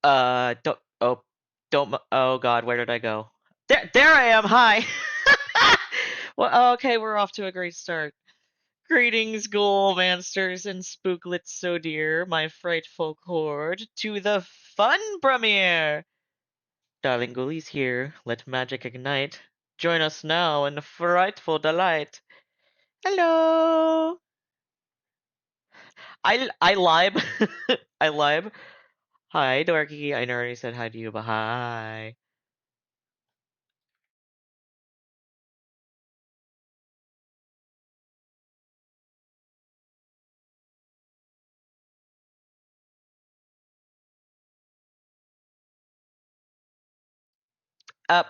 Oh God, where did I go? There I am. Hi. Well, okay, we're off to a great start. Greetings, ghoul monsters and spooklets so dear, my frightful horde, to the fun premiere. Darling ghoulies here, let magic ignite. Join us now in frightful delight. Hello. I live. I live. Hi, Dorky. I already said hi to you, but hi.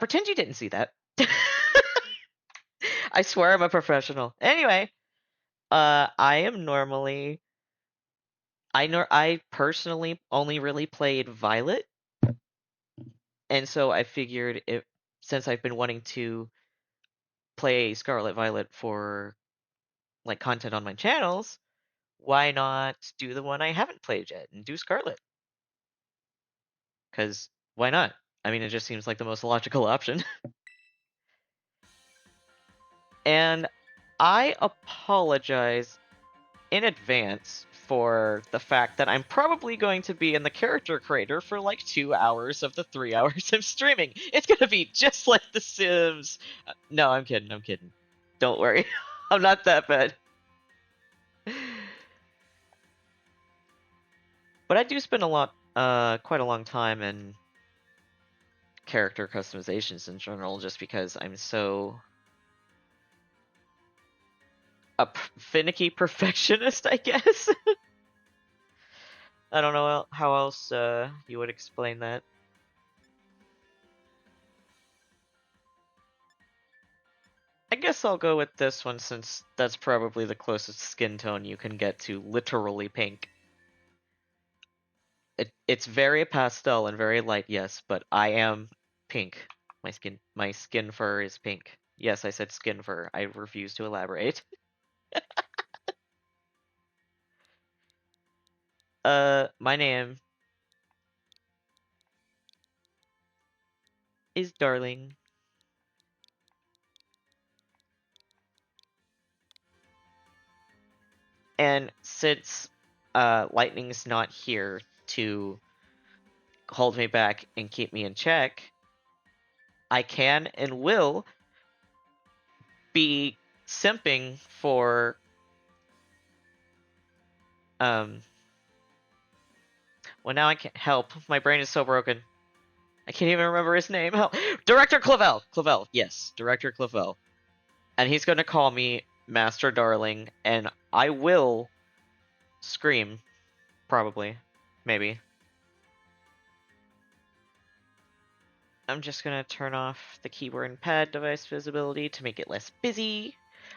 Pretend you didn't see that. I swear I'm a professional. Anyway, I am normally I personally only really played Violet, and so I figured if since I've been wanting to play Scarlet Violet for like content on my channels, why not do the one I haven't played yet and do Scarlet? Because why not? I mean, it just seems like the most logical option. And I apologize in advance for the fact that I'm probably going to be in the character creator for like 2 hours of the 3 hours I'm streaming. It's gonna be just like The Sims. No, I'm kidding. I'm kidding. Don't worry. I'm not that bad. But I do spend quite a long time in character customizations in general, just because I'm so finicky perfectionist, I guess. I don't know how else you would explain that. I guess I'll go with this one since that's probably the closest skin tone you can get to literally pink. It's very pastel and very light, yes, but I am pink. My skin fur is pink. Yes, I said skin fur. I refuse to elaborate. My name is Darling. And since Lightning's not here to hold me back and keep me in check, I can and will be simping for um well, now I can't help. My brain is so broken. I can't even remember his name. Help. Director Clavel. Clavel. Yes, Director Clavel. And he's going to call me Master Darling, and I will scream. Probably. Maybe. I'm just going to turn off the keyboard and pad device visibility to make it less busy.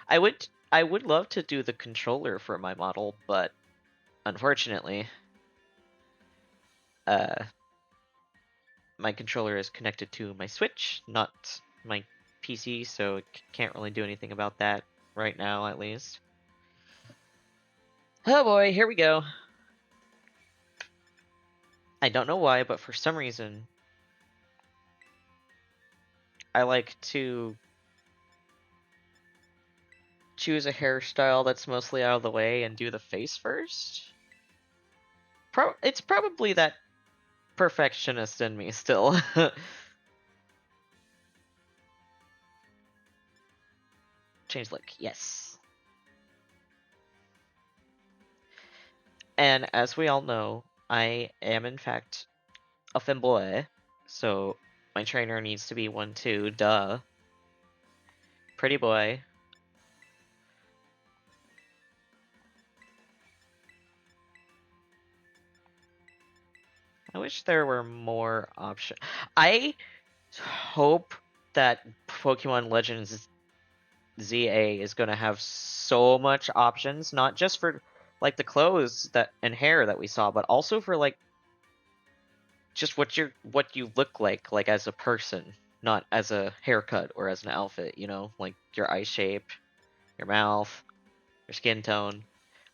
I would love to do the controller for my model, but unfortunately, uh, my controller is connected to my Switch, not my PC, so it can't really do anything about that right now, at least. Oh boy, here we go. I don't know why, but for some reason, I like to choose a hairstyle that's mostly out of the way and do the face first. It's probably that perfectionist in me still. Change look, yes. And as we all know, I am in fact a femboy, so my trainer needs to be one too, duh. Pretty boy. I wish there were more options. I hope that Pokemon Legends ZA is going to have so much options, not just for like the clothes that and hair that we saw, but also for like just what you look like as a person, not as a haircut or as an outfit, you know, like your eye shape, your mouth, your skin tone.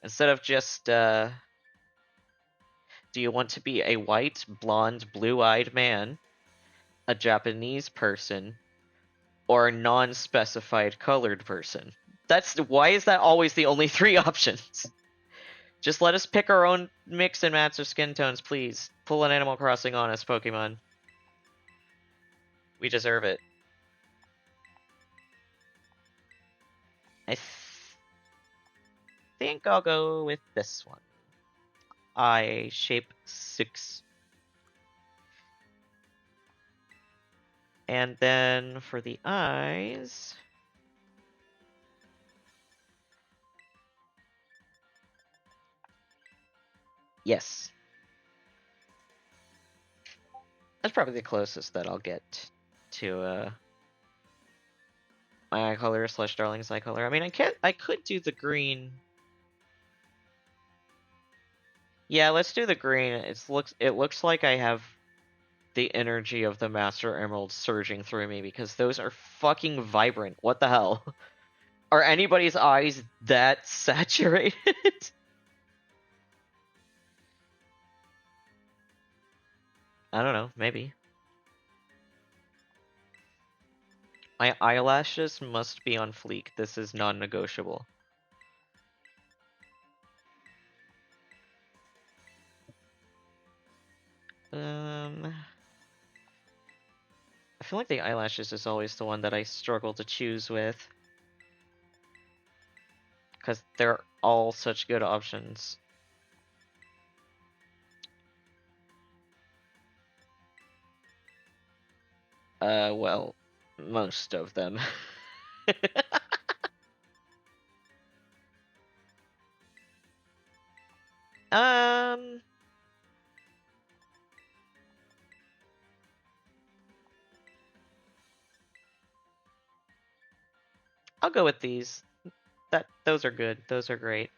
Instead of just Do you want to be a white, blonde, blue-eyed man, a Japanese person, or a non-specified colored person? Why is that always the only 3 options? Just let us pick our own mix and match of skin tones, please. Pull an Animal Crossing on us, Pokemon. We deserve it. I think I'll go with this one. Eye shape 6. And then for the eyes... Yes. That's probably the closest that I'll get to my eye color / Darling's eye color. I mean, I could do the green. Yeah, let's do the green. It looks like I have the energy of the Master Emerald surging through me because those are fucking vibrant. What the hell? Are anybody's eyes that saturated? I don't know, maybe. My eyelashes must be on fleek. This is non-negotiable. I feel like the eyelashes is always the one that I struggle to choose with. Because they're all such good options. Well, most of them. Um... I'll go with these. Those are good. Those are great.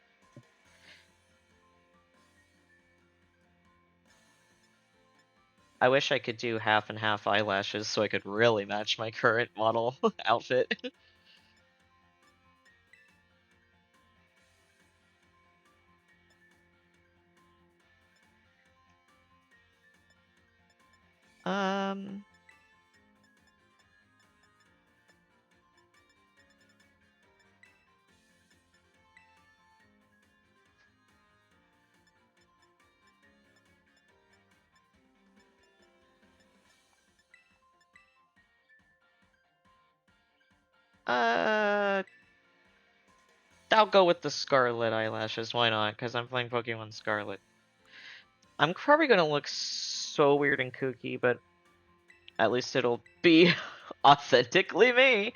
I wish I could do half and half eyelashes so I could really match my current model outfit. Um... I'll go with the Scarlet eyelashes. Why not? Because I'm playing Pokemon Scarlet. I'm probably gonna look so weird and kooky, but at least it'll be authentically me.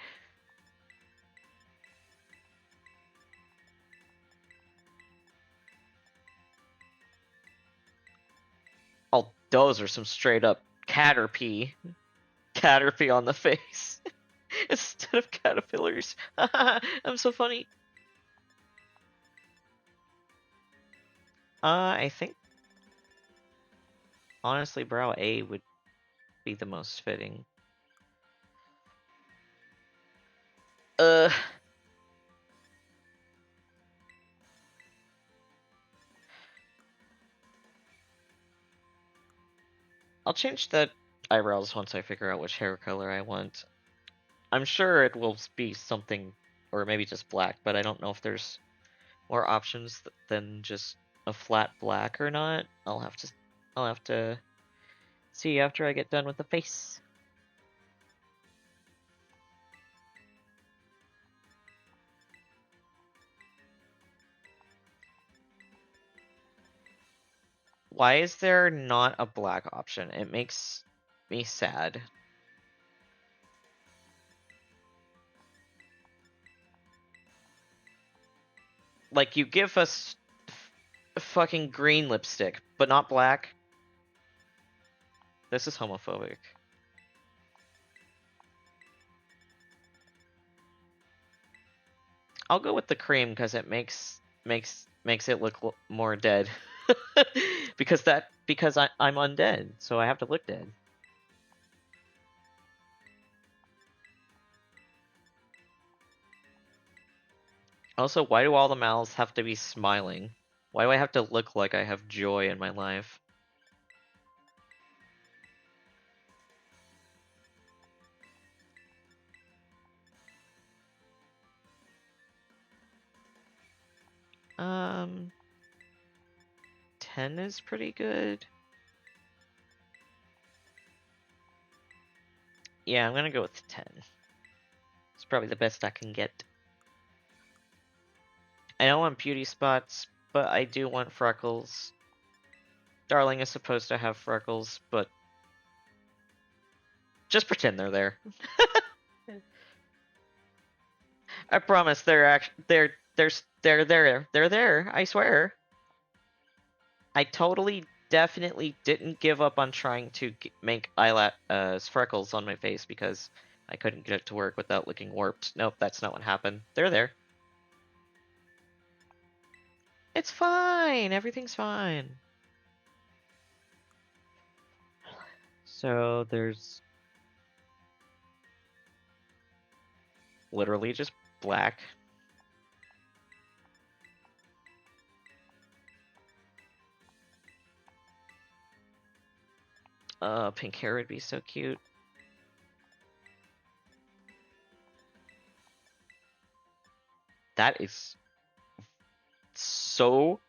Oh, those are some straight up Caterpie. Caterpie on the face. Instead of caterpillars. I'm so funny. I think honestly brow A would be the most fitting. I'll change the eyebrows once I figure out which hair color I want. I'm sure it will be something, or maybe just black, but I don't know if there's more options than just a flat black or not. I'll have to see after I get done with the face. Why is there not a black option? It makes me sad. Like, you give us fucking green lipstick, but not black? This is homophobic. I'll go with the cream because it makes it look more dead. because I'm undead, so I have to look dead. Also, why do all the mouths have to be smiling? Why do I have to look like I have joy in my life? 10 is pretty good. Yeah, I'm gonna go with 10. It's probably the best I can get. I don't want beauty spots, but I do want freckles. Darling is supposed to have freckles, but just pretend they're there. I promise they're there. I swear. I totally, definitely didn't give up on trying to make freckles on my face because I couldn't get it to work without looking warped. Nope, that's not what happened. They're there. It's fine. Everything's fine. So there's literally just black. Pink hair would be so cute. That is so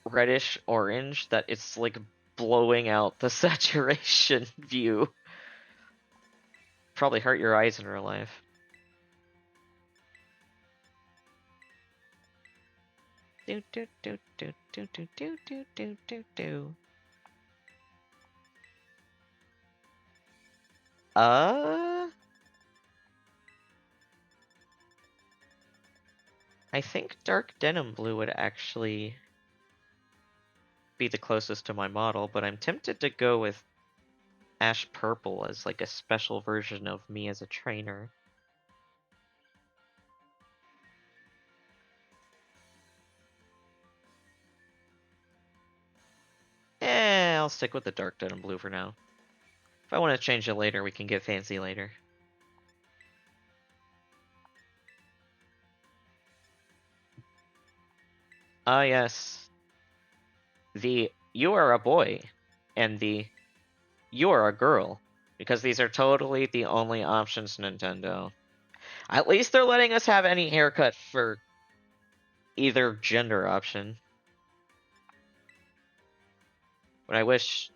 reddish orange that it's like blowing out the saturation view. Probably hurt your eyes in real life. Do do do do do do do do do do do. I think dark denim blue would actually be the closest to my model, but I'm tempted to go with ash purple as like a special version of me as a trainer. I'll stick with the dark denim blue for now. If I want to change it later, we can get fancy later. Ah, yes. The you are a boy and the you are a girl. Because these are totally the only options Nintendo. At least they're letting us have any haircut for either gender option. But I wish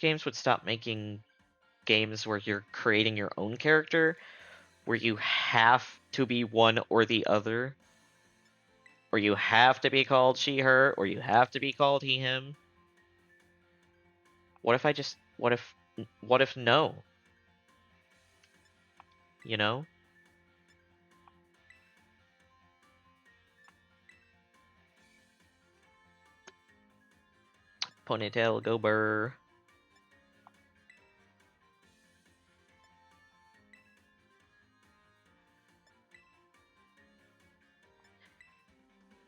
games would stop making games where you're creating your own character, where you have to be one or the other. Or you have to be called she, her, or you have to be called he, him. What if no? You know? Ponytail, go burr.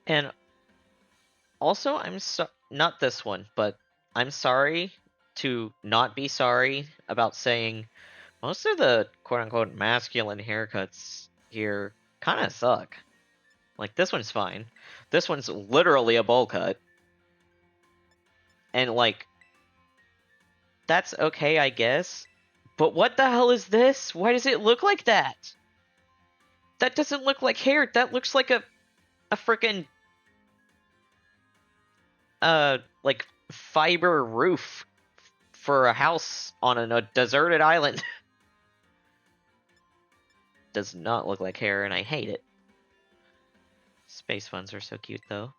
And also, not this one, but I'm sorry to not be sorry about saying most of the quote-unquote masculine haircuts here kind of suck. Like, this one's fine. This one's literally a bowl cut. And, like, that's okay, I guess. But what the hell is this? Why does it look like that? That doesn't look like hair. That looks like a frickin' like fiber roof for a house on a deserted island. Does not look like hair, and I hate it. Space ones are so cute, though.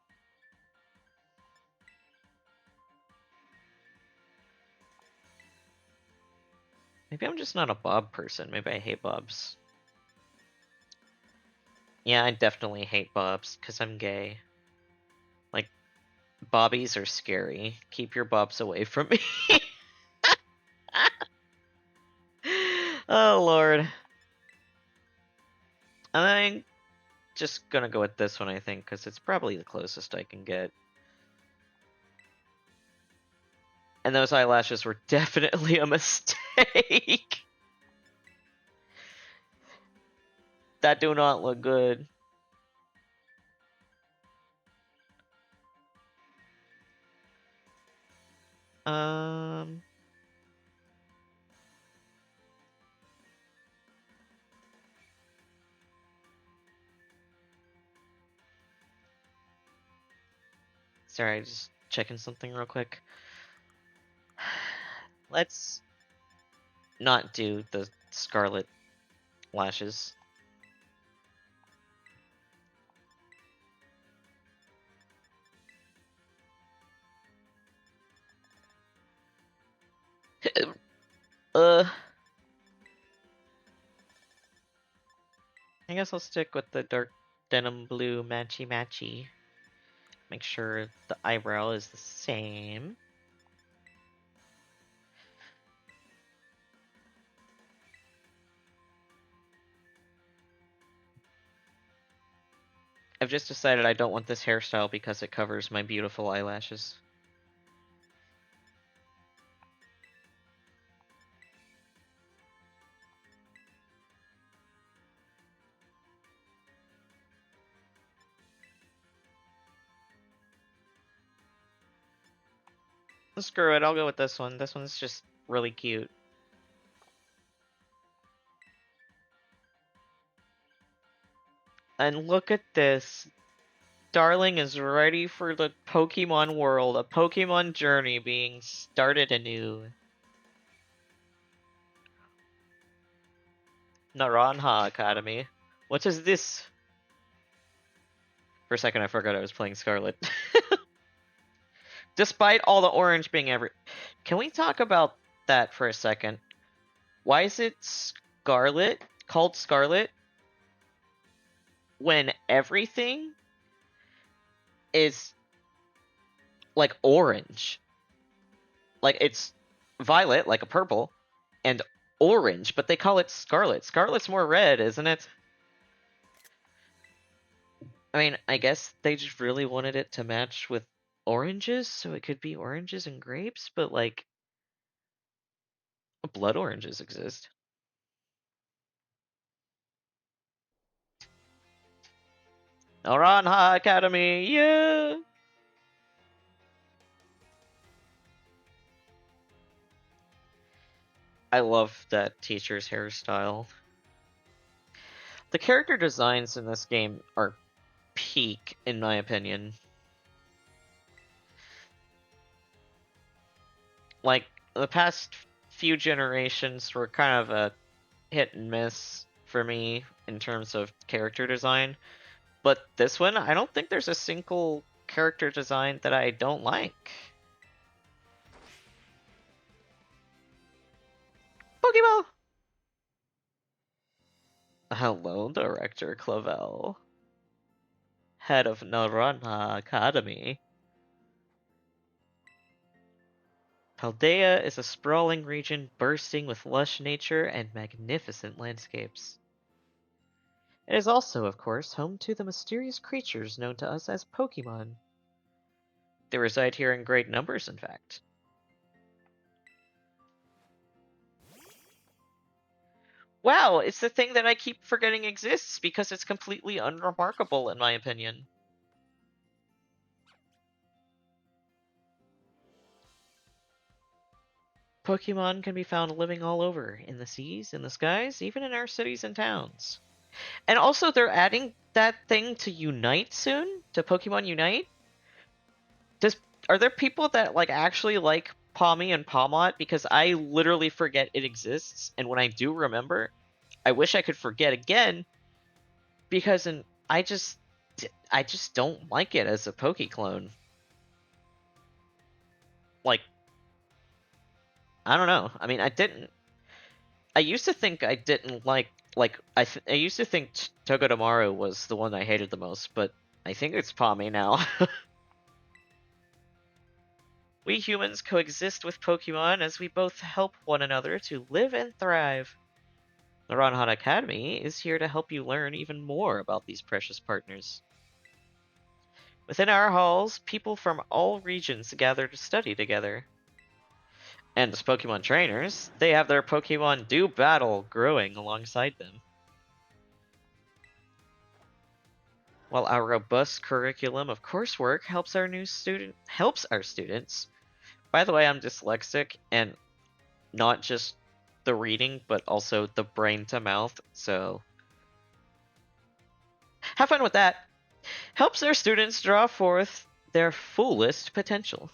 Maybe I'm just not a bob person. Maybe I hate bobs. Yeah, I definitely hate bobs, because I'm gay. Like, bobbies are scary. Keep your bobs away from me. Oh, Lord. I'm just gonna go with this one, I think, because it's probably the closest I can get. And those eyelashes were definitely a mistake. That do not look good. Sorry, just checking something real quick. Let's not do the Scarlet lashes. I guess I'll stick with the dark denim blue matchy. Make sure the eyebrow is the same. I've just decided I don't want this hairstyle because it covers my beautiful eyelashes. Screw it, I'll go with this one. This one's just really cute. And look at this. Darling is ready for the Pokemon world, a Pokemon journey being started anew. Naranja Academy. What is this? For a second I forgot I was playing Scarlet. Despite all the orange being Can we talk about that for a second? Why is it Scarlet, called Scarlet, when everything is like orange? Like it's violet, like a purple, and orange, but they call it Scarlet. Scarlet's more red, isn't it? I mean, I guess they just really wanted it to match with oranges, so it could be oranges and grapes, but like blood oranges exist. Naranja Academy, yeah! I love that teacher's hairstyle. The character designs in this game are peak, in my opinion. Like, the past few generations were kind of a hit and miss for me in terms of character design. But this one, I don't think there's a single character design that I don't like. Pokeball! Hello, Director Clavel. Head of Naranja Academy. Paldea is a sprawling region bursting with lush nature and magnificent landscapes. It is also, of course, home to the mysterious creatures known to us as Pokémon. They reside here in great numbers, in fact. Wow, it's the thing that I keep forgetting exists because it's completely unremarkable in my opinion. Pokemon can be found living all over, in the seas, in the skies, even in our cities and towns. And also, they're adding that thing to Unite soon? To Pokemon Unite? Does Are there people that like actually like Palmy and Palmot? Because I literally forget it exists, and when I do remember, I wish I could forget again. Because I just don't like it as a Pokeclone. Like, I don't know. I mean, I used to think I didn't like I used to think Togedemaru was the one I hated the most, but I think it's Palmy now. We humans coexist with Pokemon as we both help one another to live and thrive. The Ronhon Academy is here to help you learn even more about these precious partners. Within our halls, people from all regions gather to study together. And as Pokemon trainers, they have their Pokemon do battle growing alongside them. While our robust curriculum of coursework helps our students. By the way, I'm dyslexic and not just the reading, but also the brain to mouth, so have fun with that. Helps our students draw forth their fullest potential.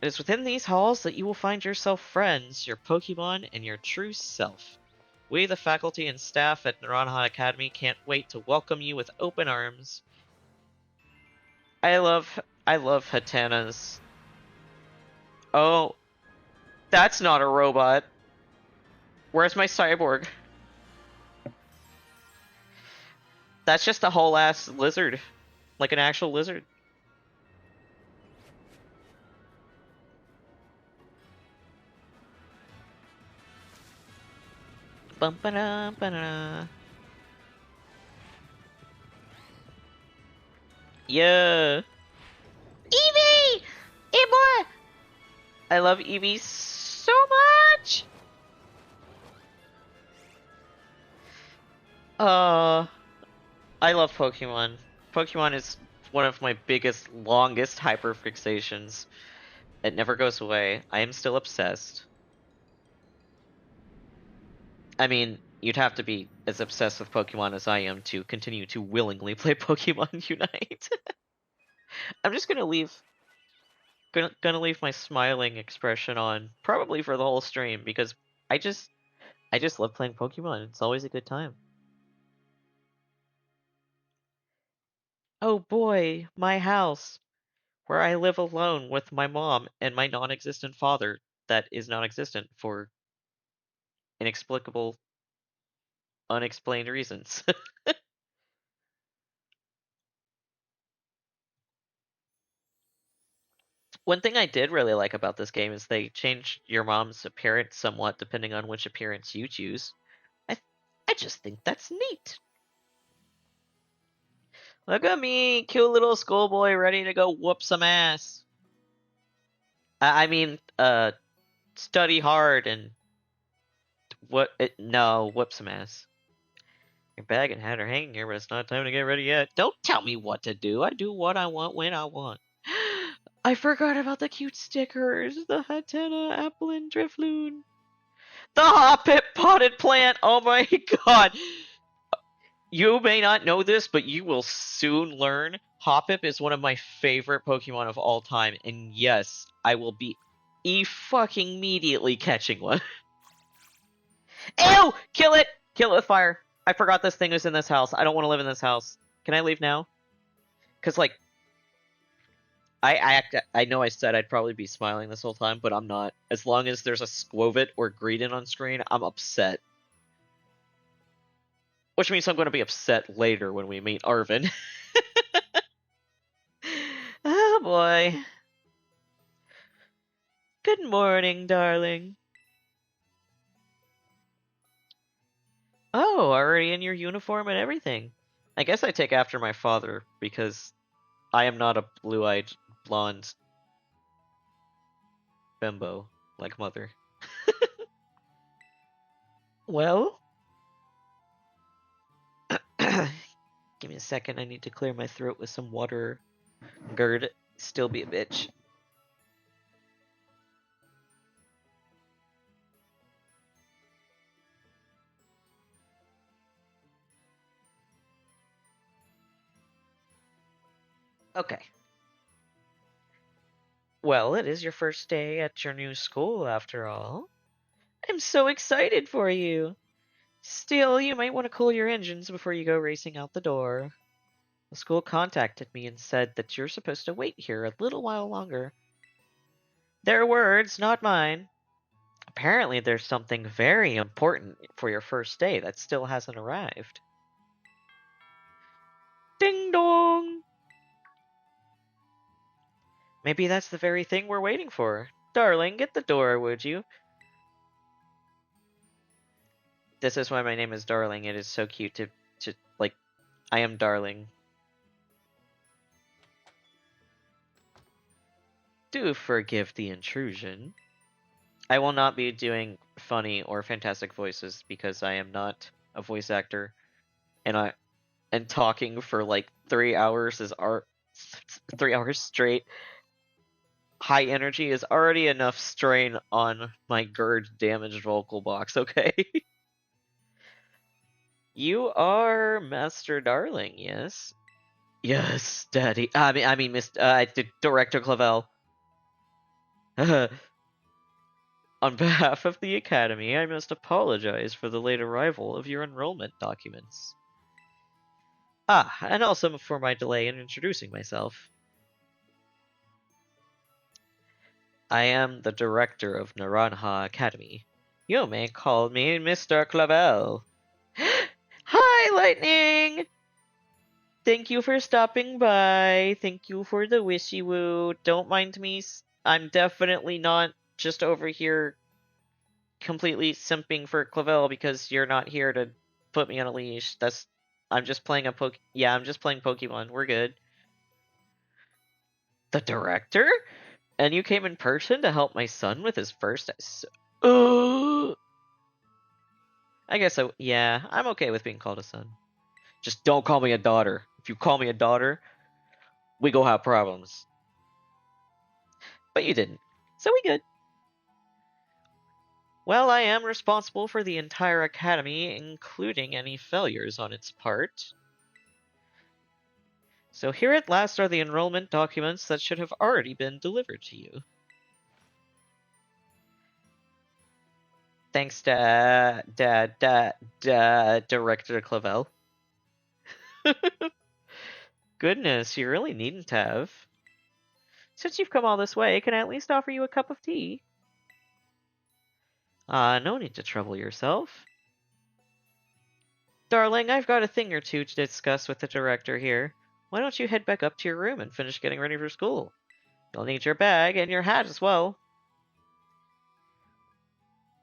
It is within these halls that you will find yourself friends, your Pokemon, and your true self. We, the faculty and staff at Naranha Academy, can't wait to welcome you with open arms. I love Hatana's. Oh, that's not a robot. Where's my cyborg? That's just a whole ass lizard. Like an actual lizard. Bum ba da ba da. Yeah. Eevee! Hey boy! I love Eevee so much! I love Pokemon. Pokemon is one of my biggest, longest hyperfixations. It never goes away. I am still obsessed. I mean, you'd have to be as obsessed with Pokemon as I am to continue to willingly play Pokemon Unite. I'm just gonna leave my smiling expression on, probably for the whole stream, because I just love playing Pokemon. It's always a good time. Oh boy, my house, where I live alone with my mom and my non-existent father that is non-existent for inexplicable, unexplained reasons. One thing I did really like about this game is they changed your mom's appearance somewhat depending on which appearance you choose. I I just think that's neat. Look at me, cute little schoolboy ready to go whoop some ass. I mean, study hard and no, whoop some ass. Your bag and hat are hanging here, but it's not time to get ready yet. Don't tell me what to do. I do what I want when I want. I forgot about the cute stickers. The Hatena, Apple, and Drifloon. The Hoppip potted plant! Oh my god! You may not know this, but you will soon learn. Hoppip is one of my favorite Pokemon of all time, and yes, I will be fucking immediately catching one. Ew! Kill it! Kill it with fire. I forgot this thing was in this house. I don't want to live in this house. Can I leave now? Because, like, I know I said I'd probably be smiling this whole time, but I'm not. As long as there's a Squovit or Greedent on screen, I'm upset. Which means I'm going to be upset later when we meet Arvin. Oh boy. Good morning, darling. Oh, already in your uniform and everything. I guess I take after my father, because I am not a blue-eyed, blonde bimbo like mother. Well? Give me a second, I need to clear my throat with some water. Gerd, still be a bitch. Okay. Well, it is your first day at your new school, after all. I'm so excited for you. Still, you might want to cool your engines before you go racing out the door. The school contacted me and said that you're supposed to wait here a little while longer. Their words, not mine. Apparently, there's something very important for your first day that still hasn't arrived. Ding dong! Maybe that's the very thing we're waiting for. Darling, get the door, would you? This is why my name is Darling. It is so cute to like, I am Darling. Do forgive the intrusion. I will not be doing funny or fantastic voices because I am not a voice actor, and talking for like 3 hours 3 hours straight. High energy is already enough strain on my GERD damaged vocal box. Okay. You are Master Darling, yes. Yes, Daddy. Director Clavel. On behalf of the Academy, I must apologize for the late arrival of your enrollment documents. Ah, and also for my delay in introducing myself. I am the director of Naranja Academy. You may call me Mr. Clavel. Hi, Lightning! Thank you for stopping by. Thank you for the wishy woo. Don't mind me. I'm definitely not just over here completely simping for Clavel because you're not here to put me on a leash. I'm just playing I'm just playing Pokemon. We're good. The director? And you came in person to help my son with his first. I guess so. Yeah, I'm okay with being called a son. Just don't call me a daughter. If you call me a daughter, we go have problems. But you didn't, so we good. Well, I am responsible for the entire academy, including any failures on its part. So here at last are the enrollment documents that should have already been delivered to you. Thanks, Director Clavel. Goodness, you really needn't have. Since you've come all this way, can I at least offer you a cup of tea? No need to trouble yourself. Darling, I've got a thing or two to discuss with the director here. Why don't you head back up to your room and finish getting ready for school? You'll need your bag and your hat as well.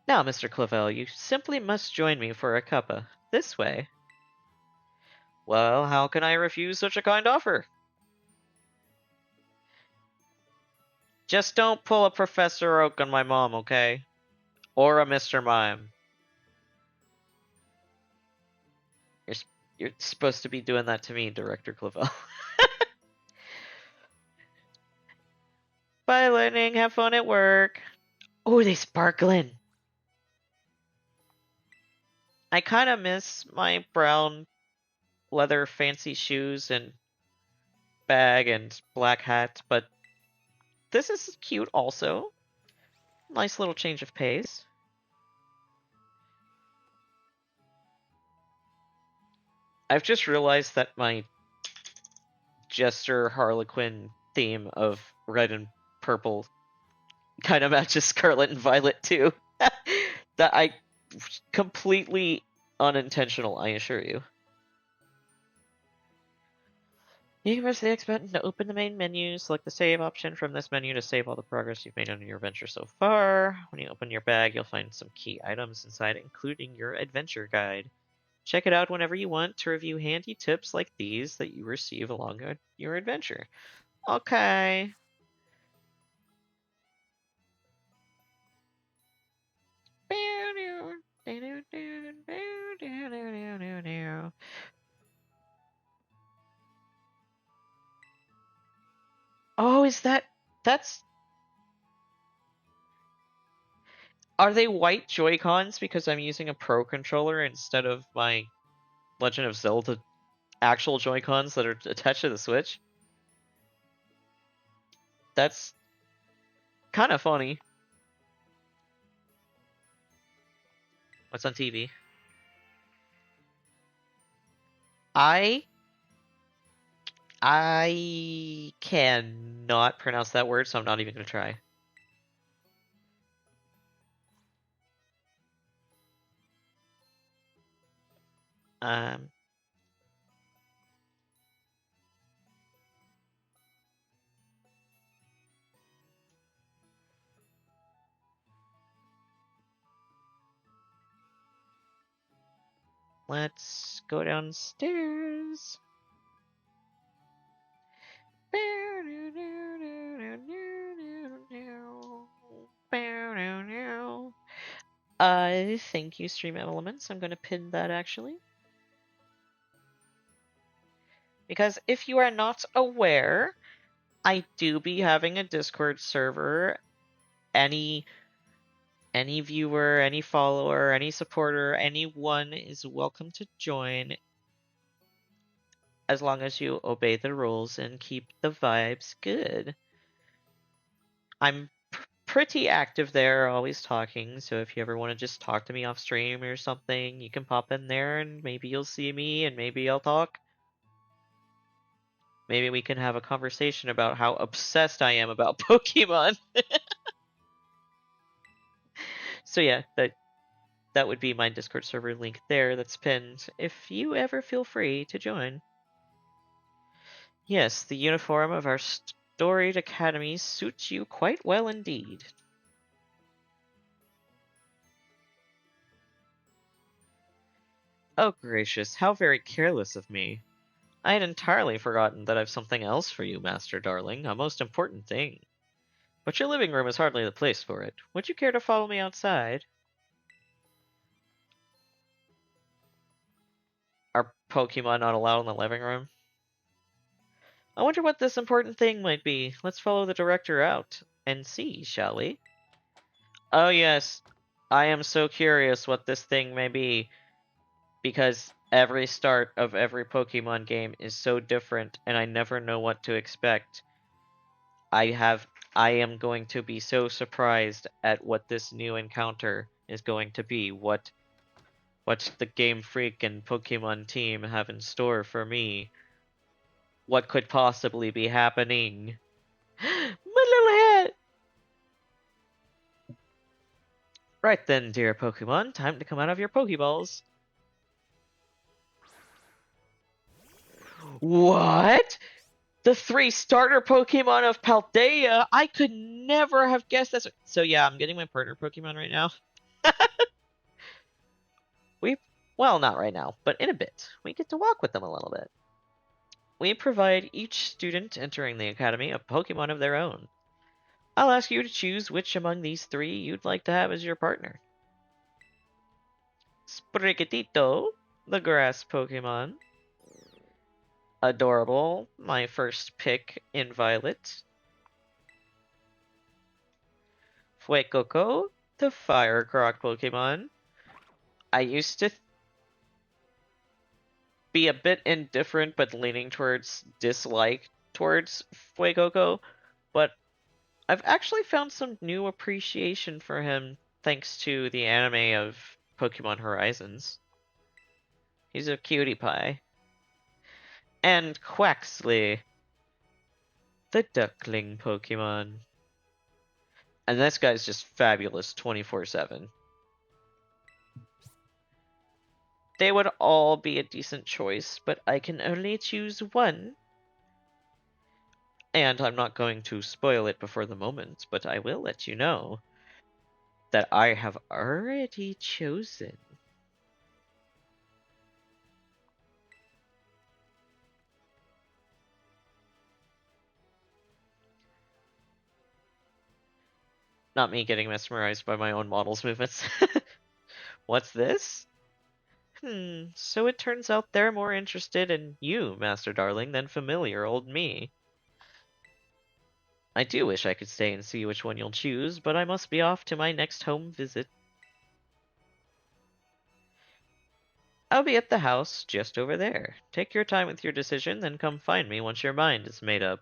Now, Mr. Clavel, you simply must join me for a cuppa. This way. Well, how can I refuse such a kind offer? Just don't pull a Professor Oak on my mom, okay? Or a Mr. Mime. You're, you're supposed to be doing that to me, Director Clavel. Bye, Lightning. Have fun at work. Oh, they sparkling. I kind of miss my brown leather fancy shoes and bag and black hat, but this is cute also. Nice little change of pace. I've just realized that my Jester Harlequin theme of red and purple kind of matches Scarlet and Violet too. That I completely unintentional, I assure you. You can press the X button to open the main menu. Select the save option from this menu to save all the progress you've made on your adventure so far. When you open your bag, you'll find some key items inside, including your adventure guide. Check it out whenever you want to review handy tips like these that you receive along your adventure. Okay. Oh, that's are they white Joy-Cons because I'm using a Pro controller instead of my Legend of Zelda actual Joy-Cons that are attached to the Switch? That's kind of funny. What's on TV? I I cannot pronounce that word, so I'm not even gonna try. Um, let's go downstairs. Thank you, Stream Elements. I'm gonna pin that actually. Because if you are not aware, I do be having a Discord server. Any viewer, any follower, any supporter, anyone is welcome to join. as long as you obey the rules and keep the vibes good. I'm pretty active there, always talking, so if you ever want to just talk to me off stream or something, you can pop in there and maybe you'll see me and maybe I'll talk. Maybe we can have a conversation about how obsessed I am about Pokemon. So yeah, that would be my Discord server link there that's pinned, if you ever feel free to join. Yes, the uniform of our storied academy suits you quite well indeed. Oh gracious, how very careless of me. I had entirely forgotten that I've something else for you, Master Darling, a most important thing. But your living room is hardly the place for it. Would you care to follow me outside? Are Pokemon not allowed in the living room? I wonder what this important thing might be. Let's follow the director out and see, shall we? Oh yes, I am so curious what this thing may be, because every start of every Pokemon game is so different and I never know what to expect. I am going to be so surprised at what this new encounter is going to be, what the Game Freak and Pokemon team have in store for me. What could possibly be happening? My little head! Right then, dear Pokemon, time to come out of your Pokeballs. What? The 3 starter Pokemon of Paldea? I could never have guessed that. So yeah, I'm getting my partner Pokemon right now. Well, not right now, but in a bit. We get to walk with them a little bit. We provide each student entering the academy a Pokemon of their own. I'll ask you to choose which among these 3 you'd like to have as your partner. Sprigatito, the grass Pokemon. Adorable, my first pick in Violet. Fuecoco, the fire croc Pokemon. I used to be a bit indifferent but leaning towards dislike towards Fuecoco, but I've actually found some new appreciation for him thanks to the anime of Pokemon Horizons. He's a cutie pie. And Quaxley, the duckling Pokemon. And this guy's just fabulous 24/7. They would all be a decent choice, but I can only choose one. And I'm not going to spoil it before the moment, but I will let you know that I have already chosen. Not me getting mesmerized by my own model's movements. What's this? So it turns out they're more interested in you, Master Darling, than familiar old me. I do wish I could stay and see which one you'll choose, but I must be off to my next home visit. I'll be at the house just over there. Take your time with your decision, then come find me once your mind is made up.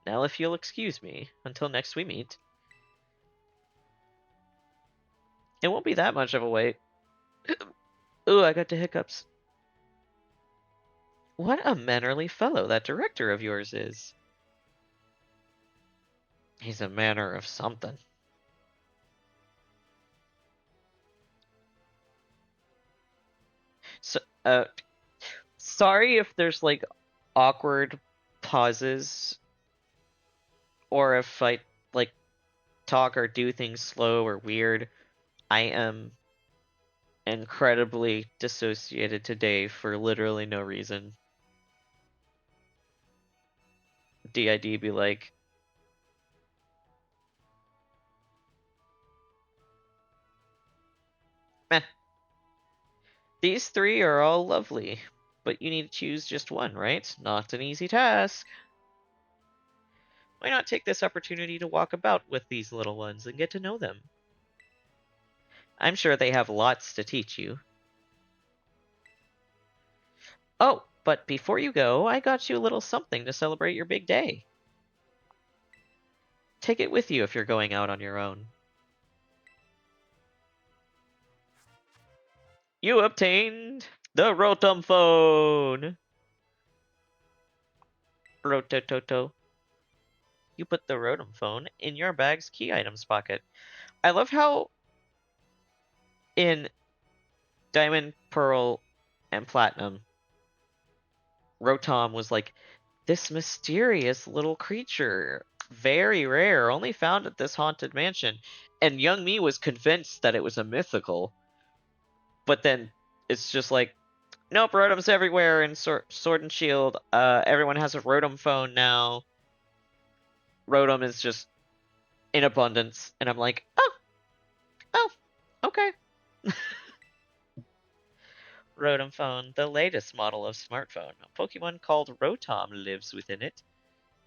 Now, if you'll excuse me, until next we meet. It won't be that much of a wait. Ooh, I got the hiccups. What a mannerly fellow that director of yours is. He's a manner of something. So, sorry if there's like awkward pauses, or if I like talk or do things slow or weird. I am incredibly dissociated today for literally no reason. DID be like, meh. These 3 are all lovely, but you need to choose just one, right? Not an easy task. Why not take this opportunity to walk about with these little ones and get to know them? I'm sure they have lots to teach you. Oh, but before you go, I got you a little something to celebrate your big day. Take it with you if you're going out on your own. You obtained the Rotom phone! Rotototo. You put the Rotom phone in your bag's key items pocket. I love how in Diamond, Pearl, and Platinum, Rotom was like this mysterious little creature, very rare, only found at this haunted mansion. And young me was convinced that it was a mythical. But then it's just like, nope, Rotom's everywhere in Sword and Shield. Everyone has a Rotom phone now. Rotom is just in abundance, and I'm like, oh, okay. Rotom phone, the latest model of smartphone. A Pokemon called Rotom lives within it,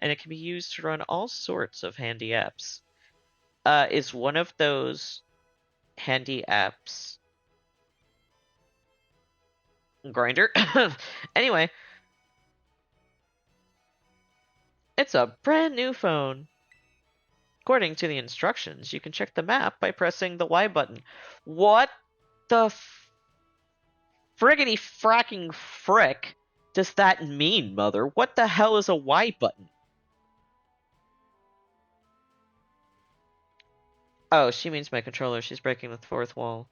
and it can be used to run all sorts of handy apps. Is one of those handy apps Grinder? Anyway, it's a brand new phone. According to the instructions, you can check the map by pressing the Y button. What the friggity fracking frick does that mean, mother? What the hell is a Y button? Oh, she means my controller. She's breaking the fourth wall.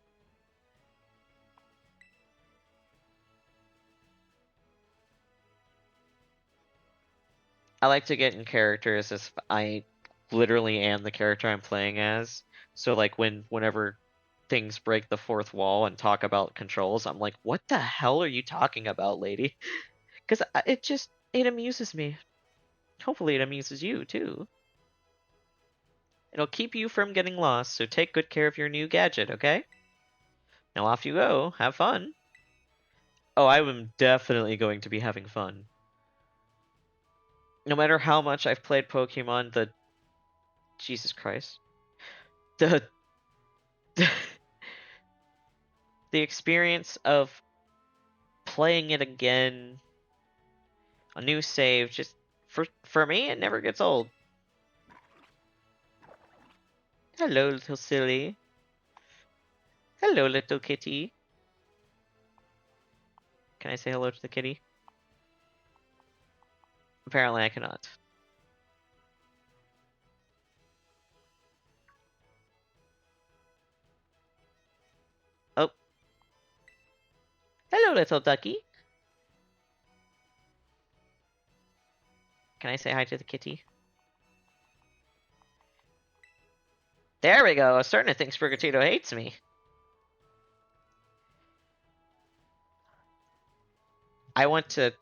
I like to get in characters as I literally am the character I'm playing as. So like whenever things break the fourth wall and talk about controls, I'm like, what the hell are you talking about, lady? Because it amuses me. Hopefully it amuses you too. It'll keep you from getting lost, so take good care of your new gadget, okay? Now off you go. Have fun. Oh, I am definitely going to be having fun. No matter how much I've played Pokemon, Jesus Christ. The the experience of playing it again, a new save, just for me, it never gets old. Hello, little silly. Hello, little kitty. Can I say hello to the kitty? Apparently I cannot. Oh. Hello, little ducky. Can I say hi to the kitty? There we go. I was starting to think Sprigatito hates me. I want to...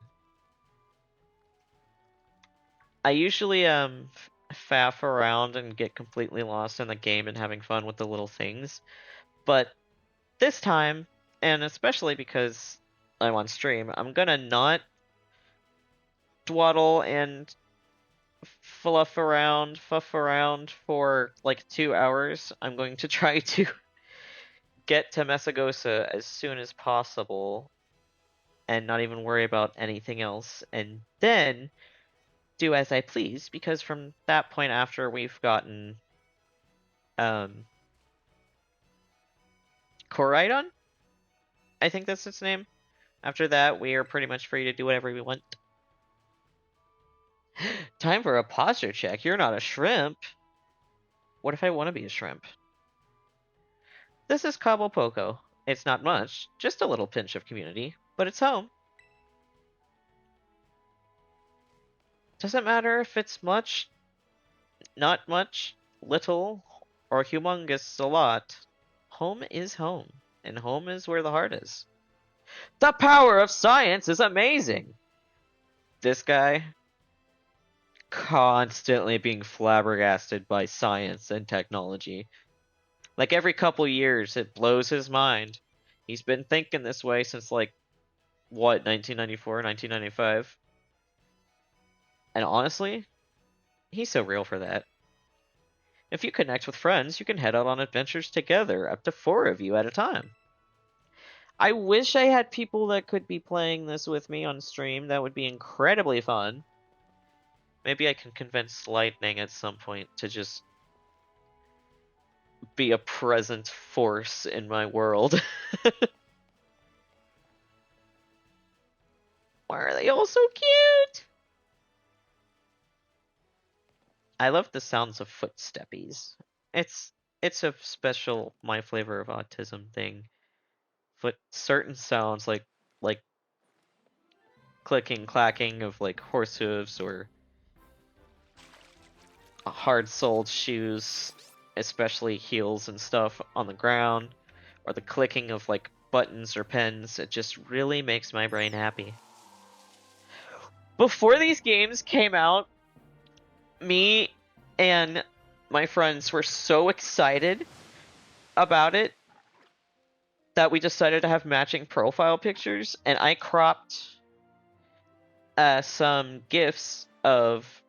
I usually faff around and get completely lost in the game and having fun with the little things. But this time, and especially because I'm on stream, I'm gonna not dwaddle and fuff around for like 2 hours. I'm going to try to get to Messagosa as soon as possible and not even worry about anything else, and then do as I please, because from that point after we've gotten Koraidon? I think that's its name. After that, we are pretty much free to do whatever we want. Time for a posture check. You're not a shrimp. What if I want to be a shrimp? This is Cabo Poco. It's not much, just a little pinch of community, but it's home. Doesn't matter if it's much, not much, little, or humongous a lot. Home is home, and home is where the heart is. The power of science is amazing! This guy, constantly being flabbergasted by science and technology. Like every couple years, it blows his mind. He's been thinking this way since like, what, 1994, 1995? And honestly, he's so real for that. If you connect with friends, you can head out on adventures together, up to 4 of you at a time. I wish I had people that could be playing this with me on stream. That would be incredibly fun. Maybe I can convince Lightning at some point to just be a present force in my world. Why are they all so cute? I love the sounds of footsteppies. It's a special my flavor of autism thing. Certain sounds like clicking, clacking of like horse hooves or hard-soled shoes, especially heels and stuff on the ground, or the clicking of like buttons or pens. It just really makes my brain happy. Before these games came out, me and my friends were so excited about it that we decided to have matching profile pictures, and I cropped some GIFs of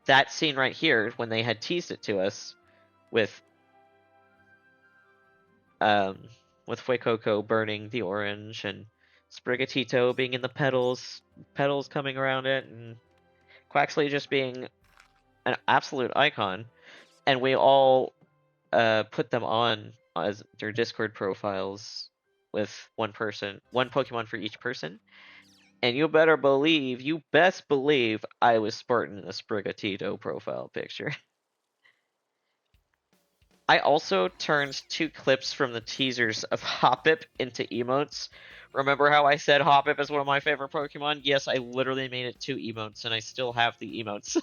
that scene right here when they had teased it to us with Fuecoco burning the orange and Sprigatito being in the petals coming around it, and Quaxley just being an absolute icon. And we all put them on as their Discord profiles with one Pokemon for each person. And you best believe I was sporting the Sprigatito profile picture. I also turned 2 clips from the teasers of Hoppip into emotes. Remember how I said Hoppip is one of my favorite Pokemon? Yes, I literally made it 2 emotes, and I still have the emotes.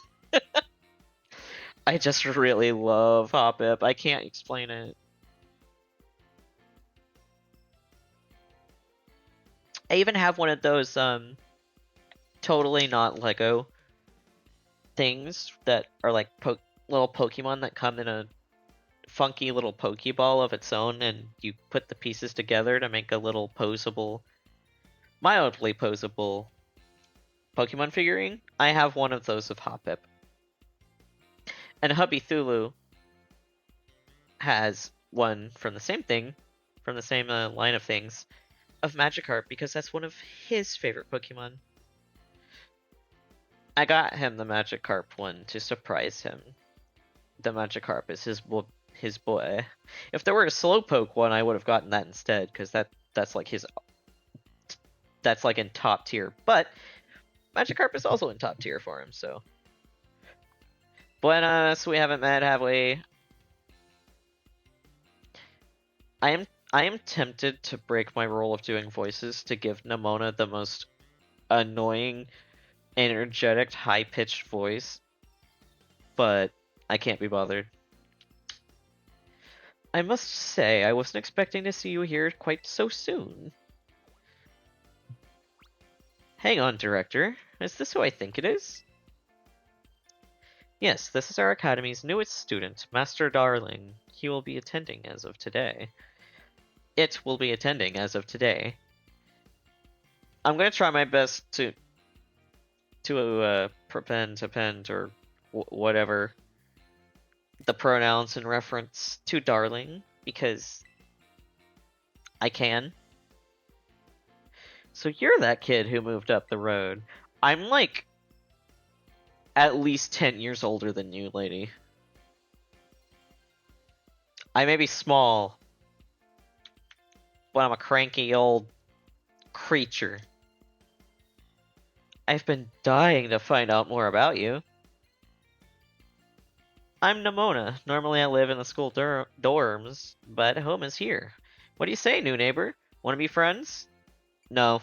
I just really love Hoppip. I can't explain it. I even have one of those totally not Lego things that are like little Pokemon that come in a funky little Pokeball of its own, and you put the pieces together to make a little posable, mildly posable Pokemon figurine. I have one of those of Hoppip. And Hubby Thulu has one from the same thing, from the same line of things, of Magikarp, because that's one of his favorite Pokemon. I got him the Magikarp one to surprise him. The Magikarp is his boy. If there were a Slowpoke one, I would have gotten that instead, because that's like in top tier. But Magikarp is also in top tier for him, so. Buenas, we haven't met, have we? I am tempted to break my rule of doing voices to give Nemona the most annoying, energetic, high-pitched voice, but I can't be bothered. I must say, I wasn't expecting to see you here quite so soon. Hang on, Director. Is this who I think it is? Yes, this is our Academy's newest student, Master Darling. He will be attending as of today. It will be attending as of today. I'm gonna try my best to append or whatever the pronouns in reference to Darling, because I can. So you're that kid who moved up the road. I'm like at least 10 years older than you, lady. I may be small, but I'm a cranky old creature. I've been dying to find out more about you. I'm Nemona. Normally I live in the school dorms, but home is here. What do you say, new neighbor? Want to be friends? No.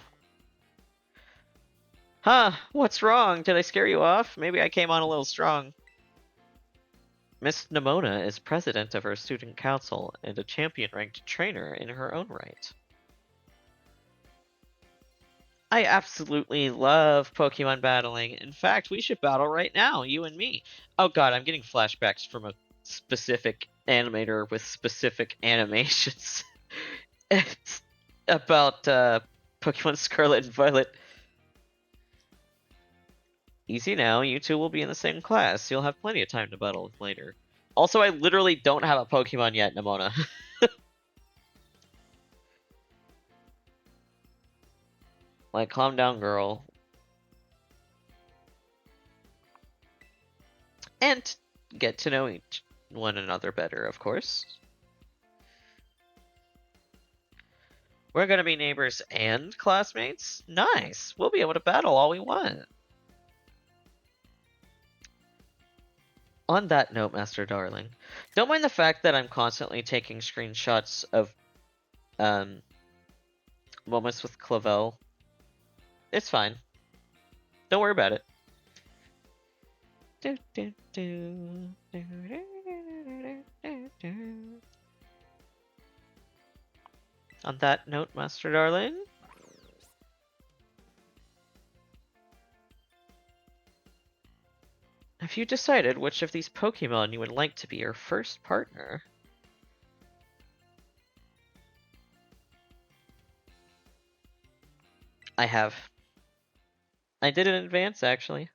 Huh, what's wrong? Did I scare you off? Maybe I came on a little strong. Miss Nemona is president of our student council and a champion-ranked trainer in her own right. I absolutely love Pokemon battling. In fact, we should battle right now, you and me. Oh god, I'm getting flashbacks from a specific animator with specific animations. It's about Pokemon Scarlet and Violet. Easy now, you two will be in the same class. You'll have plenty of time to battle later. Also, I literally don't have a Pokemon yet, Nemona. Like, calm down, girl. And get to know each one another better, of course. We're gonna be neighbors and classmates? Nice! We'll be able to battle all we want. On that note, Master Darling, don't mind the fact that I'm constantly taking screenshots of moments with Clavel. It's fine. Don't worry about it. On that note, Master Darling, have you decided which of these Pokemon you would like to be your first partner? I have. I did it in advance, actually.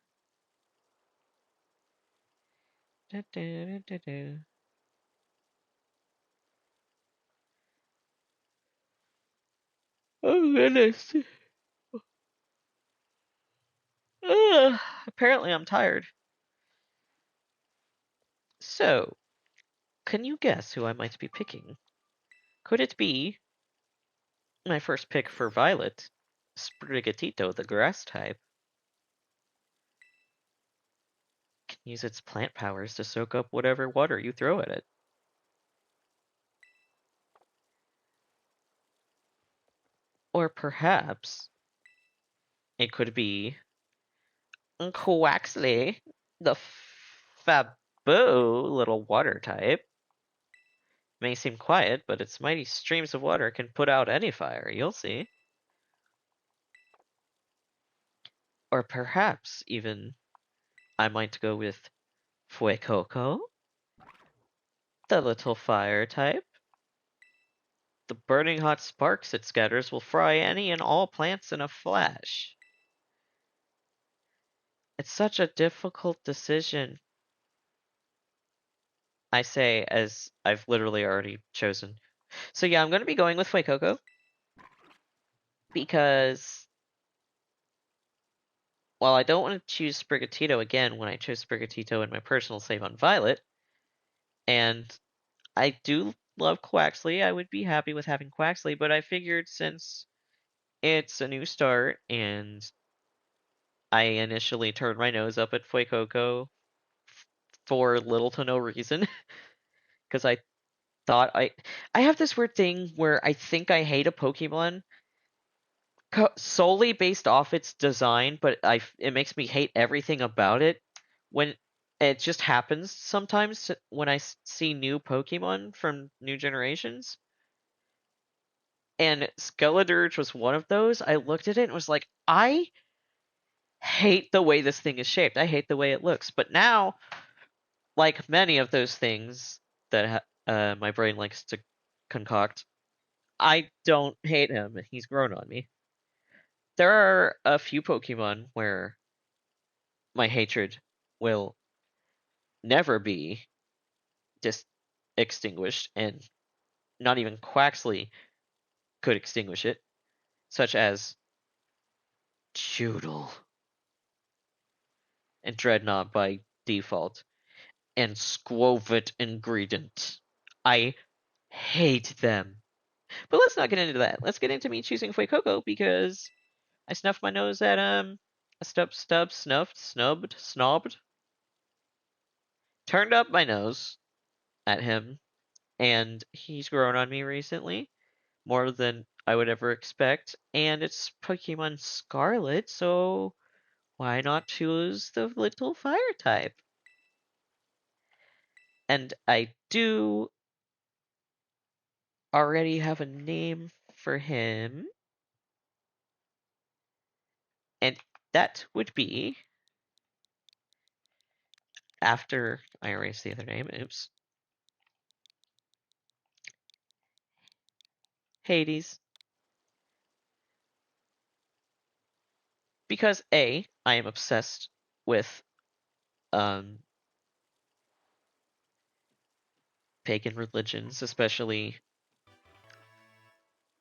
Oh, goodness. Apparently I'm tired. So, can you guess who I might be picking? Could it be my first pick for Violet, Sprigatito, the grass type? Can use its plant powers to soak up whatever water you throw at it. Or perhaps it could be Quaxley, the Faboo little water type. May seem quiet, but its mighty streams of water can put out any fire, you'll see. Or perhaps even I might go with Fuecoco, the little fire type. The burning hot sparks it scatters will fry any and all plants in a flash. It's such a difficult decision, I say, as I've literally already chosen. So yeah, I'm going to be going with Fuecoco because while I don't want to choose Sprigatito again when I chose Sprigatito in my personal save on Violet, and I do love Quaxley, I would be happy with having Quaxley, but I figured since it's a new start and I initially turned my nose up at Fuecoco for little to no reason, because I thought I have this weird thing where I think I hate a Pokemon solely based off its design, but it makes me hate everything about it when it just happens sometimes when I see new Pokemon from new generations. And Skeledirge was one of those. I looked at it and was like, I hate the way this thing is shaped. I hate the way it looks. But now, like many of those things that my brain likes to concoct, I don't hate him. He's grown on me. There are a few Pokemon where my hatred will never be just extinguished, and not even Quaxley could extinguish it, such as Choodle and Dreadnought by default, and Squovit and Greedent. I hate them. But let's not get into that. Let's get into me choosing Fuecoco because I snuffed my nose at snobbed, turned up my nose at him, and he's grown on me recently more than I would ever expect. And it's Pokemon Scarlet, so why not choose the little fire type? And I do already have a name for him, and that would be, after I erase the other name, oops, Hades. Because A, I am obsessed with pagan religions, especially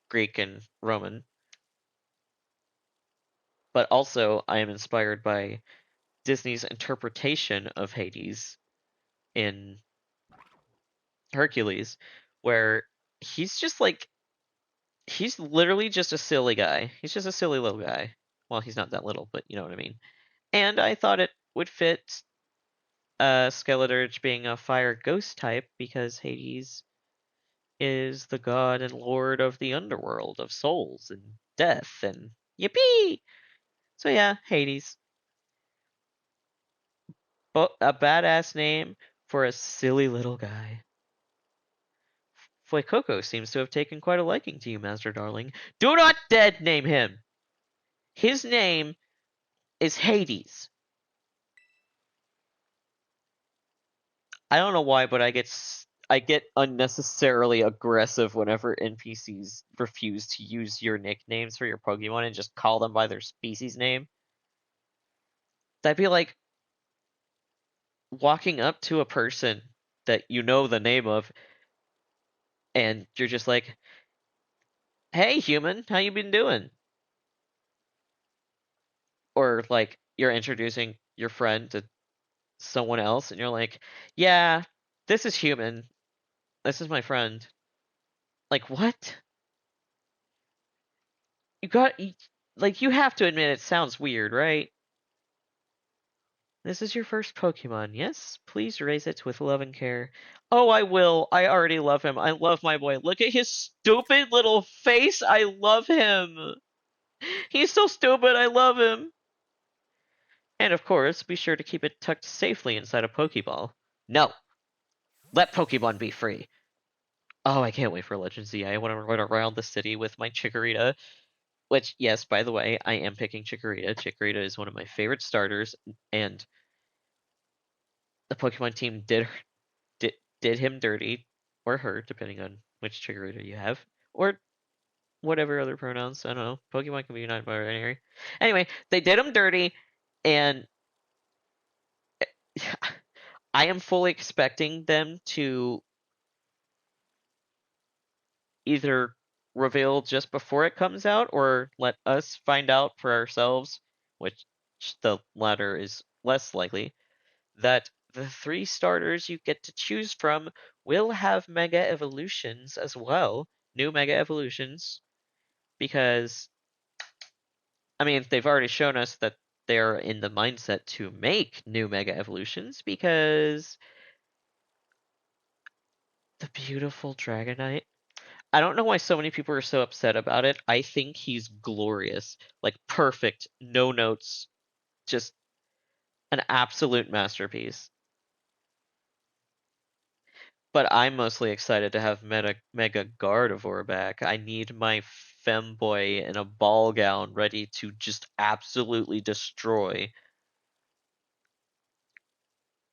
Greek and Roman. But also, I am inspired by Disney's interpretation of Hades in Hercules, where he's just like he's literally just a silly guy. He's just a silly little guy. Well, he's not that little, but you know what I mean. And I thought it would fit Skeletorge being a fire ghost type because Hades is the god and lord of the underworld of souls and death and yippee. So yeah, Hades. But a badass name for a silly little guy. Fuecoco seems to have taken quite a liking to you, Master Darling. Do not dead name him! His name is Hades. I don't know why, but I get unnecessarily aggressive whenever NPCs refuse to use your nicknames for your Pokemon and just call them by their species name. That'd be like walking up to a person that you know the name of, and you're just like, "Hey, human, how you been doing?" Or like you're introducing your friend to someone else, and you're like, "Yeah, this is human. This is my friend." Like what? You got like you have to admit it sounds weird, right? This is your first Pokemon, yes? Please raise it with love and care. Oh, I will. I already love him. I love my boy. Look at his stupid little face. I love him. He's so stupid. I love him. And of course, be sure to keep it tucked safely inside a Pokeball. No, let Pokemon be free. Oh, I can't wait for Legends Z. I want to run around the city with my Chikorita. Which, yes, by the way, I am picking Chikorita. Chikorita is one of my favorite starters, and the Pokemon team did him dirty, or her, depending on which Chikorita you have, or whatever other pronouns. I don't know. Pokemon can be non-binary. Anyway, they did him dirty, and I am fully expecting them to either reveal just before it comes out or let us find out for ourselves, which the latter is less likely, that the 3 starters you get to choose from will have Mega Evolutions as well. New Mega Evolutions. Because, I mean, they've already shown us that they're in the mindset to make new Mega Evolutions because the beautiful Dragonite. I don't know why so many people are so upset about it. I think he's glorious. Like, perfect. No notes. Just an absolute masterpiece. But I'm mostly excited to have Mega Gardevoir back. I need my femboy in a ball gown ready to just absolutely destroy.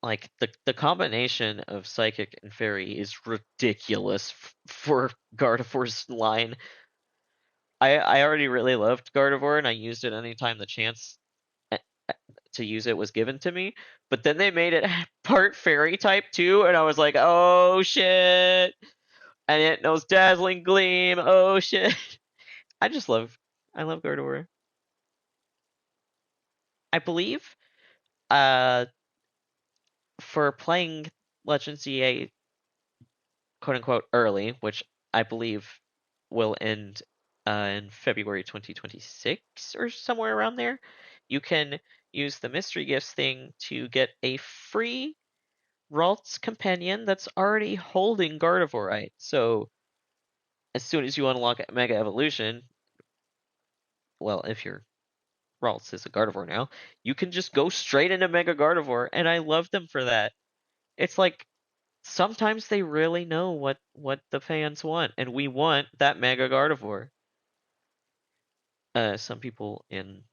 Like, the combination of Psychic and Fairy is ridiculous for Gardevoir's line. I already really loved Gardevoir, and I used it anytime the chance to use it was given to me. But then they made it part Fairy type too, and I was like, oh shit! And it knows Dazzling Gleam. Oh shit! I love Gardevoir. I believe, uh, for playing Legends EA quote unquote early, which I believe will end in February 2026 or somewhere around there, you can use the mystery gifts thing to get a free Ralts companion that's already holding Gardevoirite. So as soon as you unlock Mega Evolution, well, if your Ralts is a Gardevoir now, you can just go straight into Mega Gardevoir, and I love them for that. It's like sometimes they really know what the fans want, and we want that Mega Gardevoir. Some people in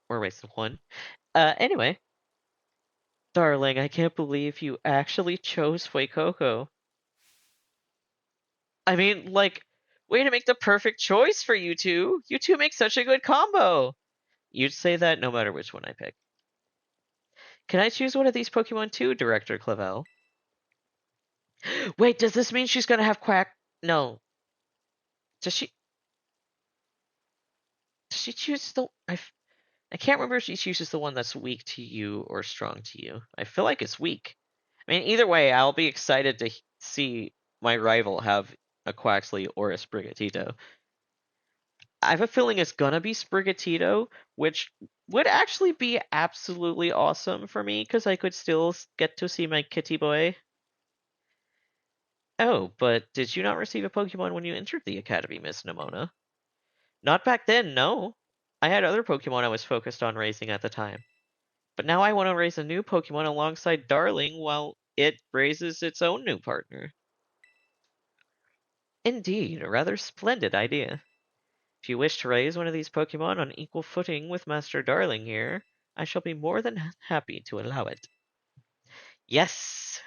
or race of one. Anyway, darling, I can't believe you actually chose Fuecoco. I mean, like, way to make the perfect choice for you two. You two make such a good combo. You'd say that no matter which one I pick. Can I choose one of these Pokemon too, Director Clavel? Wait, does this mean she's gonna have Quack? No. Does she she chooses I can't remember if she chooses the one that's weak to you or strong to you. I feel like it's weak. I mean, either way, I'll be excited to see my rival have a Quaxley or a Sprigatito. I have a feeling it's gonna be Sprigatito, which would actually be absolutely awesome for me because I could still get to see my kitty boy. Oh, but did you not receive a Pokemon when you entered the Academy, Miss Nimona? Not back then, no. I had other Pokemon I was focused on raising at the time. But now I want to raise a new Pokemon alongside Darling while it raises its own new partner. Indeed, a rather splendid idea. If you wish to raise one of these Pokemon on equal footing with Master Darling here, I shall be more than happy to allow it. Yes!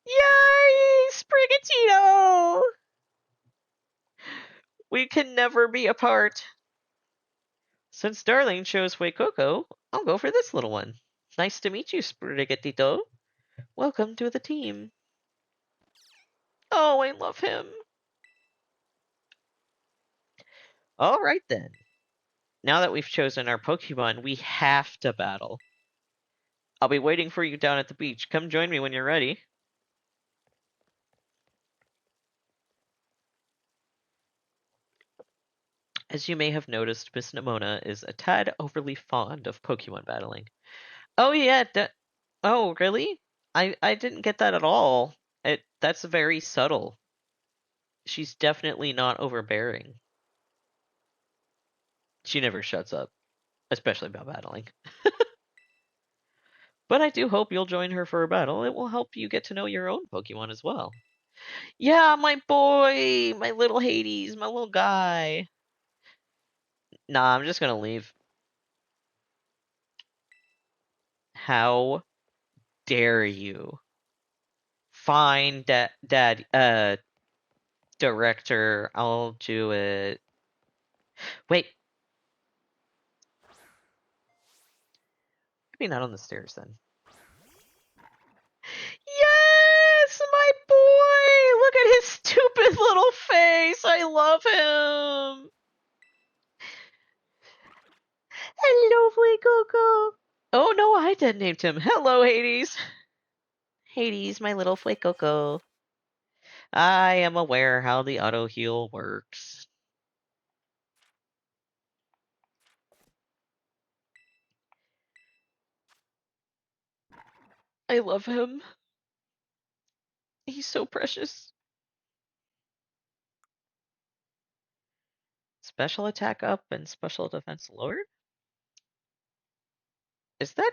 Yay! Sprigatito! We can never be apart. Since Darling chose Fuecoco, I'll go for this little one. Nice to meet you, Sprigatito. Welcome to the team. Oh, I love him. All right then. Now that we've chosen our Pokemon, we have to battle. I'll be waiting for you down at the beach. Come join me when you're ready. As you may have noticed, Miss Nimona is a tad overly fond of Pokemon battling. Oh yeah, oh really? I didn't get that at all. That's very subtle. She's definitely not overbearing. She never shuts up, especially about battling. But I do hope you'll join her for a battle. It will help you get to know your own Pokemon as well. Yeah, my boy, my little Hades, my little guy. Nah, I'm just gonna leave. How dare you? Fine, director, I'll do it. Wait, maybe not on the stairs then. Yes, my boy! Look at his stupid little face. I love him. Hello, Fuecoco. Oh no, I did named him. Hello, Hades. Hades, my little Fuecoco. I am aware how the auto heal works. I love him. He's so precious. Special attack up and special defense lowered? Is that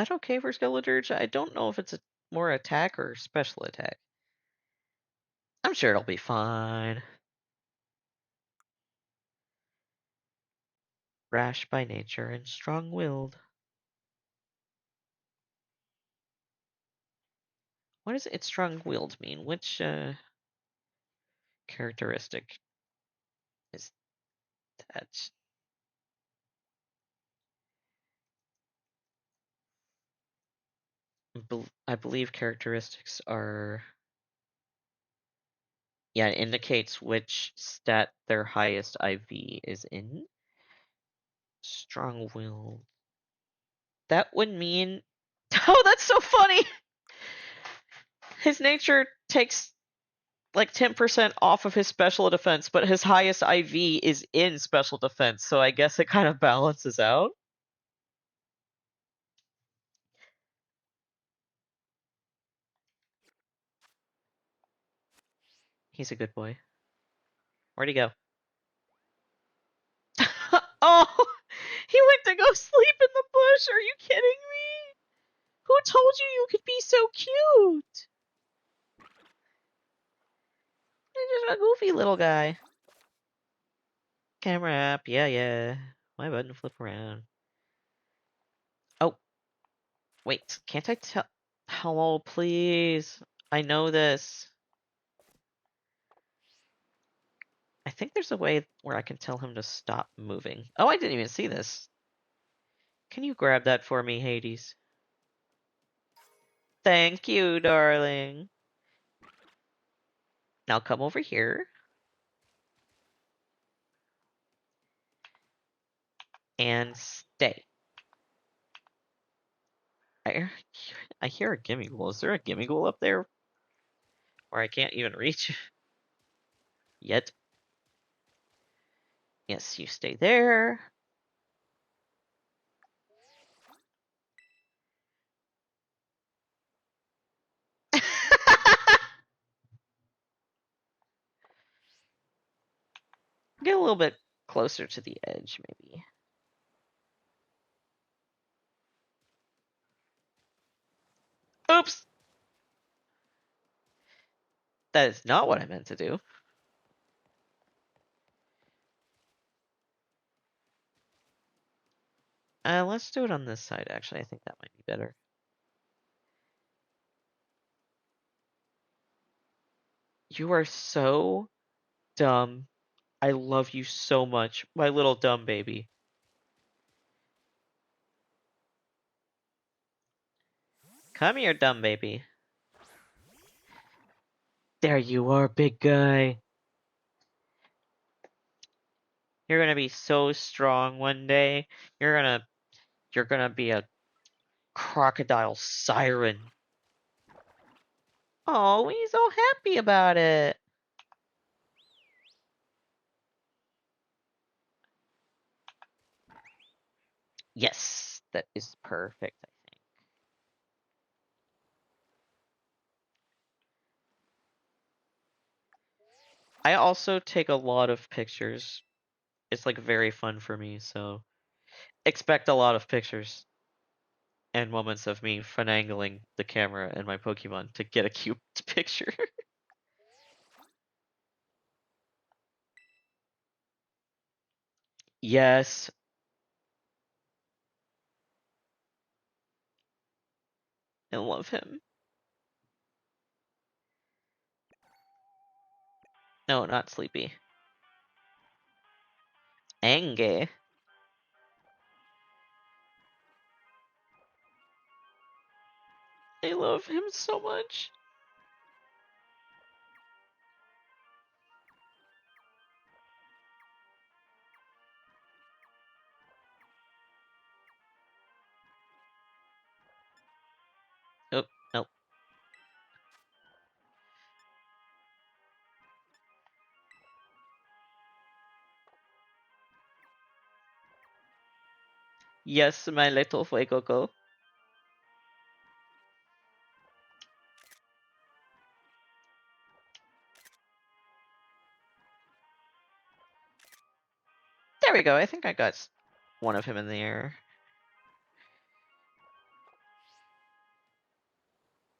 okay for Skeledirge? I don't know if it's more attack or special attack. I'm sure it'll be fine. Rash by nature and strong-willed. What does it strong-willed mean? Which characteristic is that? I believe characteristics are... Yeah, it indicates which stat their highest IV is in. Strong-willed. That would mean... Oh, that's so funny! His nature takes like 10% off of his special defense, but his highest IV is in special defense, so I guess it kind of balances out. He's a good boy. Where'd he go? Oh! He went to go sleep in the bush! Are you kidding me? Who told you you could be so cute? You're just a goofy little guy. Camera app, yeah, yeah. My button flip around. Oh, wait, can't I tell? Hello, please. I know this. I think there's a way where I can tell him to stop moving. Oh, I didn't even see this. Can you grab that for me, Hades? Thank you, darling. Now come over here. And stay. I hear a Gimmighoul. Is there a Gimmighoul up there? Or I can't even reach? Yet. Yes, you stay there. Get a little bit closer to the edge, maybe. Oops! That is not what I meant to do. Let's do it on this side, actually. I think that might be better. You are so dumb. I love you so much, my little dumb baby. Come here, dumb baby. There you are, big guy. You're gonna be so strong one day. You're gonna be a crocodile siren. Oh, he's so happy about it. Yes, that is perfect, I think. I also take a lot of pictures. It's like very fun for me, so expect a lot of pictures and moments of me finagling the camera and my Pokemon to get a cute picture. Yes, I love him. No, not Sleepy. Ange. I love him so much. Oh, no. Yes, my little Fuecoco. There we go. I think I got one of him in the air.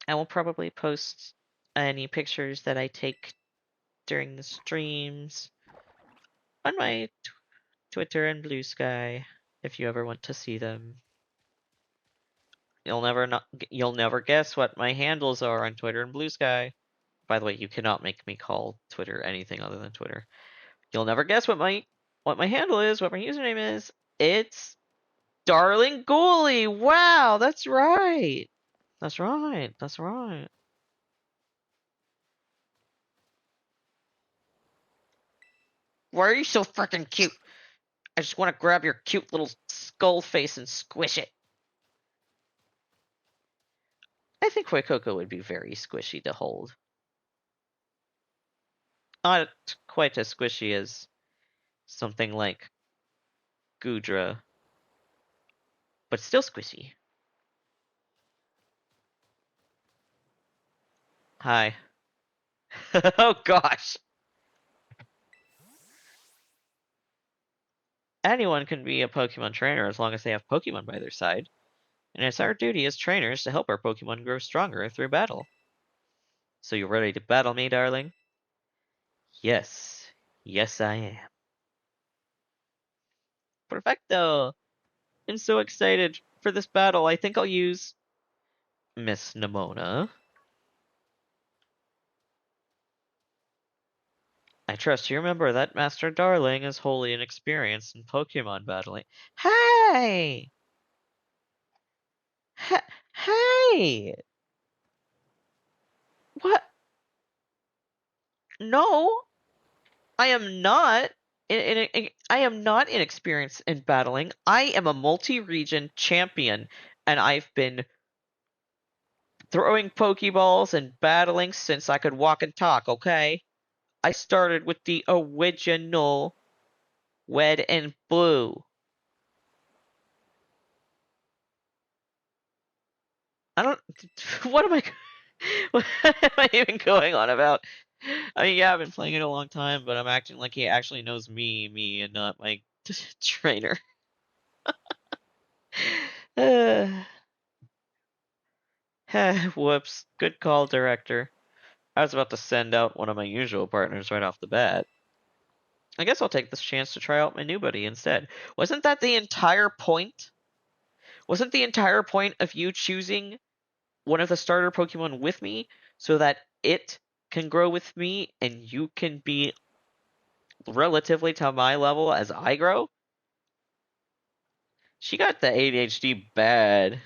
I will probably post any pictures that I take during the streams on my Twitter and Blue Sky if you ever want to see them. You'll never guess what my handles are on Twitter and Blue Sky. By the way, you cannot make me call Twitter anything other than Twitter. You'll never guess what my handle is, what my username is. It's Darling Ghoulie. Wow, that's right. That's right. That's right. Why are you so freaking cute? I just want to grab your cute little skull face and squish it. I think Fuecoco would be very squishy to hold. Not quite as squishy as something like Goodra, but still squishy. Hi. Oh gosh. Anyone can be a Pokemon trainer as long as they have Pokemon by their side, and it's our duty as trainers to help our Pokemon grow stronger through battle. So you ready to battle me, darling? Yes. Yes, I am. Perfecto! I'm so excited for this battle. I think I'll use Miss Nimona. I trust you remember that Master Darling is wholly inexperienced in Pokemon battling. Hey! Hey! What? No, I am not. I am not inexperienced in battling. I am a multi-region champion, and I've been throwing Pokeballs and battling since I could walk and talk, okay? I started with the original Red and Blue. I don't. What am I? What am I even going on about? I mean, yeah, I've been playing it a long time, but I'm acting like he actually knows me, and not my trainer. Whoops. Good call, director. I was about to send out one of my usual partners right off the bat. I guess I'll take this chance to try out my new buddy instead. Wasn't that the entire point? Wasn't the entire point of you choosing one of the starter Pokemon with me so that it can grow with me and you can be relatively to my level as I grow? She got the ADHD bad.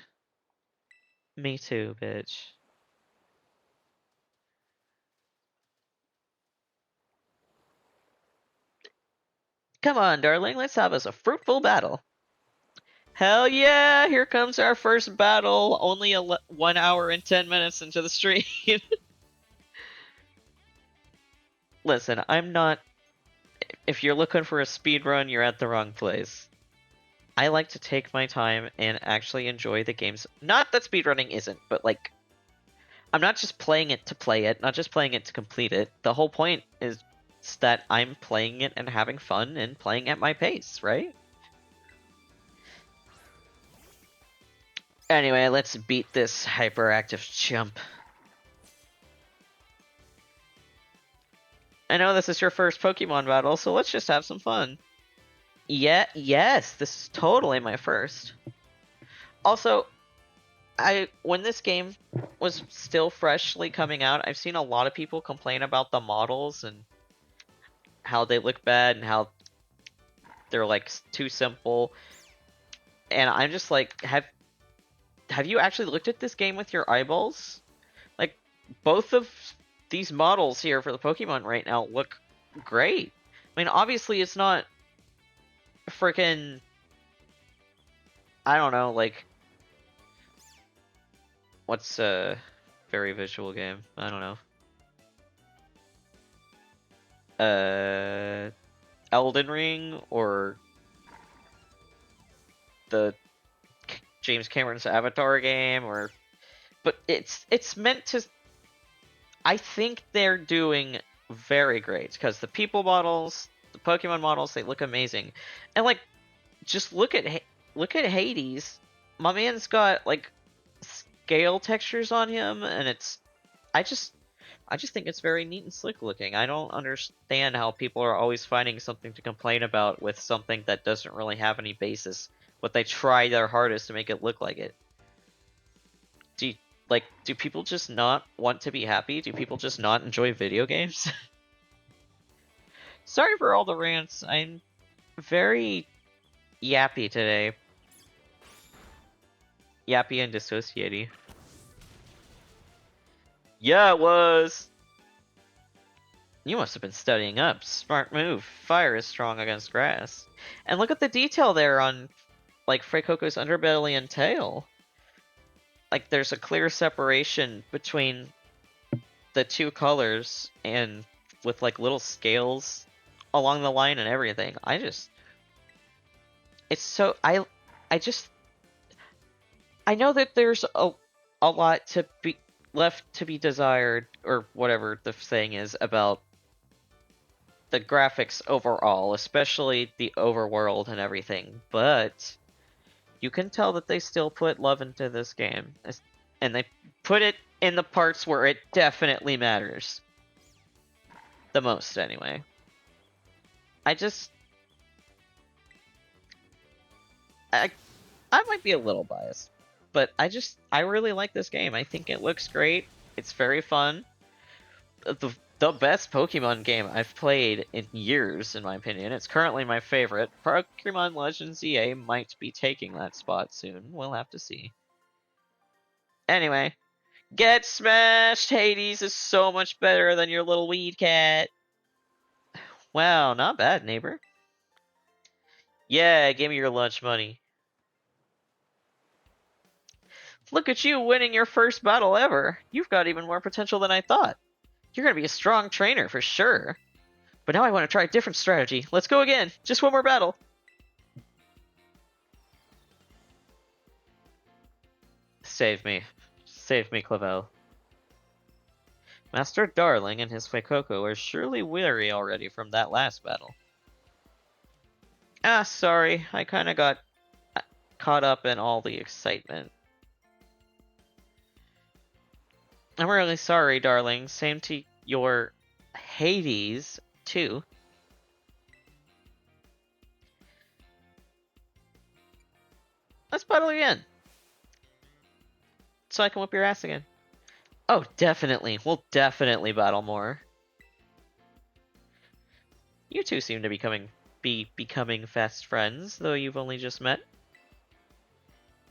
Me too, bitch. Come on, darling, let's have us a fruitful battle. Hell yeah! Here comes our first battle. Only 1 hour and 10 minutes into the stream. Listen, I'm not. If you're looking for a speed run, you're at the wrong place. I like to take my time and actually enjoy the games. Not that speedrunning isn't, but like, I'm not just playing it to play it, not just playing it to complete it. The whole point is that I'm playing it and having fun and playing at my pace, right? Anyway, let's beat this hyperactive chump. I know this is your first Pokemon battle, so let's just have some fun. Yeah, yes, this is totally my first. Also, when this game was still freshly coming out, I've seen a lot of people complain about the models and how they look bad and how they're like too simple. And I'm just like, have you actually looked at this game with your eyeballs? Like, both of these models here for the Pokemon right now look great. I mean, obviously it's not freaking, I don't know, like, what's a very visual game? I don't know. Elden Ring or the James Cameron's Avatar game, or but it's meant to. I think they're doing very great because the people models, the Pokemon models, they look amazing, and like just look at Hades. My man's got like scale textures on him, and I just think it's very neat and slick looking. I don't understand how people are always finding something to complain about with something that doesn't really have any basis, but they try their hardest to make it look like it. Do you, do people just not want to be happy? Do people just not enjoy video games? Sorry for all the rants. I'm very yappy today. Yappy and dissociaty. Yeah, it was. You must have been studying up. Smart move. Fire is strong against grass. And look at the detail there on, like, Freikoko's underbelly and tail. Like, there's a clear separation between the two colors, and with, like, little scales along the line and everything. It's so, I just, I know that there's a lot to be, left to be desired, or whatever the saying is, about the graphics overall, especially the overworld and everything, but you can tell that they still put love into this game, and they put it in the parts where it definitely matters. The most, anyway. I just... I, I might be a little biased, but I really like this game. I think it looks great. It's very fun. The best Pokemon game I've played in years, in my opinion. It's currently my favorite. Pokemon Legends ZA might be taking that spot soon. We'll have to see. Anyway, Get smashed! Hades is so much better than your little weed cat. Wow, not bad, neighbor. Yeah, give me your lunch money. Look at you winning your first battle ever. You've got even more potential than I thought. You're gonna be a strong trainer for sure. But now I want to try a different strategy. Let's go again. Just one more battle. Save me. Save me, Clavel. Master Darling and his Fuecoco are surely weary already from that last battle. Ah, sorry. I kinda got caught up in all the excitement. I'm really sorry, darling. Same to your Hades, too. Let's battle again. So I can whip your ass again. Oh, definitely. We'll definitely battle more. You two seem to be becoming fast friends, though you've only just met.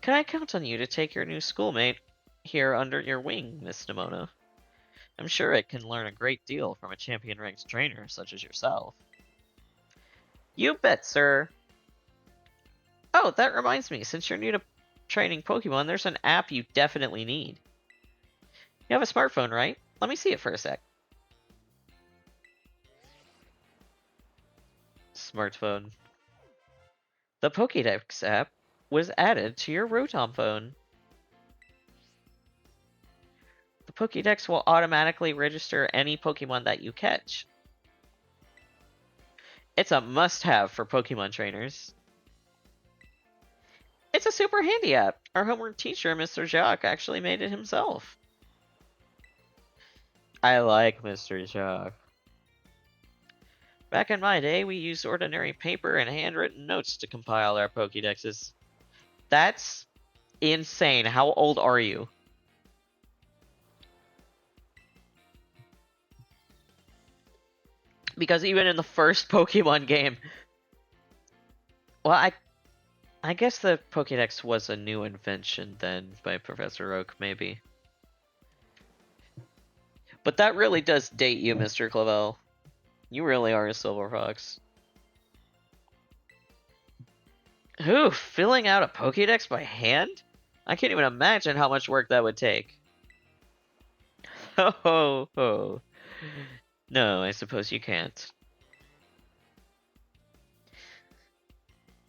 Can I count on you to take your new schoolmate here under your wing, Miss Nimona? I'm sure it can learn a great deal from a champion-ranked trainer such as yourself. You bet, sir. Oh, that reminds me, since you're new to training Pokemon, there's an app you definitely need. You have a smartphone, right? Let me see it for a sec. Smartphone. The Pokédex app was added to your Rotom phone. The Pokédex will automatically register any Pokemon that you catch. It's a must-have for Pokemon trainers. It's a super handy app. Our homework teacher, Mr. Jacques, actually made it himself. I like Mr. Jacques. Back in my day, we used ordinary paper and handwritten notes to compile our Pokédexes. That's insane. How old are you? Because even in the first Pokemon game... Well, I guess the Pokédex was a new invention then by Professor Oak, maybe. But that really does date you, Mr. Clavel. You really are a Silver Fox. Ooh, filling out a Pokédex by hand? I can't even imagine how much work that would take. Ho ho ho. No, I suppose you can't.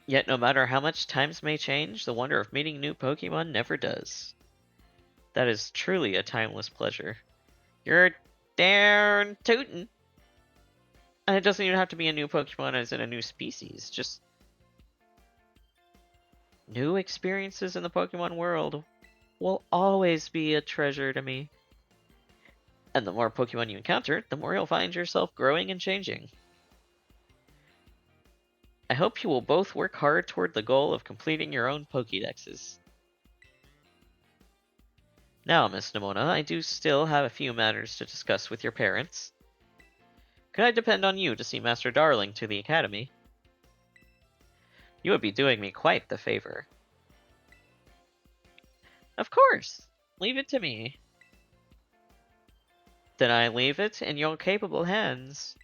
Yet no matter how much times may change, the wonder of meeting new Pokemon never does. That is truly a timeless pleasure. You're darn tootin'. And it doesn't even have to be a new Pokemon as in a new species, just new experiences in the Pokemon world will always be a treasure to me. And the more Pokemon you encounter, the more you'll find yourself growing and changing. I hope you will both work hard toward the goal of completing your own Pokédexes. Now, Miss Nimona, I do still have a few matters to discuss with your parents. Could I depend on you to see Master Darling to the Academy? You would be doing me quite the favor. Of course! Leave it to me. Then I leave it in your capable hands.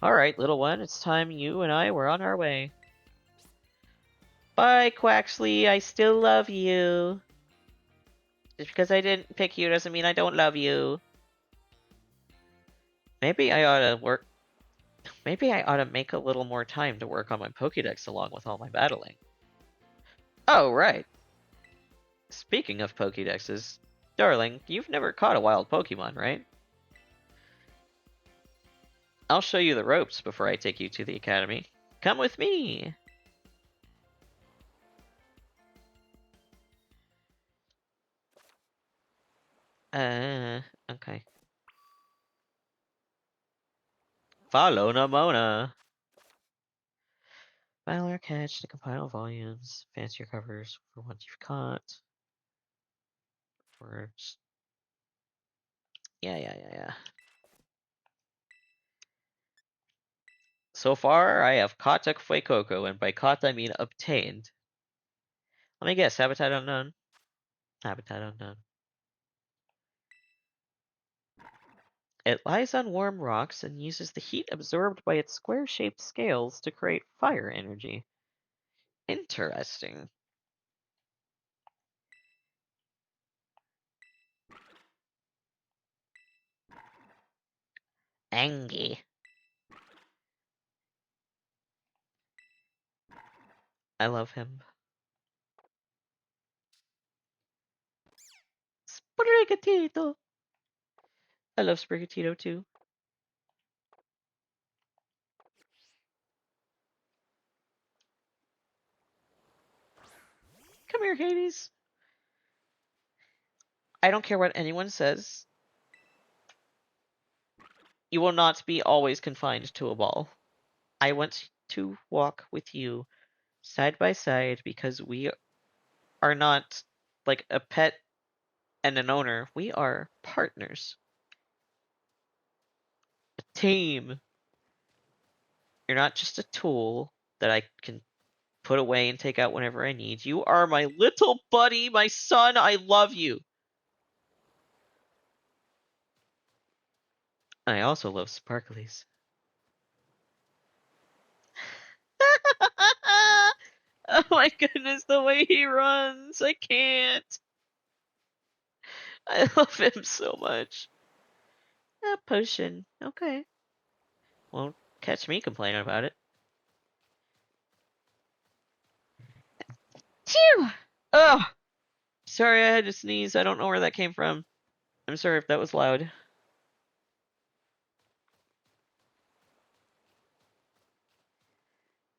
Alright, little one, it's time you and I were on our way. Bye, Quaxley, I still love you. Just because I didn't pick you doesn't mean I don't love you. Maybe I ought to make a little more time to work on my Pokédex along with all my battling. Oh, right. Speaking of Pokédexes, darling, you've never caught a wild Pokemon, right? I'll show you the ropes before I take you to the Academy. Come with me! Okay. Follow Nimona! File or catch to compile volumes. Fancy your covers for what you've caught. Words. Yeah. So far, I have caught a Fuecoco, and by caught I mean obtained. Let me guess, Habitat Unknown? Habitat Unknown. It lies on warm rocks and uses the heat absorbed by its square-shaped scales to create fire energy. Interesting. Angie. I love him. Sprigatito. I love Sprigatito too. Come here, Hades. I don't care what anyone says. You will not be always confined to a ball. I want to walk with you side by side because we are not like a pet and an owner. We are partners. A team. You're not just a tool that I can put away and take out whenever I need. You are my little buddy, my son. I love you. I also love sparklies. Oh my goodness, the way he runs. I can't. I love him so much. A potion. Okay. Won't catch me complaining about it. Phew! Oh! Sorry I had to sneeze. I don't know where that came from. I'm sorry if that was loud.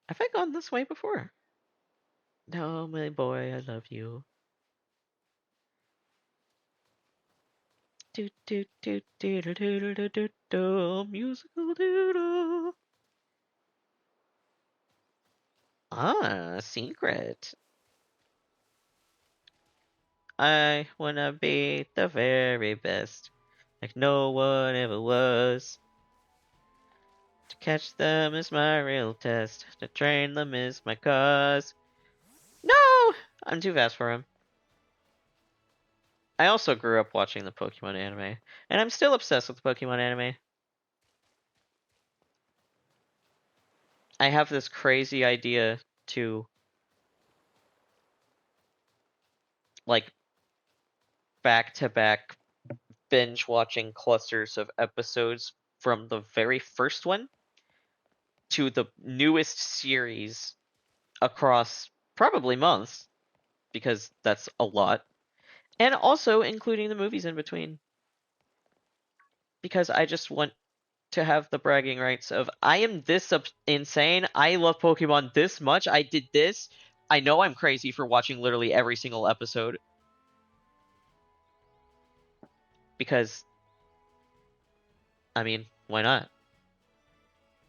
Have I gone this way before? No, my boy, I love you. Do do do do do do do do do musical doodle. Ah, secret. I wanna be the very best, like no one ever was. To catch them is my real test. To train them is my cause. No! I'm too fast for him. I also grew up watching the Pokemon anime, and I'm still obsessed with the Pokemon anime. I have this crazy idea to, like, back to back binge watching clusters of episodes from the very first one to the newest series across probably months, because that's a lot, and also including the movies in between. Because I just want to have the bragging rights of I am this insane. I love Pokemon this much. I did this. I know I'm crazy for watching literally every single episode because I mean, why not?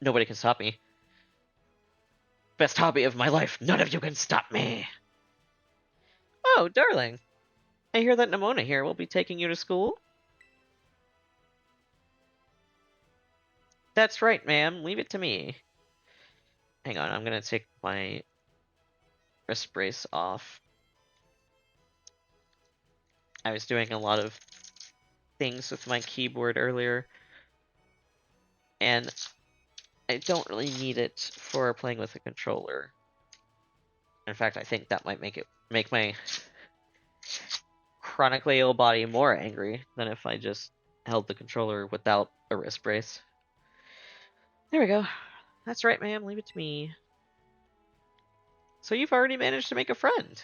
Nobody can stop me. Best hobby of my life. None of you can stop me. Oh, darling. I hear that Nimona here will be taking you to school. That's right, ma'am. Leave it to me. Hang on, I'm gonna take my wrist brace off. I was doing a lot of things with my keyboard earlier, and I don't really need it for playing with a controller. In fact, I think that might make my chronically ill body more angry than if I just held the controller without a wrist brace. There we go. That's right, ma'am. Leave it to me. So you've already managed to make a friend.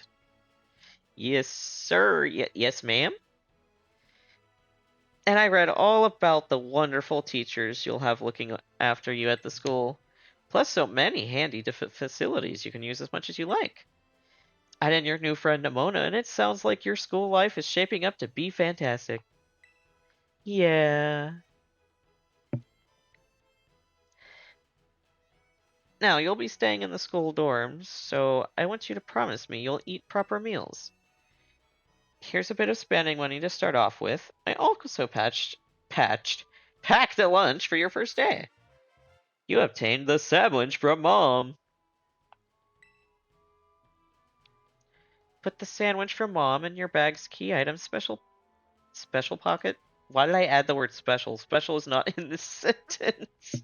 Yes, sir. Yes, ma'am. And I read all about the wonderful teachers you'll have looking after you at the school. Plus, so many handy facilities you can use as much as you like. Add in your new friend Nimona, and it sounds like your school life is shaping up to be fantastic. Yeah. Now, you'll be staying in the school dorms, so I want you to promise me you'll eat proper meals. Here's a bit of spending money to start off with. I also packed a lunch for your first day. You obtained the sandwich from Mom. Put the sandwich from Mom in your bag's key item special pocket. Why did I add the word special? Special is not in this sentence.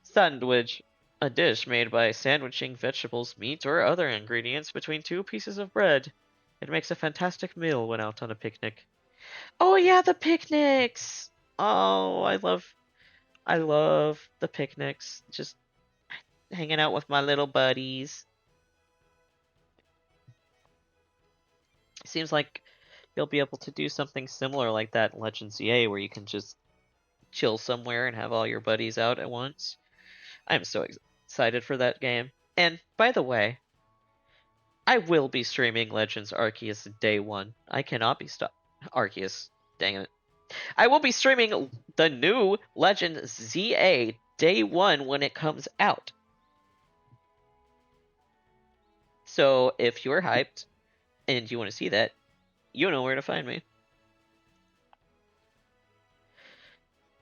Sandwich. A dish made by sandwiching vegetables, meat, or other ingredients between two pieces of bread. It makes a fantastic meal when out on a picnic. Oh yeah, the picnics! Oh, I love the picnics. Just hanging out with my little buddies. Seems like you'll be able to do something similar like that in Legends ZA, where you can just chill somewhere and have all your buddies out at once. I'm so excited for that game. And by the way, I will be streaming Legends Arceus day one. I cannot be stopped. Arceus, dang it. I will be streaming the new Legends ZA day one when it comes out. So if you're hyped and you want to see that, you know where to find me.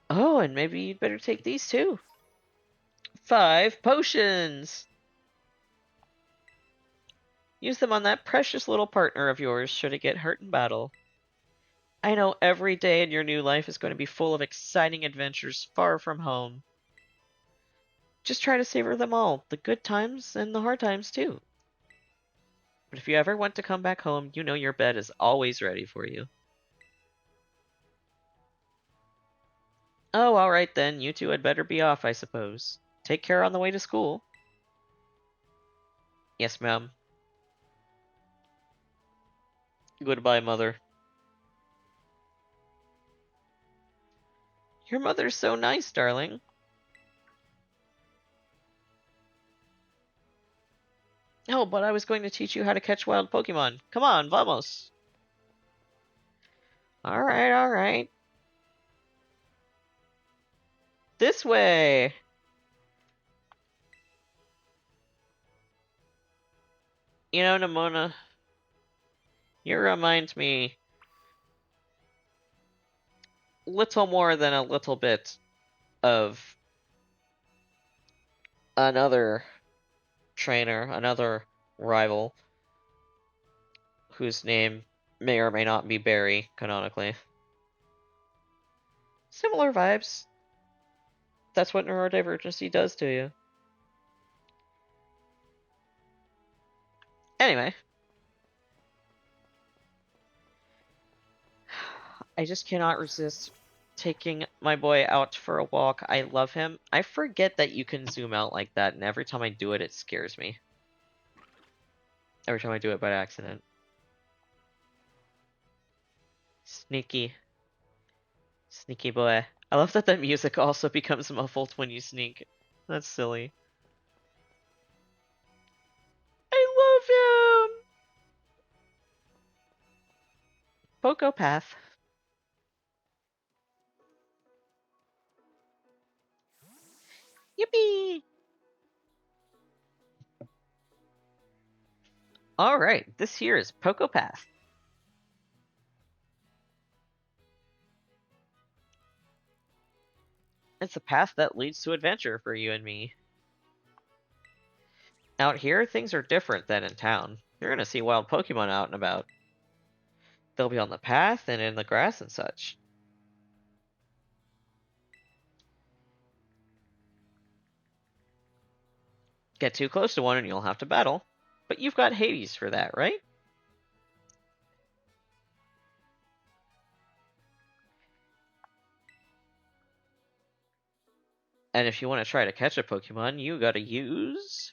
Oh, and maybe you'd better take these too. 5 potions! Use them on that precious little partner of yours should it get hurt in battle. I know every day in your new life is going to be full of exciting adventures far from home. Just try to savor them all, the good times and the hard times too. But if you ever want to come back home, you know your bed is always ready for you. Oh, alright then, you two had better be off, I suppose. Take care on the way to school. Yes, ma'am. Goodbye, mother. Your mother's so nice, darling. Oh, but I was going to teach you how to catch wild Pokemon. Come on, vamos. Alright, alright. This way! You know, Nimona, you remind me little more than a little bit of another trainer, another rival, whose name may or may not be Barry, canonically. Similar vibes. That's what neurodivergency does to you. Anyway. I just cannot resist taking my boy out for a walk. I love him. I forget that you can zoom out like that, and every time I do it, it scares me. Every time I do it by accident. Sneaky. Sneaky boy. I love that the music also becomes muffled when you sneak. That's silly. I love him! Poco Path. Yippee! Alright, this here is Poco Path. It's a path that leads to adventure for you and me. Out here, things are different than in town. You're gonna see wild Pokemon out and about. They'll be on the path and in the grass and such. Get too close to one and you'll have to battle. But you've got Hades for that, right? And if you want to try to catch a Pokemon, you gotta use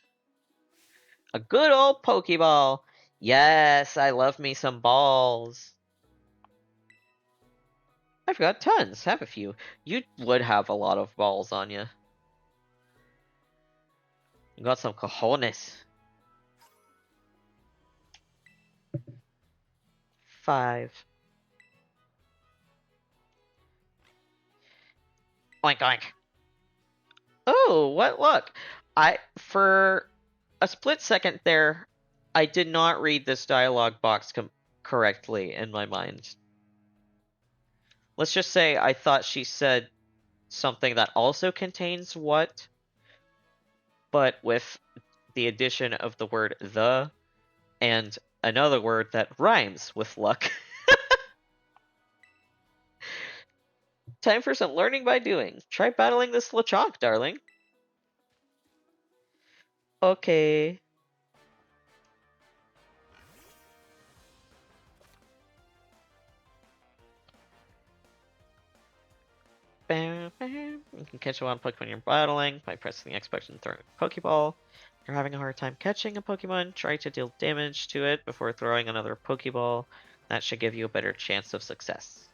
a good old Pokeball. Yes, I love me some balls. I've got tons, haven't you? You would have a lot of balls on you. You got some cojones. 5. Oink oink. Oh, what luck! For a split second there, I did not read this dialogue box correctly in my mind. Let's just say I thought she said something that also contains what, but with the addition of the word the and another word that rhymes with luck. Time for some learning by doing. Try battling this Lechonk, darling. Okay. Bam, bam. You can catch one Pokemon you're battling by pressing the X button and throwing a Pokeball. If you're having a hard time catching a Pokemon, try to deal damage to it before throwing another Pokeball. That should give you a better chance of success.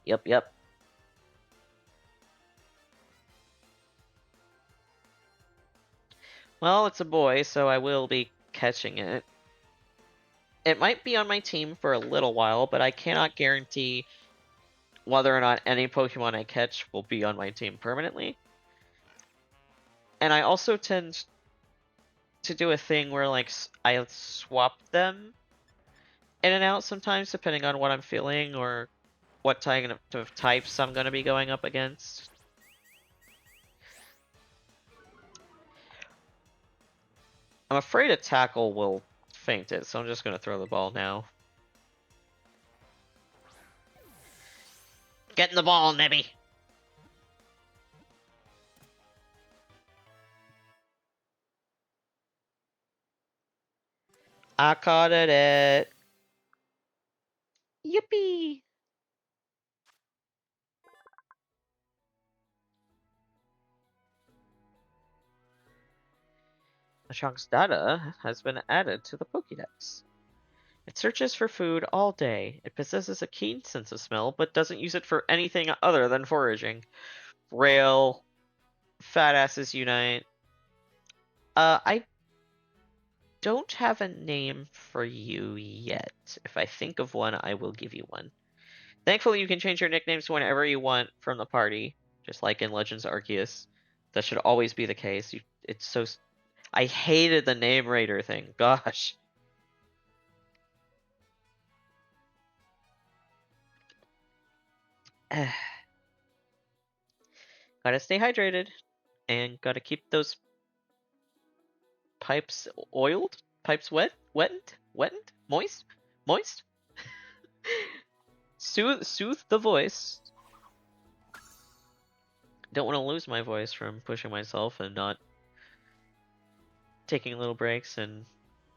Yep. Well, it's a boy, so I will be catching it. It might be on my team for a little while, but I cannot guarantee whether or not any Pokemon I catch will be on my team permanently. And I also tend to do a thing where, like, I swap them in and out sometimes, depending on what I'm feeling or what type of types I'm going to be going up against. I'm afraid a tackle will faint it, so I'm just going to throw the ball now. Get in the ball, Nebby! I caught it! Yippee! Lechonk's data has been added to the Pokédex. It searches for food all day. It possesses a keen sense of smell, but doesn't use it for anything other than foraging. Rail, fat asses unite. I don't have a name for you yet. If I think of one, I will give you one. Thankfully, you can change your nicknames whenever you want from the party, just like in Legends Arceus. That should always be the case. It's so... I hated the name raider thing. Gosh. Gotta stay hydrated. And gotta keep those pipes oiled? Pipes wetted? Moist? Soothe the voice. Don't want to lose my voice from pushing myself and not taking little breaks and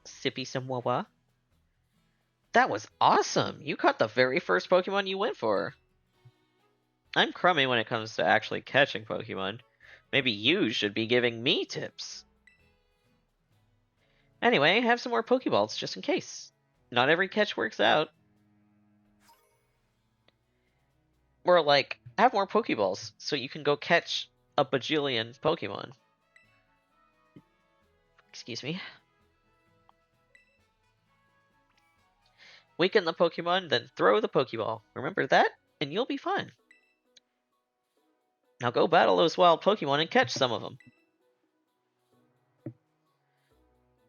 sippy some wawa. That was awesome! You caught the very first Pokemon you went for. I'm crummy when it comes to actually catching Pokemon. Maybe you should be giving me tips. Anyway, have some more Pokeballs just in case. Not every catch works out. Or, like, have more Pokeballs so you can go catch a bajillion Pokemon. Excuse me. Weaken the Pokemon, then throw the Pokeball. Remember that, and you'll be fine. Now go battle those wild Pokemon and catch some of them.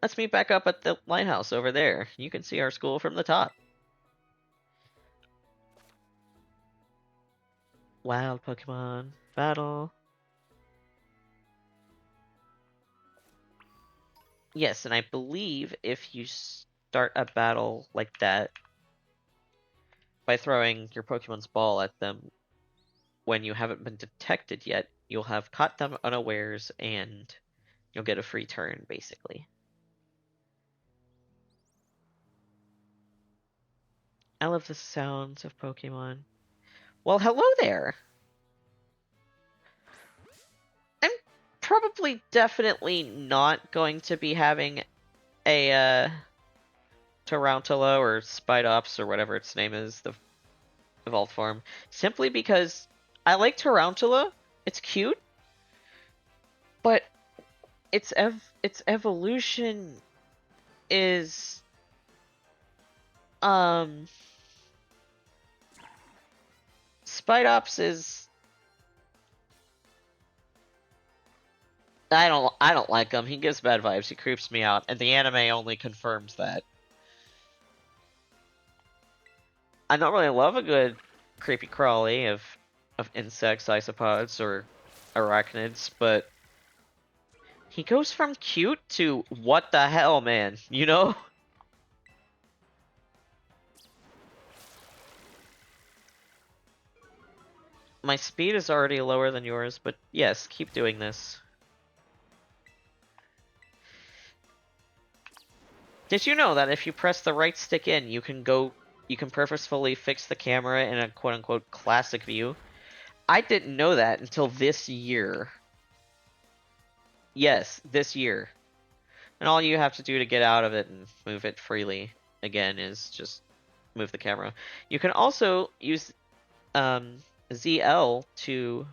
Let's meet back up at the lighthouse over there. You can see our school from the top. Wild Pokemon battle. Yes, and I believe if you start a battle like that by throwing your Pokemon's ball at them when you haven't been detected yet, you'll have caught them unawares and you'll get a free turn, basically. I love the sounds of Pokemon. Well, hello there! I'm probably definitely not going to be having a Tarantula or Spidops or whatever its name is, the evolved form, simply because I like Tarantula. It's cute, but its evolution is Spidops is I don't like him. He gives bad vibes. He creeps me out, and the anime only confirms that. I don't really love a good creepy crawly of insects, isopods, or arachnids, but he goes from cute to what the hell, man, you know? My speed is already lower than yours, but yes, keep doing this. Did you know that if you press the right stick in, you can purposefully fix the camera in a quote-unquote classic view? I didn't know that until this year. Yes, this year. And all you have to do to get out of it and move it freely again is just move the camera. You can also use ZL to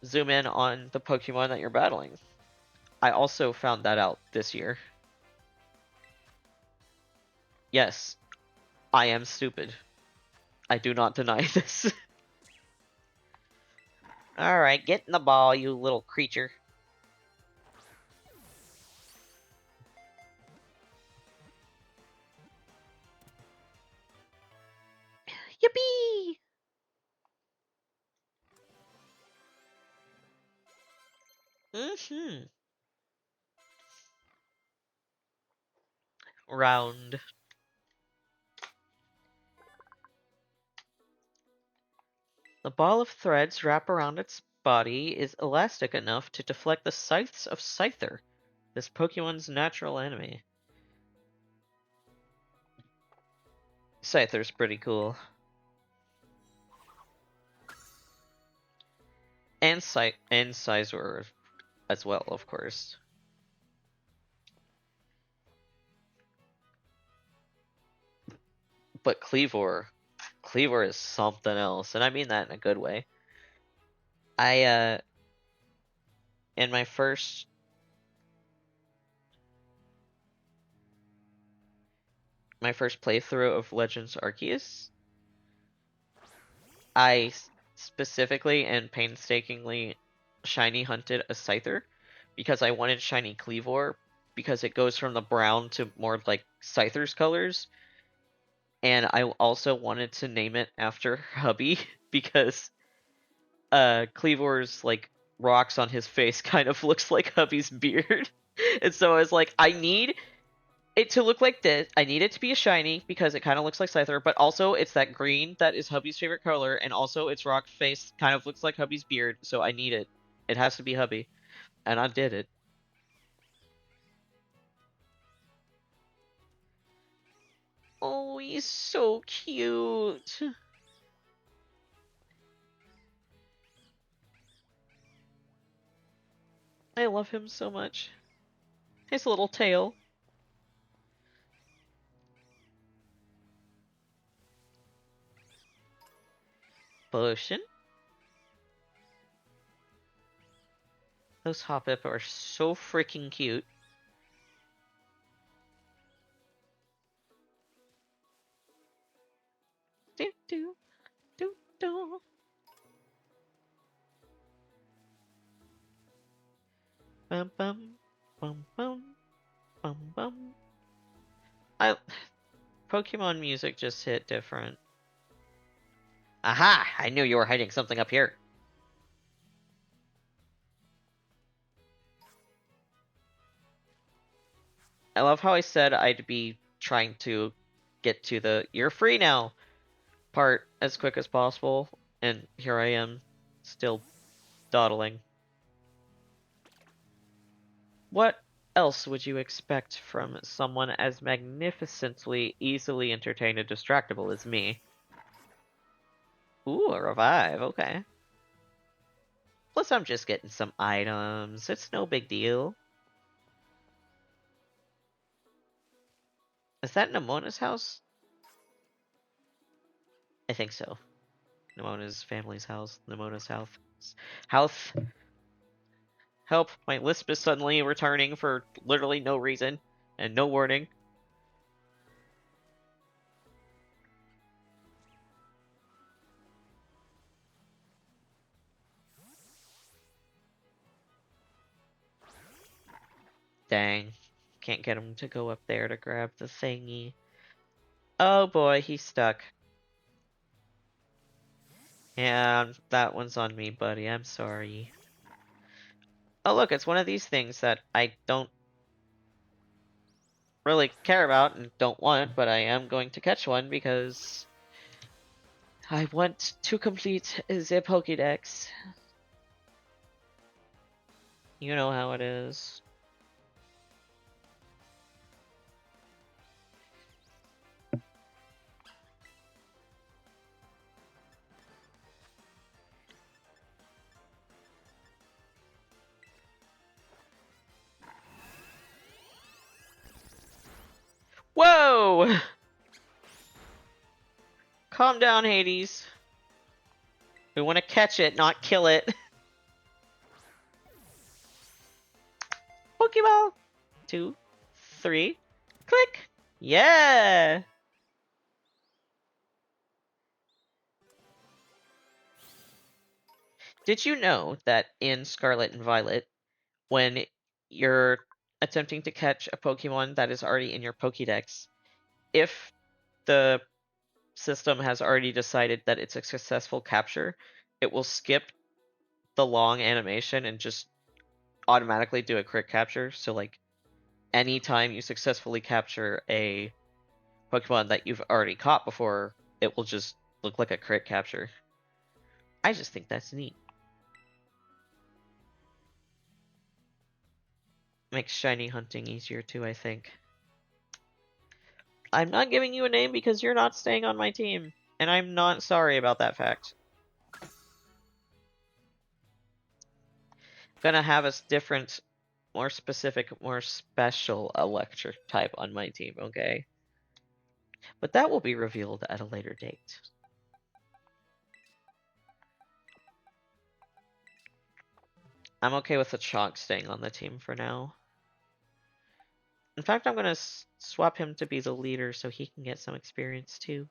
zoom in on the Pokemon that you're battling. I also found that out this year. Yes, I am stupid. I do not deny this. Alright, get in the ball, you little creature. Yippee! Round. The ball of threads wrapped around its body is elastic enough to deflect the scythes of Scyther, this Pokemon's natural enemy. Scyther's pretty cool. And Scizor as well, of course. But Cleavor is something else, and I mean that in a good way. I in my first playthrough of Legends Arceus, I specifically and painstakingly shiny hunted a Scyther because I wanted shiny Cleavor because it goes from the brown to more like Scyther's colors, and I also wanted to name it after Hubby because Cleavor's like rocks on his face kind of looks like Hubby's beard. And so I was like, I need it to look like this. I need it to be a shiny because it kind of looks like Scyther, but also it's that green that is Hubby's favorite color, and also its rock face kind of looks like Hubby's beard, so I need it. It has to be Hubby. And I did it. Oh, he's so cute. I love him so much. His little tail. Potion. Those Hoppip are so freaking cute. Do do do do. Bum bum bum bum bum bum. Pokemon music just hit different. Aha! I knew you were hiding something up here. I love how I said I'd be trying to get to the "you're free now" part as quick as possible, and here I am, still dawdling. What else would you expect from someone as magnificently easily entertained and distractible as me? Ooh, a revive, okay. Plus I'm just getting some items, it's no big deal. Is that Nemona's house? I think so. Nemona's family's house. Nemona's house. House. Help! My lisp is suddenly returning for literally no reason and no warning. Dang. Can't get him to go up there to grab the thingy. Oh boy, he's stuck. Yeah, that one's on me, buddy. I'm sorry. Oh look, it's one of these things that I don't really care about and don't want, but I am going to catch one because I want to complete the Pokédex. You know how it is. Whoa! Calm down, Hades. We want to catch it, not kill it. Pokeball! 2, 3, click! Yeah! Did you know that in Scarlet and Violet, when you're attempting to catch a Pokemon that is already in your Pokédex, if the system has already decided that it's a successful capture, it will skip the long animation and just automatically do a crit capture. So like anytime you successfully capture a Pokemon that you've already caught before, it will just look like a crit capture. I just think that's neat. Makes shiny hunting easier too, I think. I'm not giving you a name because you're not staying on my team, and I'm not sorry about that fact. I'm gonna have a different, more specific, more special electric type on my team, okay? But that will be revealed at a later date. I'm okay with the Chalk staying on the team for now. In fact, I'm gonna swap him to be the leader so he can get some experience too.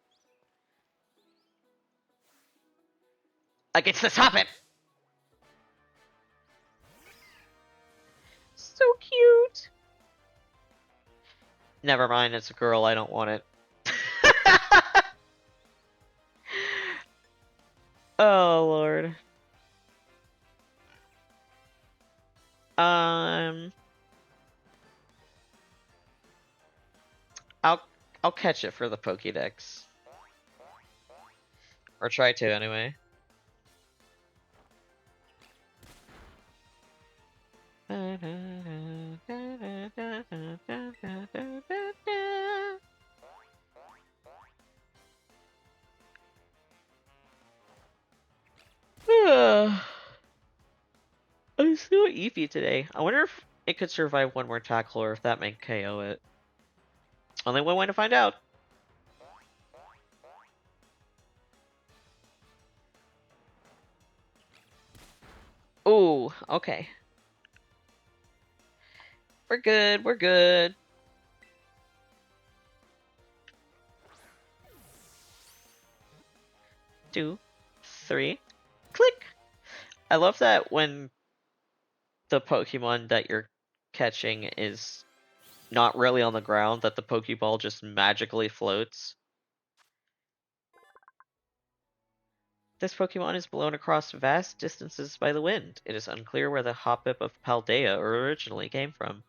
Against the Hoppip! So cute! Never mind, it's a girl, I don't want it. Oh, Lord. I'll I'll catch it for the Pokédex. Or try to, anyway. I'm so Yippee today. I wonder if it could survive one more tackle or if that might KO it. Only one way to find out. Ooh, okay. We're good, we're good. Two, three, click. I love that when the Pokemon that you're catching is not really on the ground, that the Pokeball just magically floats. This Pokemon is blown across vast distances by the wind. It is unclear where the Hoppip of Paldea originally came from.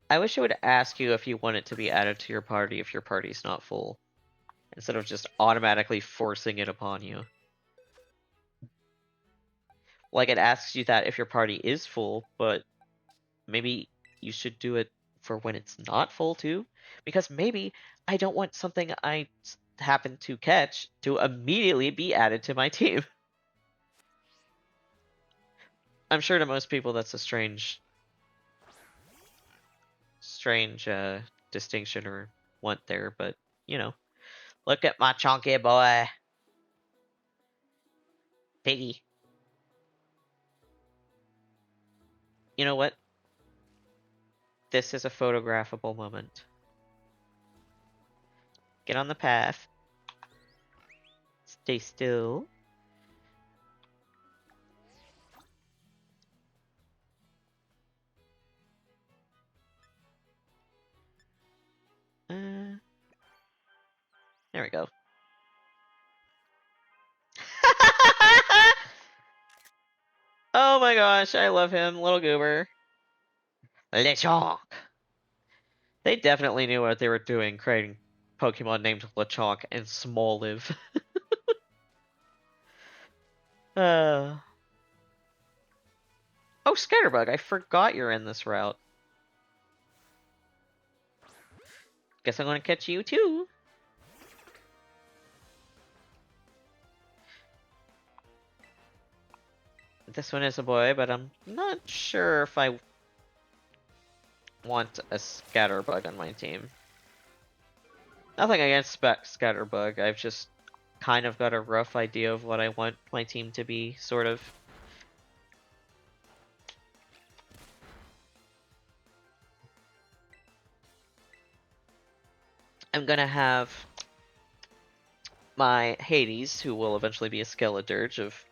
I wish it would ask you if you want it to be added to your party if your party's not full, instead of just automatically forcing it upon you. Like, it asks you that if your party is full, but maybe you should do it for when it's not full too, because maybe I don't want something I happen to catch to immediately be added to my team. I'm sure to most people that's a strange distinction or want there, but you know, look at my chunky boy, Piggy. You know what? This is a photographable moment. Get on the path. Stay still. There we go. Oh my gosh, I love him, little goober. Lechonk. They definitely knew what they were doing creating Pokemon named Lechonk and Smoliv. uh... Oh, Scatterbug, I forgot you're in this route. Guess I'm gonna catch you too. This one is a boy, but I'm not sure if I want a Scatterbug on my team. Nothing against Scatterbug, I've just kind of got a rough idea of what I want my team to be, sort of. I'm gonna have my Hades, who will eventually be a Skeledirge of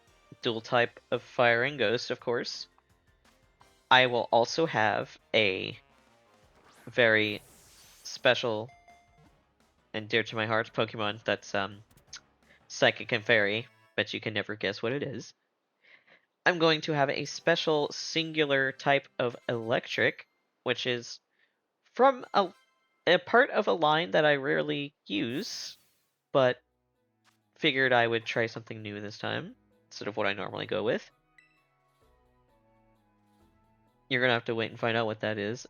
dual type of Fire and Ghost, of course. I will also have a very special and dear to my heart Pokemon that's Psychic and Fairy, but you can never guess what it is. I'm going to have a special singular type of Electric, which is from a part of a line that I rarely use, but figured I would try something new this time, instead of what I normally go with. You're gonna have to wait and find out what that is.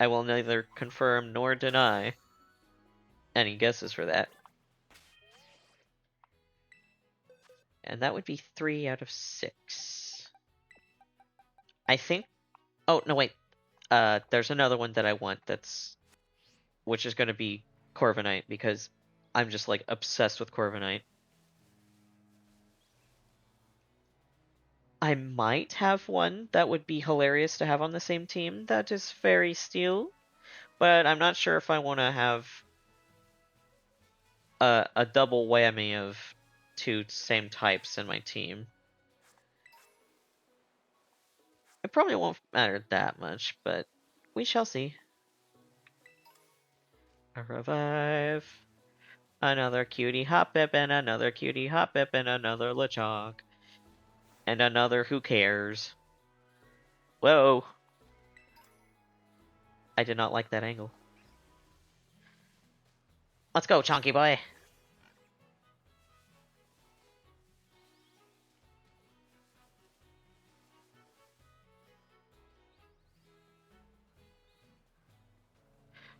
I will neither confirm nor deny any guesses for that. And that would be 3 out of 6. I think... Oh, no, wait. There's another one that I want that's... which is gonna be Corviknight, because I'm just, like, obsessed with Corviknight. I might have one that would be hilarious to have on the same team that is Fairy Steel, but I'm not sure if I want to have a double whammy of 2 same types in my team. It probably won't matter that much, but we shall see. A revive. Another cutie Hoppip, and another cutie Hoppip, and another Lechonk. And another who cares. Whoa. I did not like that angle. Let's go, Chonky boy.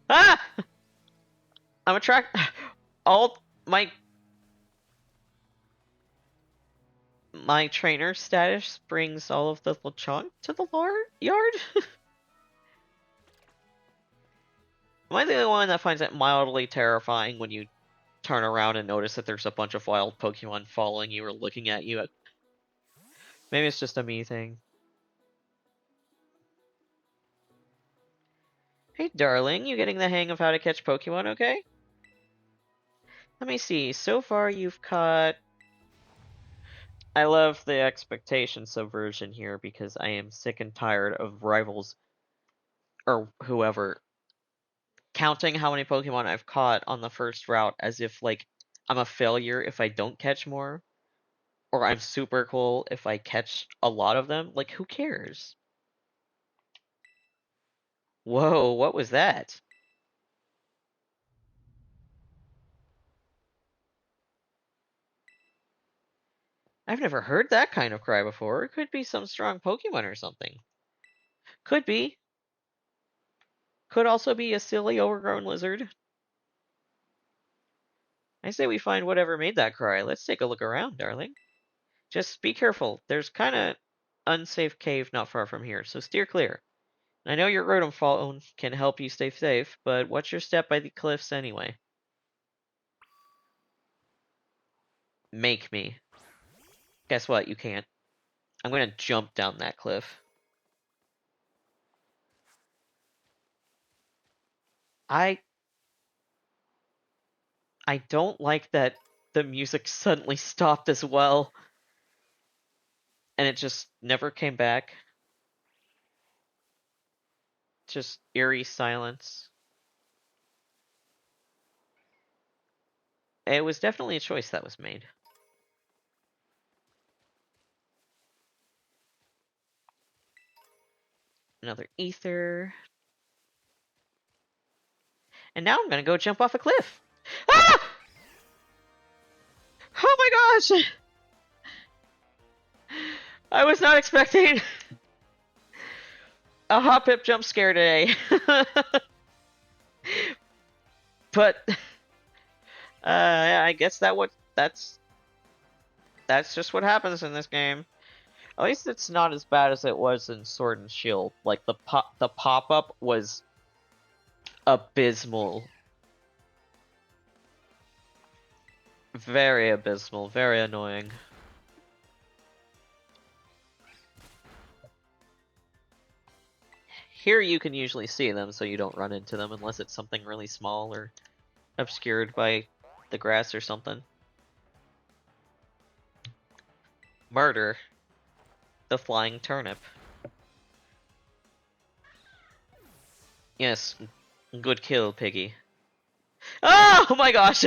Ah! I'm attracted. All my trainer status brings all of the Lechonk to the yard? Am I the only one that finds it mildly terrifying when you turn around and notice that there's a bunch of wild Pokemon following you or looking at you? Maybe it's just a me thing. Hey darling, you getting the hang of how to catch Pokemon okay? Let me see, so far you've caught... I love the expectation subversion here because I am sick and tired of rivals, or whoever, counting how many Pokemon I've caught on the first route as if, like, I'm a failure if I don't catch more, or I'm super cool if I catch a lot of them. Like, who cares? Whoa, what was that? I've never heard that kind of cry before. It could be some strong Pokemon or something. Could be. Could also be a silly, overgrown lizard. I say we find whatever made that cry. Let's take a look around, darling. Just be careful. There's kinda unsafe cave not far from here, so steer clear. I know your Rotom phone can help you stay safe, but watch your step by the cliffs anyway. Make me. Guess what? You can't. I'm gonna jump down that cliff. I don't like that the music suddenly stopped as well, and it just never came back. Just eerie silence. It was definitely a choice that was made. Another ether. And now I'm gonna go jump off a cliff. Ah! Oh my gosh! I was not expecting a hop hip jump scare today. But I guess that's just what happens in this game. At least it's not as bad as it was in Sword and Shield. Like the pop up was abysmal. Very abysmal, very annoying. Here you can usually see them, so you don't run into them unless it's something really small or obscured by the grass or something. Murder. The flying turnip. Yes, good kill, Piggy. Oh my gosh!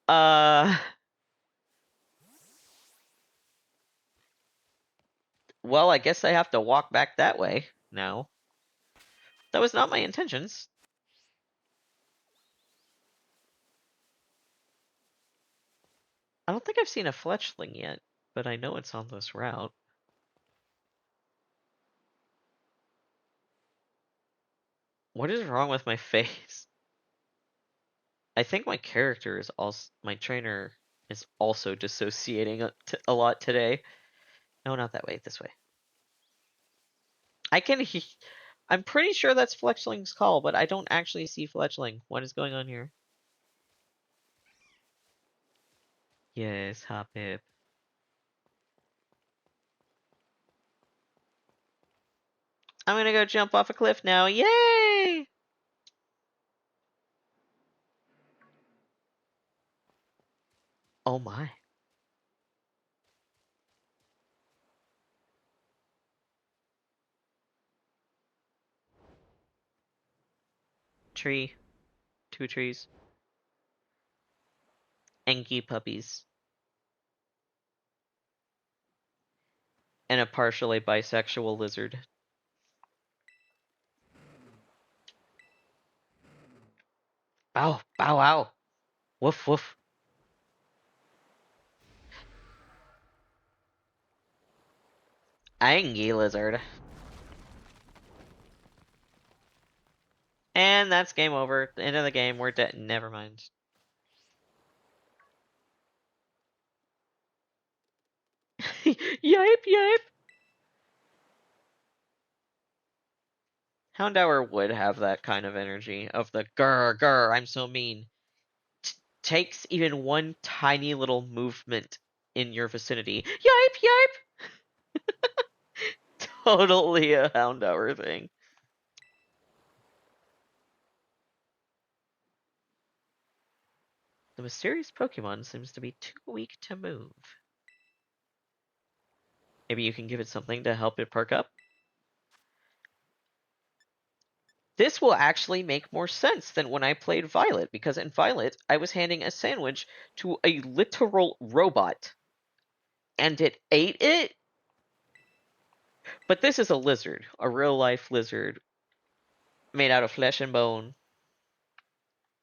Uh... Well, I guess I have to walk back that way now. That was not my intentions. I don't think I've seen a fletchling yet, but I know it's on this route. What is wrong with my face? I think my character is also... My trainer is also dissociating a lot today. No, not that way, this way. I'm pretty sure that's Fletchling's call, but I don't actually see Fletchling. What is going on here? Yes, hop hip. I'm gonna go jump off a cliff now. Yay! Oh my. Tree. 2 trees. Anky puppies. And a partially bisexual lizard. Bow, bow, wow. Woof, woof. Angy lizard. And that's game over. End of the game. We're dead. Never mind. Yipe, yipe. Houndour would have that kind of energy of the grr, grr, I'm so mean. Takes even one tiny little movement in your vicinity. Yipe, yipe! Totally a Houndour thing. The mysterious Pokemon seems to be too weak to move. Maybe you can give it something to help it perk up? This will actually make more sense than when I played Violet, because in Violet, I was handing a sandwich to a literal robot. And it ate it? But this is a lizard, a real-life lizard, made out of flesh and bone.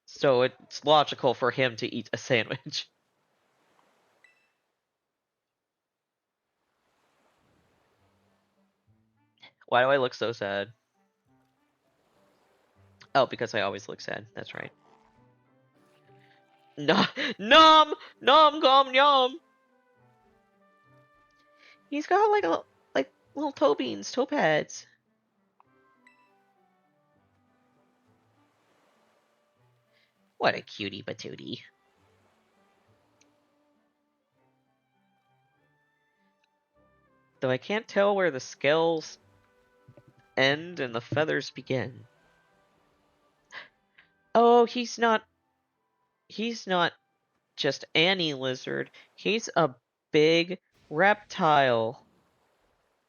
So it's logical for him to eat a sandwich. Why do I look so sad? Oh, because I always look sad. That's right. No, nom, nom, gom, yum. He's got like little toe beans, toe pads. What a cutie patootie. Though I can't tell where the scales end and the feathers begin. Oh, he's not just any lizard. He's a big reptile.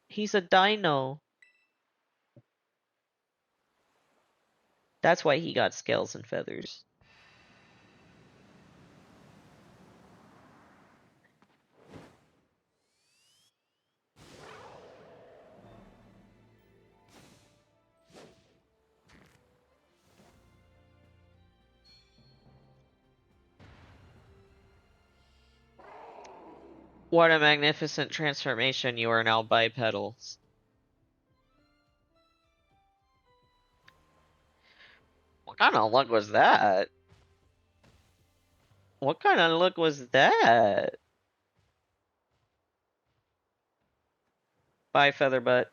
He's a dino. That's why he got scales and feathers. What a magnificent transformation, you are now bipedal. What kind of luck was that? What kind of luck was that? Bye, Featherbutt.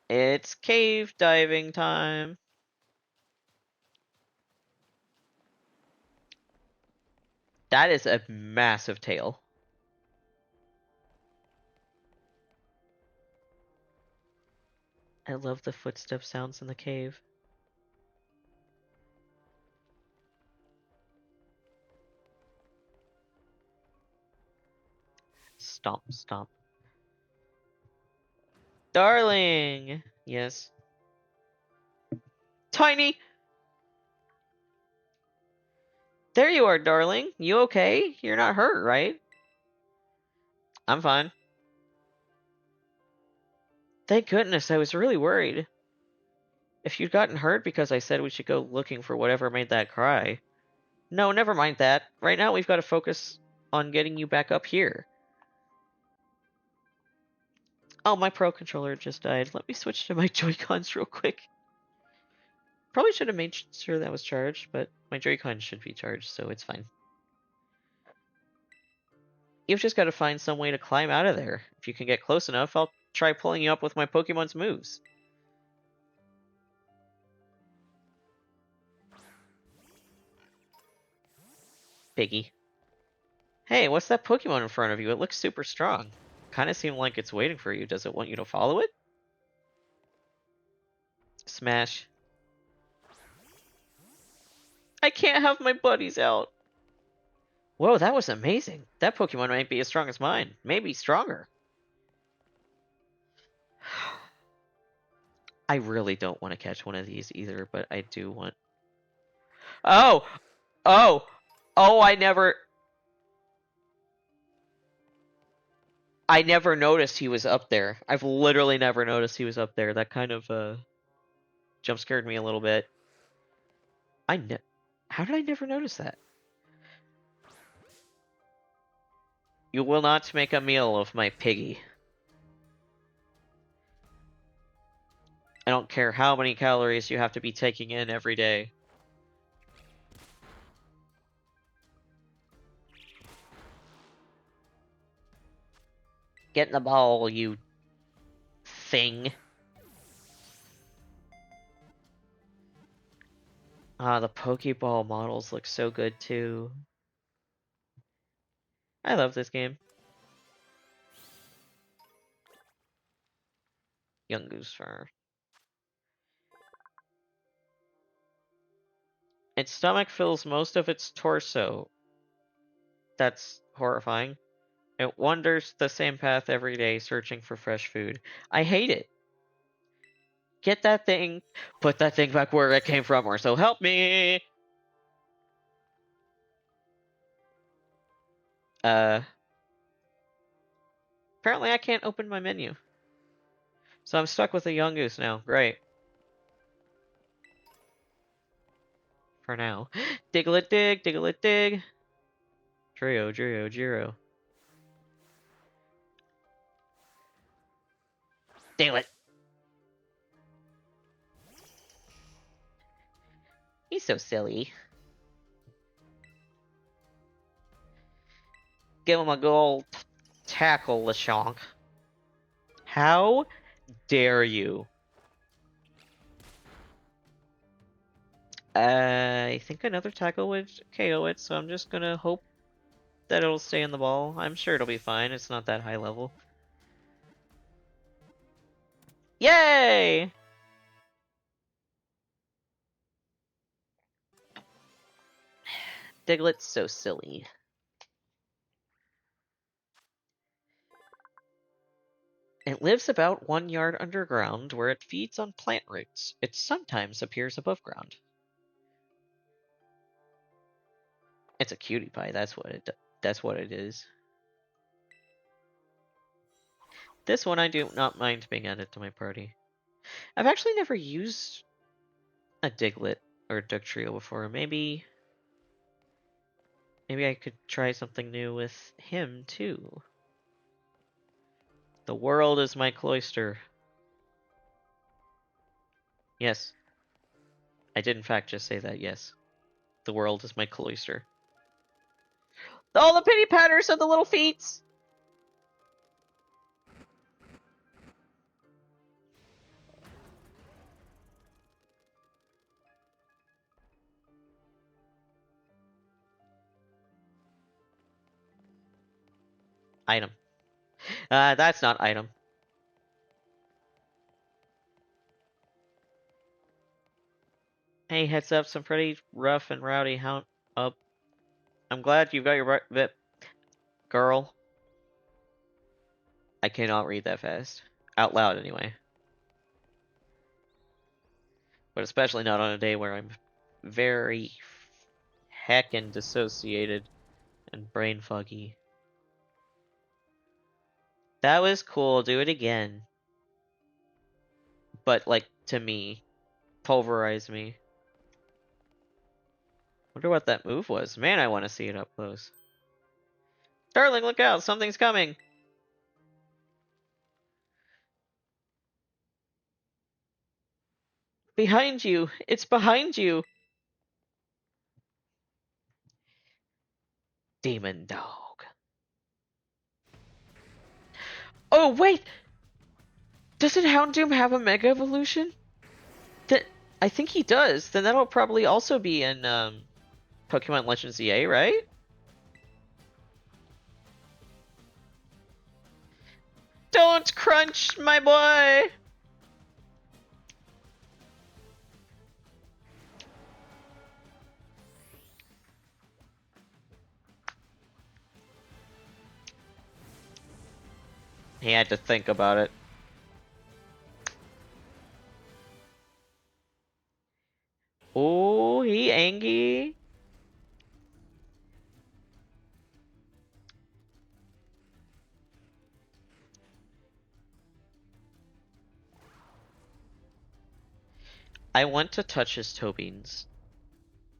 It's cave diving time. That is a massive tail. I love the footstep sounds in the cave. Stomp, stomp. Darling! Yes. Tiny! There you are, darling. You okay? You're not hurt, right? I'm fine. Thank goodness, I was really worried. If you'd gotten hurt because I said we should go looking for whatever made that cry. No, never mind that. Right now we've got to focus on getting you back up here. Oh, my Pro Controller just died. Let me switch to my Joy-Cons real quick. Probably should have made sure that was charged, but my Joy-Cons should be charged, so it's fine. You've just got to find some way to climb out of there. If you can get close enough, I'll try pulling you up with my Pokemon's moves. Piggy. Hey, what's that Pokemon in front of you? It looks super strong. Kinda seemed like it's waiting for you. Does it want you to follow it? Smash. I can't have my buddies out. Whoa, that was amazing. That Pokemon might be as strong as mine. Maybe stronger. I really don't want to catch one of these either, but I do want... Oh! Oh! Oh, I never noticed he was up there. I've literally never noticed he was up there. That kind of, jump scared me a little bit. How did I never notice that? You will not make a meal of my piggy. I don't care how many calories you have to be taking in every day. Get in the ball, you thing. Ah, the Pokeball models look so good too. I love this game. Young Goose Fur. Its stomach fills most of its torso. That's horrifying. It wanders the same path every day, searching for fresh food. I hate it. Get that thing, put that thing back where it came from, or so help me! Apparently I can't open my menu. So I'm stuck with a young goose now. Great. For now. Diglett dig, Diglett dig. Trio, Jiro, Jiro. Diglett. He's so silly. Give him a good old tackle, Lechonk. How dare you? I think another tackle would KO it, so I'm just gonna hope that it'll stay in the ball. I'm sure it'll be fine. It's not that high level. Yay! Diglett's so silly. It lives about 1 yard underground, where it feeds on plant roots. It sometimes appears above ground. It's a cutie pie. That's what it is. This one I do not mind being added to my party. I've actually never used a Diglett or a Dugtrio before. Maybe I could try something new with him too. The world is my cloister. Yes. I did in fact just say that, yes. The world is my cloister. All the pity patters of the little feet! Item. That's not item. Hey, heads up, some pretty rough and rowdy hound up. I'm glad you've got your bit, girl. I cannot read that fast. Out loud, anyway. But especially not on a day where I'm very heckin' dissociated and brain foggy. That was cool, do it again. But, like, to me. Pulverize me. Wonder what that move was. Man, I want to see it up close. Darling, look out! Something's coming! Behind you! It's behind you! Demon dog. Oh, wait! Doesn't Houndoom have a Mega Evolution? I think he does. Then that'll probably also be in Pokemon Legends EA, right? Don't crunch, my boy! He had to think about it. Oh, he angry. I want to touch his toe beans.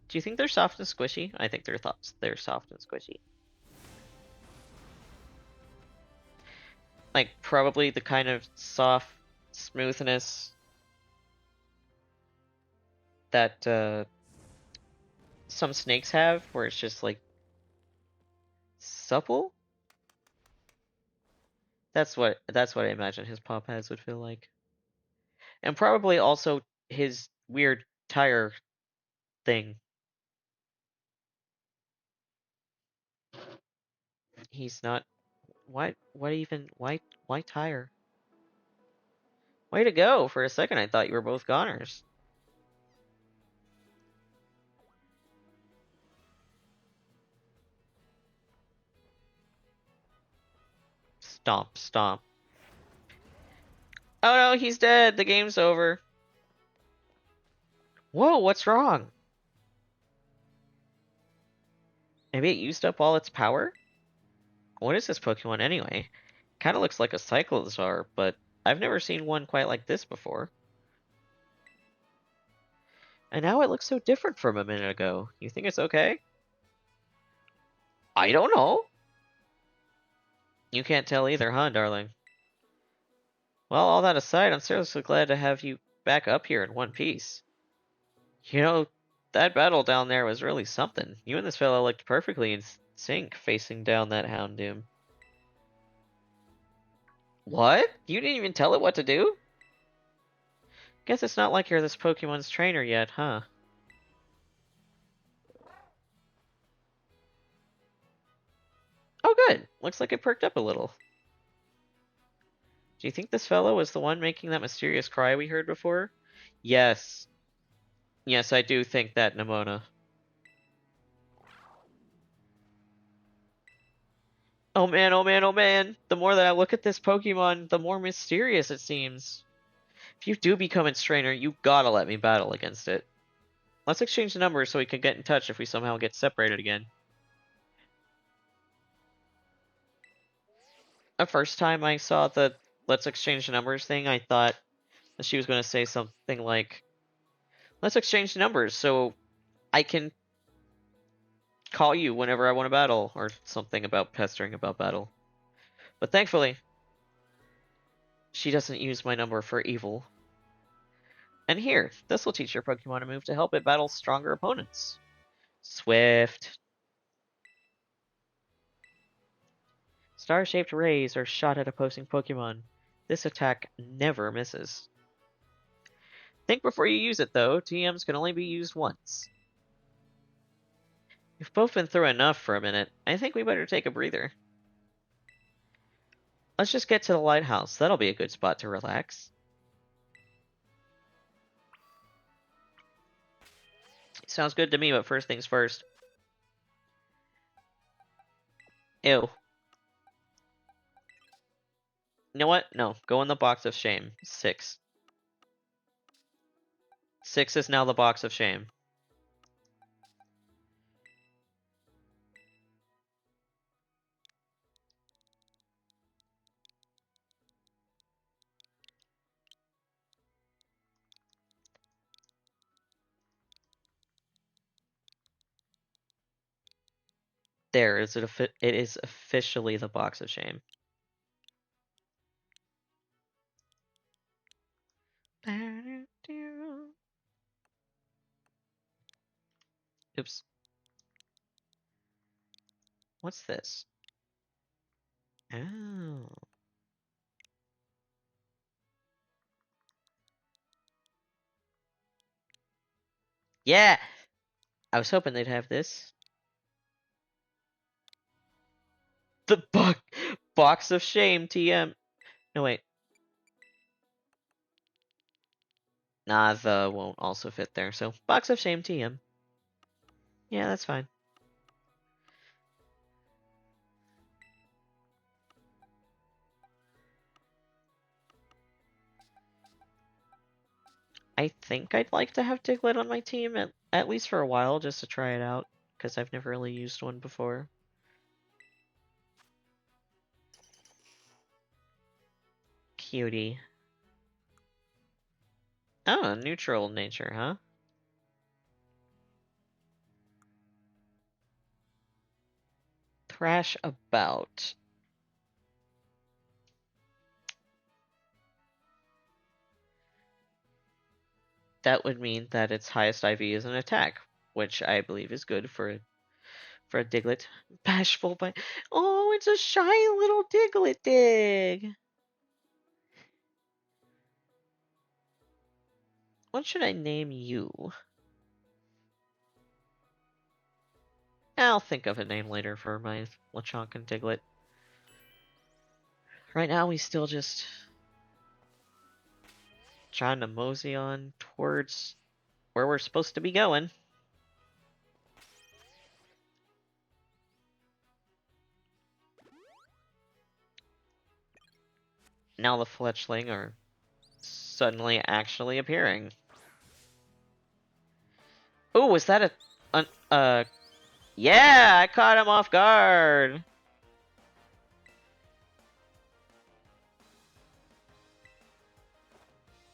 Do you think they're soft and squishy? I think they're soft and squishy. Like, probably the kind of soft smoothness that some snakes have, where it's just like supple. That's what I imagine his paw pads would feel like, and probably also his weird tire thing. He's not. What? What even? Why tire? Way to go! For a second, I thought you were both goners. Stomp, stomp. Oh no, he's dead. The game's over. Whoa, what's wrong? Maybe it used up all its power? What is this Pokemon anyway? Kinda looks like a Cyclozar, but I've never seen one quite like this before. And now it looks so different from a minute ago. You think it's okay? I don't know. You can't tell either, huh, darling? Well, all that aside, I'm seriously glad to have you back up here in one piece. You know, that battle down there was really something. You and this fellow looked perfectly in sync facing down that Houndoom. What? You didn't even tell it what to do? Guess it's not like you're this Pokemon's trainer yet, huh? Oh good, looks like it perked up a little. Do you think this fellow was the one making that mysterious cry we heard before? Yes. Yes, I do think that, Nimona. Oh man, oh man, oh man! The more that I look at this Pokemon, the more mysterious it seems. If you do become its trainer, you gotta let me battle against it. Let's exchange the numbers so we can get in touch if we somehow get separated again. The first time I saw the let's exchange the numbers thing, I thought that she was going to say something like, Let's exchange numbers so I can call you whenever I want to battle, or something about pestering about battle. But thankfully, she doesn't use my number for evil. And here, this will teach your Pokemon a move to help it battle stronger opponents. Swift. Star-shaped rays are shot at opposing Pokemon. This attack never misses. Think before you use it, though. TMs can only be used once. We've both been through enough for a minute. I think we better take a breather. Let's just get to the lighthouse. That'll be a good spot to relax. Sounds good to me, but first things first. Ew. You know what? No. Go in the box of shame. 6. 6 is now the box of shame. There, it is officially the box of shame. Oops. What's this? Oh. Yeah! I was hoping they'd have this. The box of shame, TM. No, wait. Nah, the won't also fit there, so box of shame, TM. Yeah, that's fine. I think I'd like to have Diglett on my team, at least for a while, just to try it out, because I've never really used one before. Cutie. Oh, neutral nature, huh? Thrash about. That would mean that its highest IV is an attack, which I believe is good for a Diglett. Bashful but oh, it's a shy little Diglett dig. What should I name you? I'll think of a name later for my Lechonk and Diglett. Right now, we still just trying to mosey on towards where we're supposed to be going. Now the Fletchling are suddenly actually appearing. Oh, was that yeah, I caught him off guard.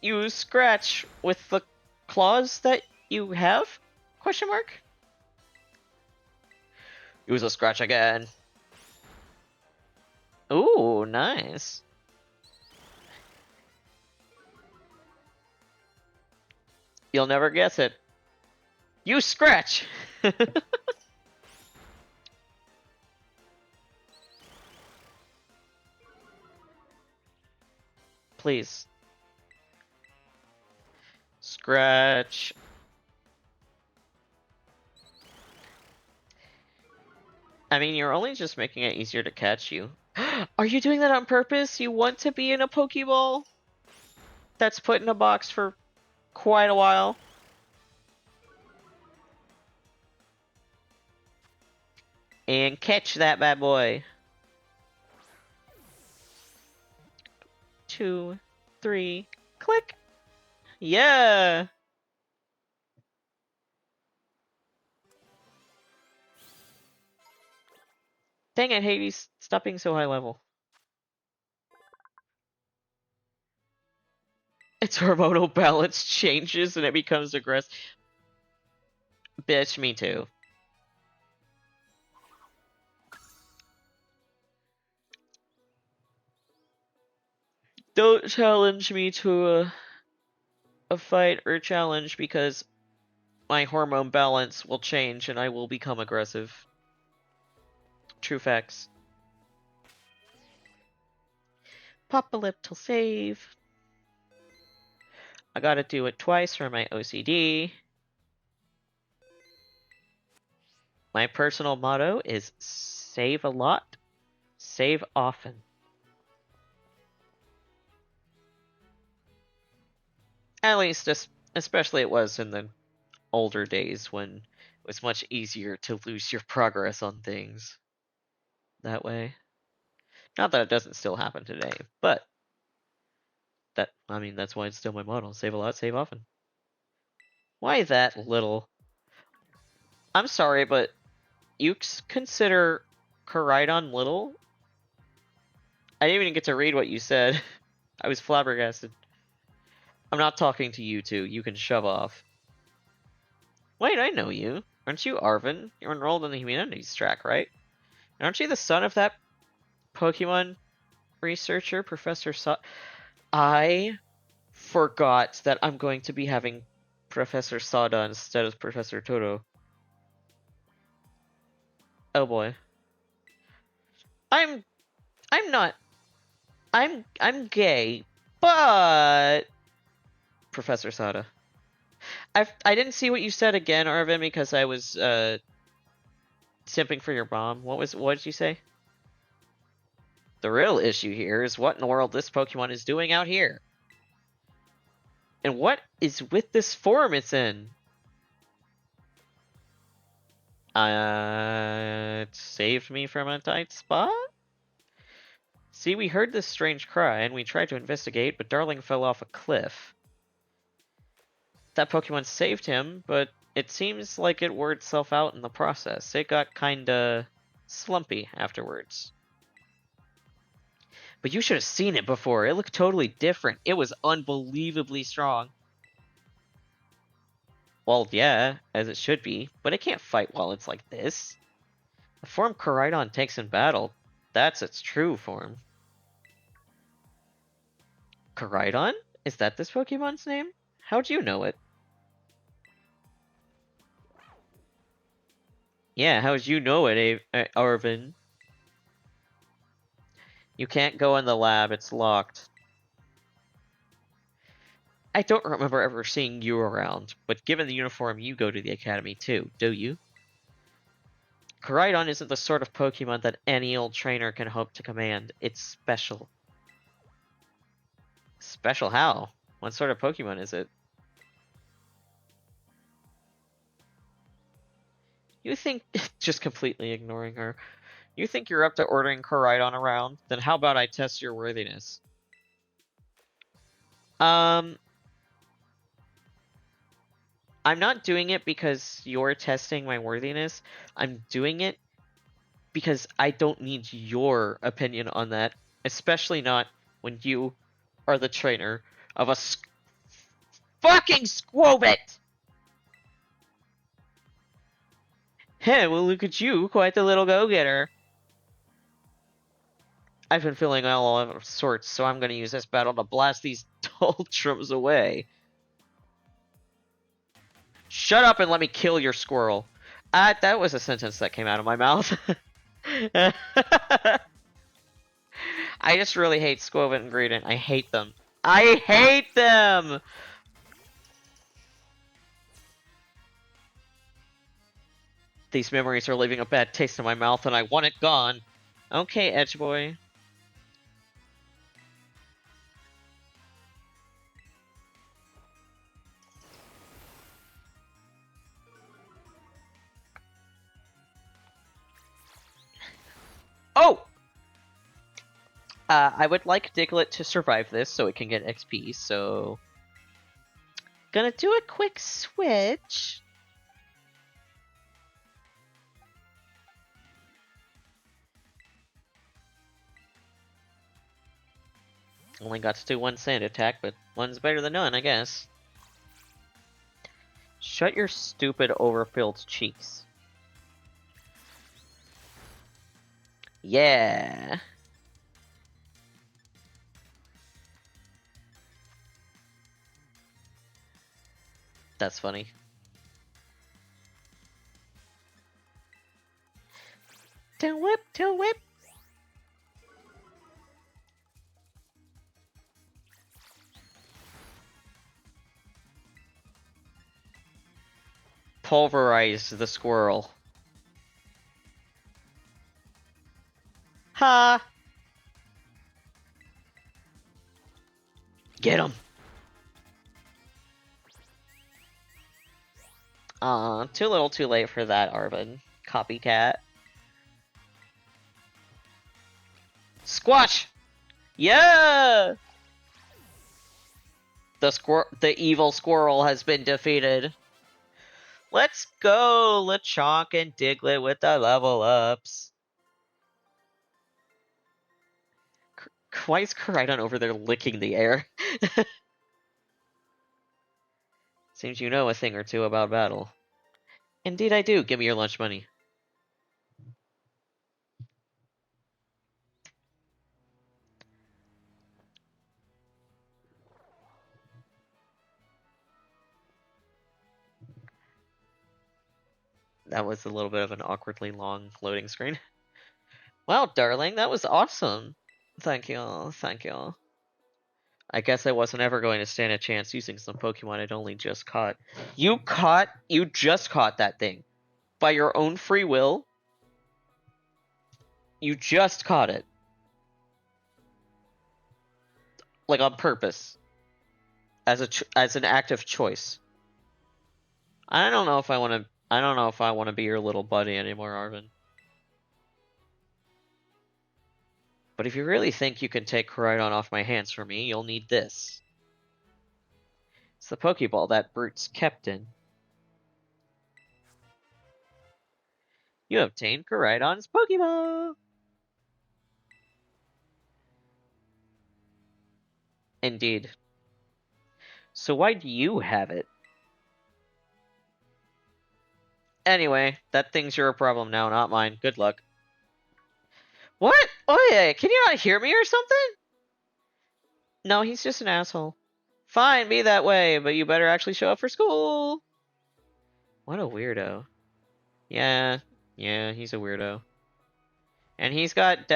You scratch with the claws that you have? Question mark? Use a scratch again. Ooh, nice. You'll never guess it. You scratch! Please. Scratch. I mean, you're only just making it easier to catch you. Are you doing that on purpose? You want to be in a Pokeball that's put in a box for quite a while? And catch that bad boy. 2, 3, click. Yeah. Dang it, Hades. Stop being so high level. its hormonal balance changes and it becomes aggressive. Bitch, me too. Don't challenge me to a fight or challenge because my hormone balance will change and I will become aggressive. True facts. Pop a lip till save. I gotta do it twice for my OCD. My personal motto is save a lot, save often. At least, especially it was in the older days when it was much easier to lose your progress on things that way. Not that it doesn't still happen today, but that's why it's still my motto. Save a lot, save often. Why that little? I'm sorry, but you consider Koraidon little? I didn't even get to read what you said. I was flabbergasted. I'm not talking to you two. You can shove off. Wait, I know you. Aren't you Arvin? You're enrolled in the humanities track, right? And aren't you the son of that Pokemon researcher, Professor I forgot that I'm going to be having Professor Sada instead of Professor Toto. Oh boy. I'm not I'm gay, but Professor Sada. I didn't see what you said again, Arvin, because I was simping for your mom. What did you say? The real issue here is what in the world this Pokemon is doing out here. And what is with this form it's in? It saved me from a tight spot? See, we heard this strange cry, and we tried to investigate, but Darling fell off a cliff. That Pokemon saved him, but it seems like it wore itself out in the process. It got kinda slumpy afterwards. But you should have seen it before. It looked totally different. It was unbelievably strong. Well, yeah, as it should be, but it can't fight while it's like this. The form Koraidon takes in battle, that's its true form. Koraidon? Is that this Pokemon's name? How'd you know it? Yeah, how'd you know it, Arvin? You can't go in the lab, it's locked. I don't remember ever seeing you around, but given the uniform, you go to the academy too, do you? Koraidon isn't the sort of Pokemon that any old trainer can hope to command. It's special. Special how? What sort of Pokemon is it? You think... just completely ignoring her. You think you're up to ordering Koraidon around? Then how about I test your worthiness? I'm not doing it because you're testing my worthiness. I'm doing it because I don't need your opinion on that. Especially not when you are the trainer of a fucking Squobit! Hey, well look at you, quite the little go-getter. I've been feeling all of sorts, so I'm gonna use this battle to blast these Toltrums away. Shut up and let me kill your squirrel. That was a sentence that came out of my mouth. I just really hate Squovit and Greedent. I hate them. I hate them! These memories are leaving a bad taste in my mouth and I want it gone. Okay, Edge Boy. Oh! I would like Diglett to survive this so it can get XP, so... Gonna do a quick switch. Only got to do one sand attack, but one's better than none, I guess. Shut your stupid overfilled cheeks. Yeah. That's funny. Tail whip, tail whip. Pulverize the squirrel. Ha! Get him! Too little too late for that, Arvin. Copycat. Squash! Yeah! The evil squirrel has been defeated. Let's go! LeChonk and Diglett with the level ups. Why is Koraidon over there licking the air? Seems you know a thing or two about battle. Indeed I do. Give me your lunch money. That was a little bit of an awkwardly long loading screen. Wow, darling, that was awesome. Thank you, thank you. I guess I wasn't ever going to stand a chance using some Pokemon I'd only just caught. You just caught that thing. By your own free will? You just caught it. Like, on purpose. As an act of choice. I don't know if I want to be your little buddy anymore, Arvin. But if you really think you can take Koraidon off my hands for me, you'll need this. It's the Pokeball that Brute's kept in. You obtained Koraidon's Pokeball! Indeed. So why do you have it? Anyway, that thing's your problem now, not mine. Good luck. What? Oh yeah, can you not hear me or something? No, he's just an asshole. Fine, be that way, but you better actually show up for school. What a weirdo. Yeah, he's a weirdo. And he's got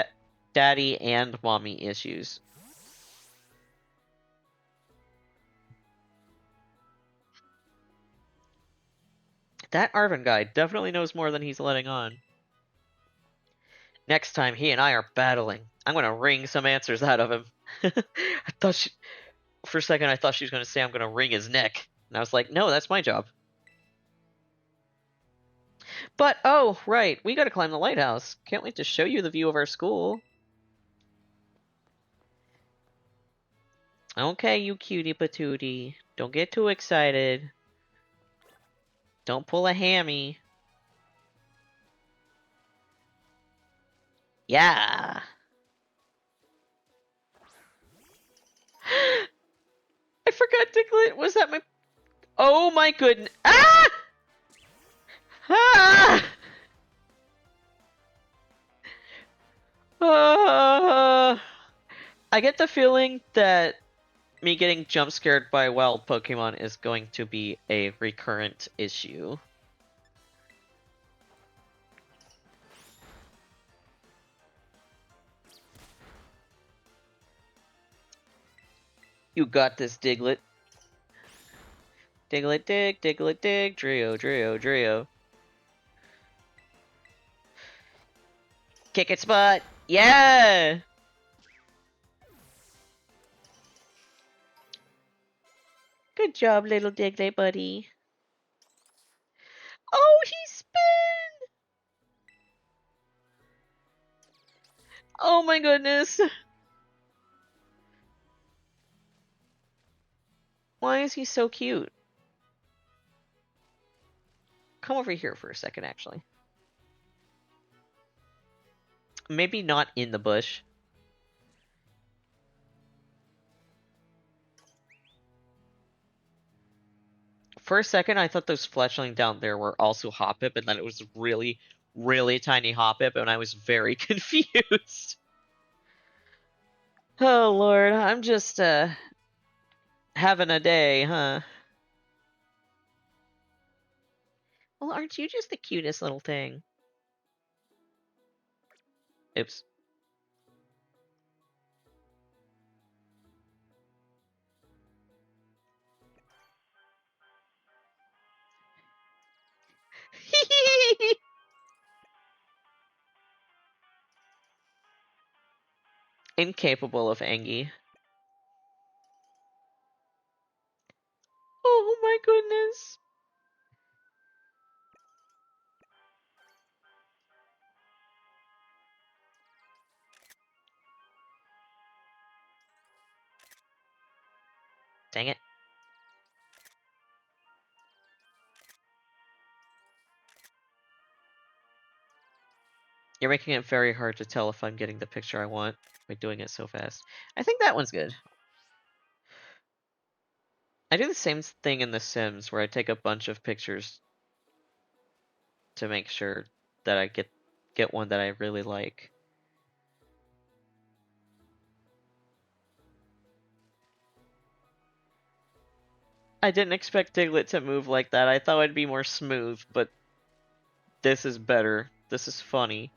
daddy and mommy issues. That Arvin guy definitely knows more than he's letting on. Next time he and I are battling, I'm gonna wring some answers out of him. For a second I thought she was gonna say I'm gonna wring his neck. And I was like, no, that's my job. But, oh, right, we gotta climb the lighthouse. Can't wait to show you the view of our school. Okay, you cutie patootie. Don't get too excited. Don't pull a hammy. Yeah. I forgot Diglett was at my... Oh my goodness. Ah! Ah! I get the feeling that me getting jump scared by wild Pokemon is going to be a recurrent issue. You got this, Diglett. Diglett dig, Diglett dig, Drio, Drio, Drio. Kick its butt! Yeah! Good job, little Diglett buddy. Oh, he spin! Oh my goodness. Why is he so cute? Come over here for a second, actually. Maybe not in the bush. For a second, I thought those fletchling down there were also Hoppip, and then it was really, really tiny Hoppip, and I was very confused. Oh, Lord, I'm just, having a day, huh? Well, aren't you just the cutest little thing? Oops. Incapable of Angie. Oh my goodness. Dang it. You're making it very hard to tell if I'm getting the picture I want by doing it so fast. I think that one's good. I do the same thing in The Sims, where I take a bunch of pictures to make sure that I get one that I really like. I didn't expect Diglett to move like that. I thought it'd be more smooth, but this is better. This is funny.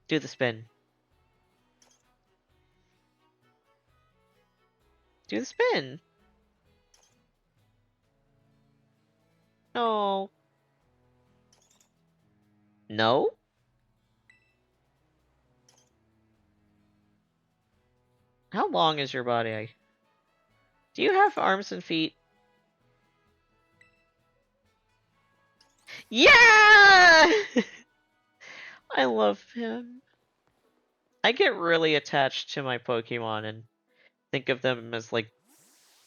Do the spin. Do the spin. No. No? How long is your body? Do you have arms and feet? Yeah! I love him. I get really attached to my Pokemon and think of them as like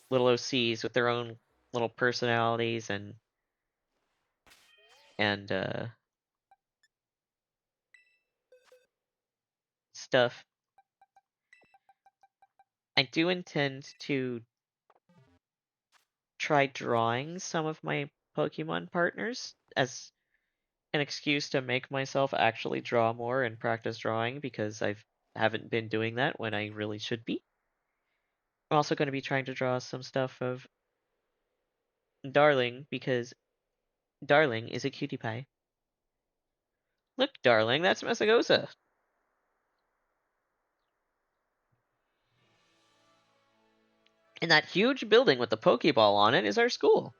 little OCs with their own little personalities and stuff. I do intend to try drawing some of my Pokemon partners as an excuse to make myself actually draw more and practice drawing, because I haven't been doing that when I really should be. I'm also going to be trying to draw some stuff of Darling, because Darling is a cutie pie. Look, Darling, that's Messagosa. And that huge building with the Pokeball on it is our school.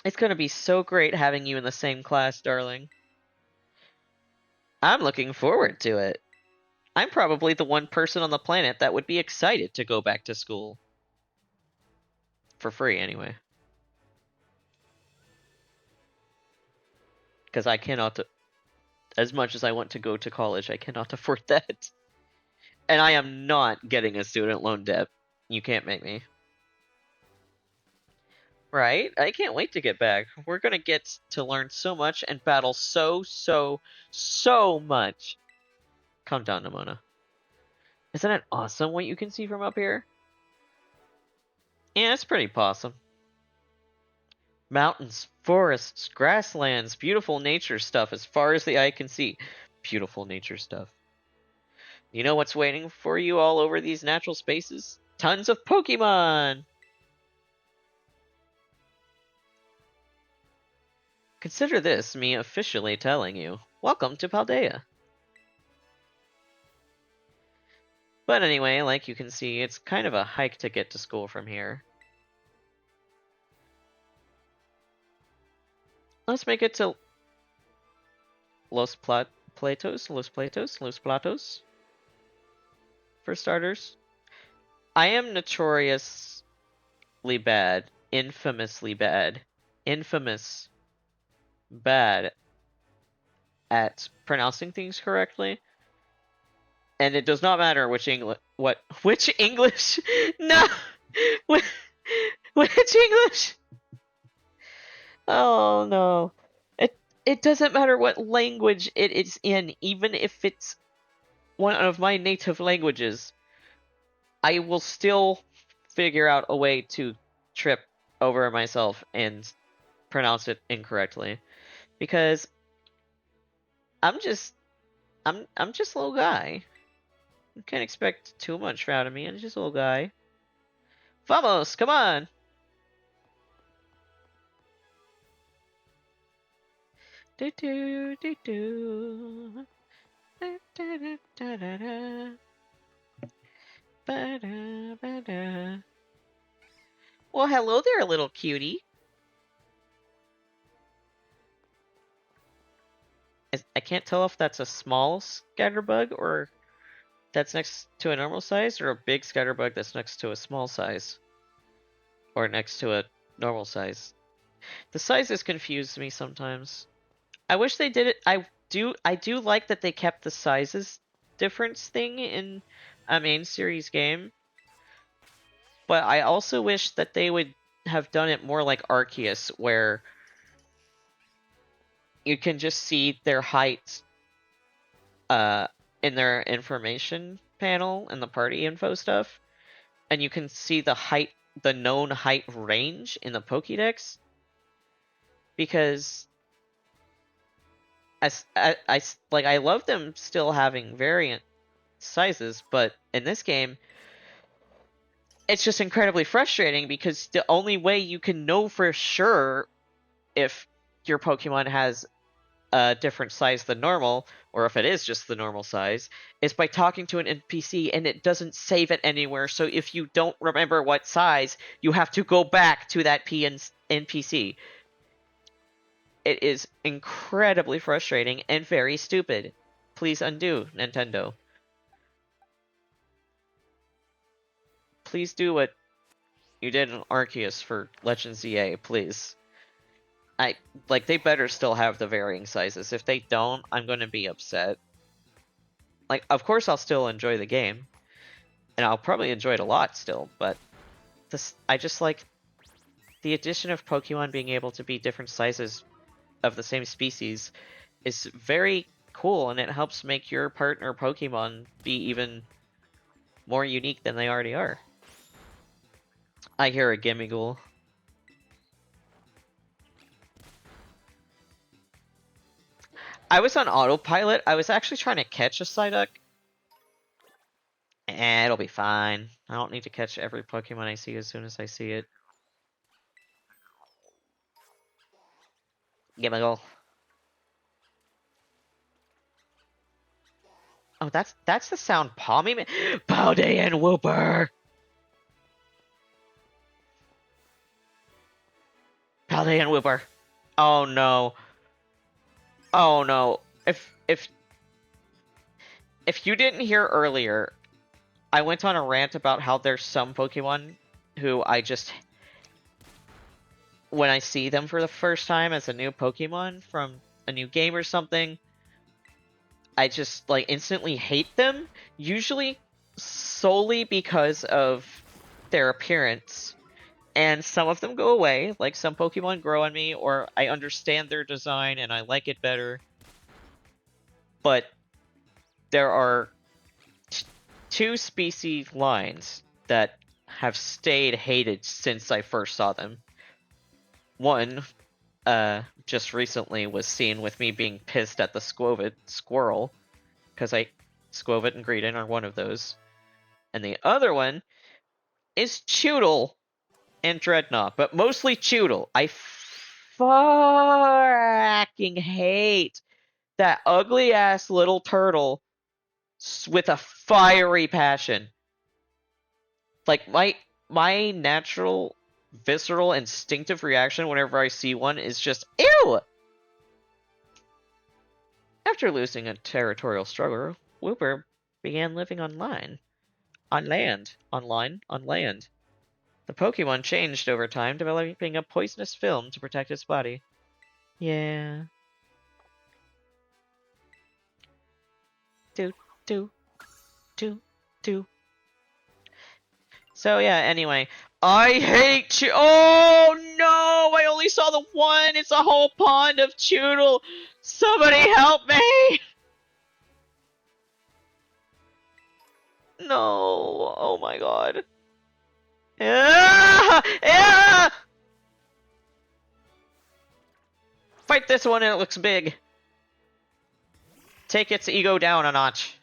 It's going to be so great having you in the same class, Darling. I'm looking forward to it. I'm probably the one person on the planet that would be excited to go back to school. For free, anyway. Because I cannot, as much as I want to go to college, I cannot afford that. And I am not getting a student loan debt. You can't make me. Right? I can't wait to get back. We're gonna get to learn so much and battle so much. Calm down, Nimona. Isn't it awesome what you can see from up here? Yeah, it's pretty awesome. Mountains, forests, grasslands, beautiful nature stuff as far as the eye can see. Beautiful nature stuff. You know what's waiting for you all over these natural spaces? Tons of Pokemon! Consider this me officially telling you, welcome to Paldea. But anyway, like you can see, it's kind of a hike to get to school from here. Let's make it to Los Platos. For starters. I am notoriously bad, infamously bad, infamous bad at pronouncing things correctly. And it does not matter which English? No! Which English? Oh no. it doesn't matter what language it is in, even if it's one of my native languages, I will still figure out a way to trip over myself and pronounce it incorrectly. Because I'm just a little guy. You can't expect too much out of me. I'm just a little guy. Vamos, come on! Do do do do. Da, da, da, da, da, da. Ba, da, ba, da. Well, hello there, little cutie. I can't tell if that's a small scatterbug or that's next to a normal size, or a big scatterbug that's next to a small size. Or next to a normal size. The sizes confuse me sometimes. I wish they did it. I do like that they kept the sizes difference thing in a main series game. But I also wish that they would have done it more like Arceus, where you can just see their height in their information panel and the party info stuff, and you can see the known height range in the Pokédex. Because I love them still having variant sizes, but in this game, it's just incredibly frustrating because the only way you can know for sure if your Pokemon has a different size than normal, or if it is just the normal size, is by talking to an NPC, and it doesn't save it anywhere. So if you don't remember what size, you have to go back to that NPC. It is incredibly frustrating and very stupid. Please undo, Nintendo. Please do what you did in Arceus for Legends ZA, please. They better still have the varying sizes. If they don't, I'm gonna be upset. Like, of course I'll still enjoy the game, and I'll probably enjoy it a lot still, but I just like the addition of Pokemon being able to be different sizes of the same species is very cool, and it helps make your partner Pokemon be even more unique than they already are. I hear a Gimmighoul. I was on autopilot. I was actually trying to catch a Psyduck. It'll be fine. I don't need to catch every Pokemon I see as soon as I see it. Gimmighoul. Oh, that's the sound Palmy made. Paldean and Wooper! Paldean and Wooper. Oh no. Oh no. If you didn't hear earlier, I went on a rant about how there's some Pokemon who I just, when I see them for the first time as a new Pokemon from a new game or something, I just instantly hate them, usually solely because of their appearance. And some of them go away, like some Pokemon grow on me, or I understand their design and I like it better. But there are two species lines that have stayed hated since I first saw them. One, just recently was seen with me being pissed at the Squovit squirrel, because Squovit and Greedent are one of those. And the other one is Chewtle and Dreadnought, but mostly Chewtle. I fucking hate that ugly ass little turtle with a fiery passion. Like, my natural, visceral, instinctive reaction whenever I see one is just, ew! After losing a territorial struggle, Wooper began living on land. On land. The Pokemon changed over time, developing a poisonous film to protect its body. Yeah. Do. So yeah, anyway, I hate you. Oh no! I only saw the one. It's a whole pond of Choodle. Somebody help me! No. Oh my god. Ah! Ah! Fight this one and it looks big. Take its ego down a notch.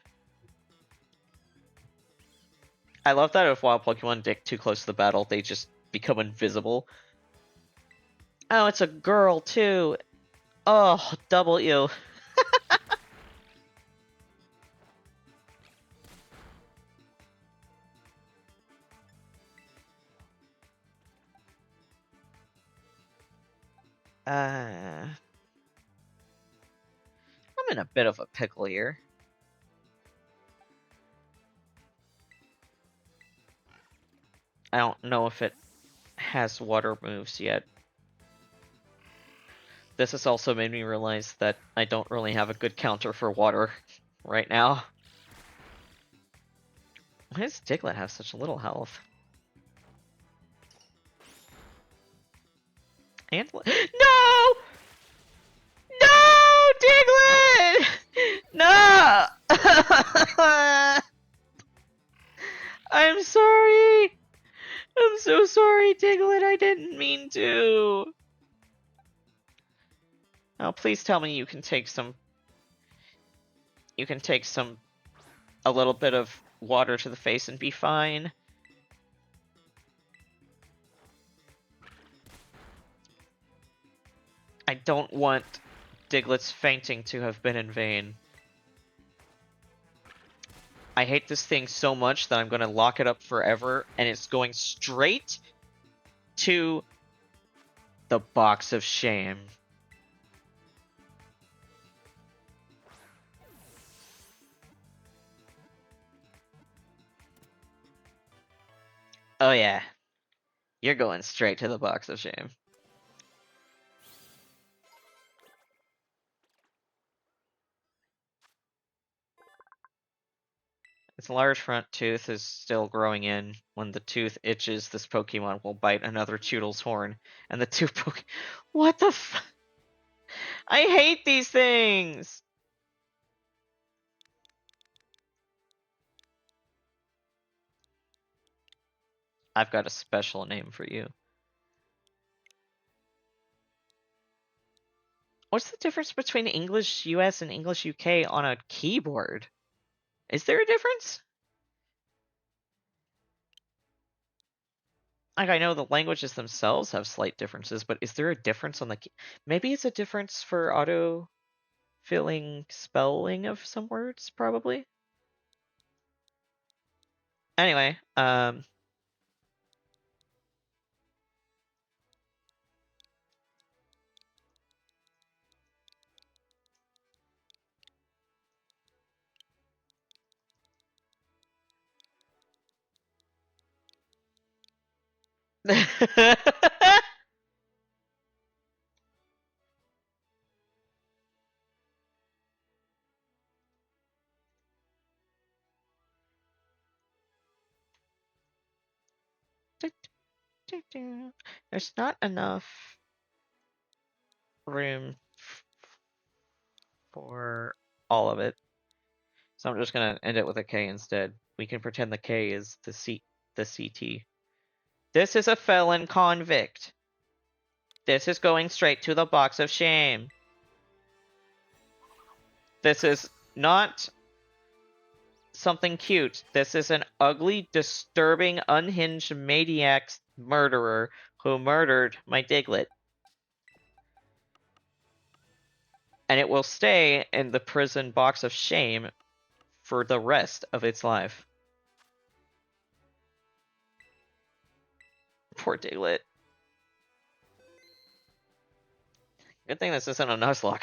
I love that if wild Pokemon get too close to the battle, they just become invisible. Oh, it's a girl too. Oh, W. I'm in a bit of a pickle here. I don't know if it has water moves yet. This has also made me realize that I don't really have a good counter for water right now. Why does Diglett have such little health? And no! No, Diglett! No! I'm sorry. I'm so sorry, Diglett. I didn't mean to. Now, please tell me you can take some. You can take some. A little bit of water to the face and be fine. I don't want Diglett's fainting to have been in vain. I hate this thing so much that I'm going to lock it up forever, and it's going straight to the box of shame. Oh yeah, you're going straight to the box of shame. Its large front tooth is still growing in. When the tooth itches, this Pokemon will bite another Choodle's horn, and the two What the f- I hate these things! I've got a special name for you. What's the difference between English US and English UK on a keyboard? Is there a difference? Like, I know the languages themselves have slight differences, but is there a difference on the key? Maybe it's a difference for auto-filling spelling of some words, probably? Anyway, there's not enough room for all of it. So I'm just gonna end it with a K instead. We can pretend the K is the CT. This is a felon convict. This is going straight to the box of shame. This is not something cute. This is an ugly, disturbing, unhinged maniac murderer who murdered my Diglett. And it will stay in the prison box of shame for the rest of its life. Poor Diglett. Good thing this isn't a Nuzlocke.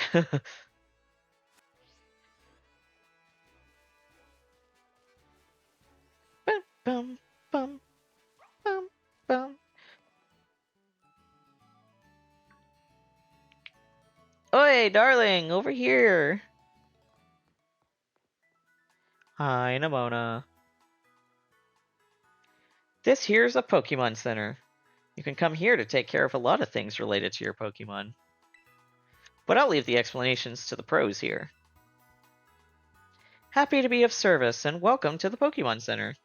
Bum, bum, bum, bum, bum. Oi, darling, over here. Hi, Nimona. This here's a Pokemon Center. You can come here to take care of a lot of things related to your Pokemon. But I'll leave the explanations to the pros here. Happy to be of service, and welcome to the Pokemon Center.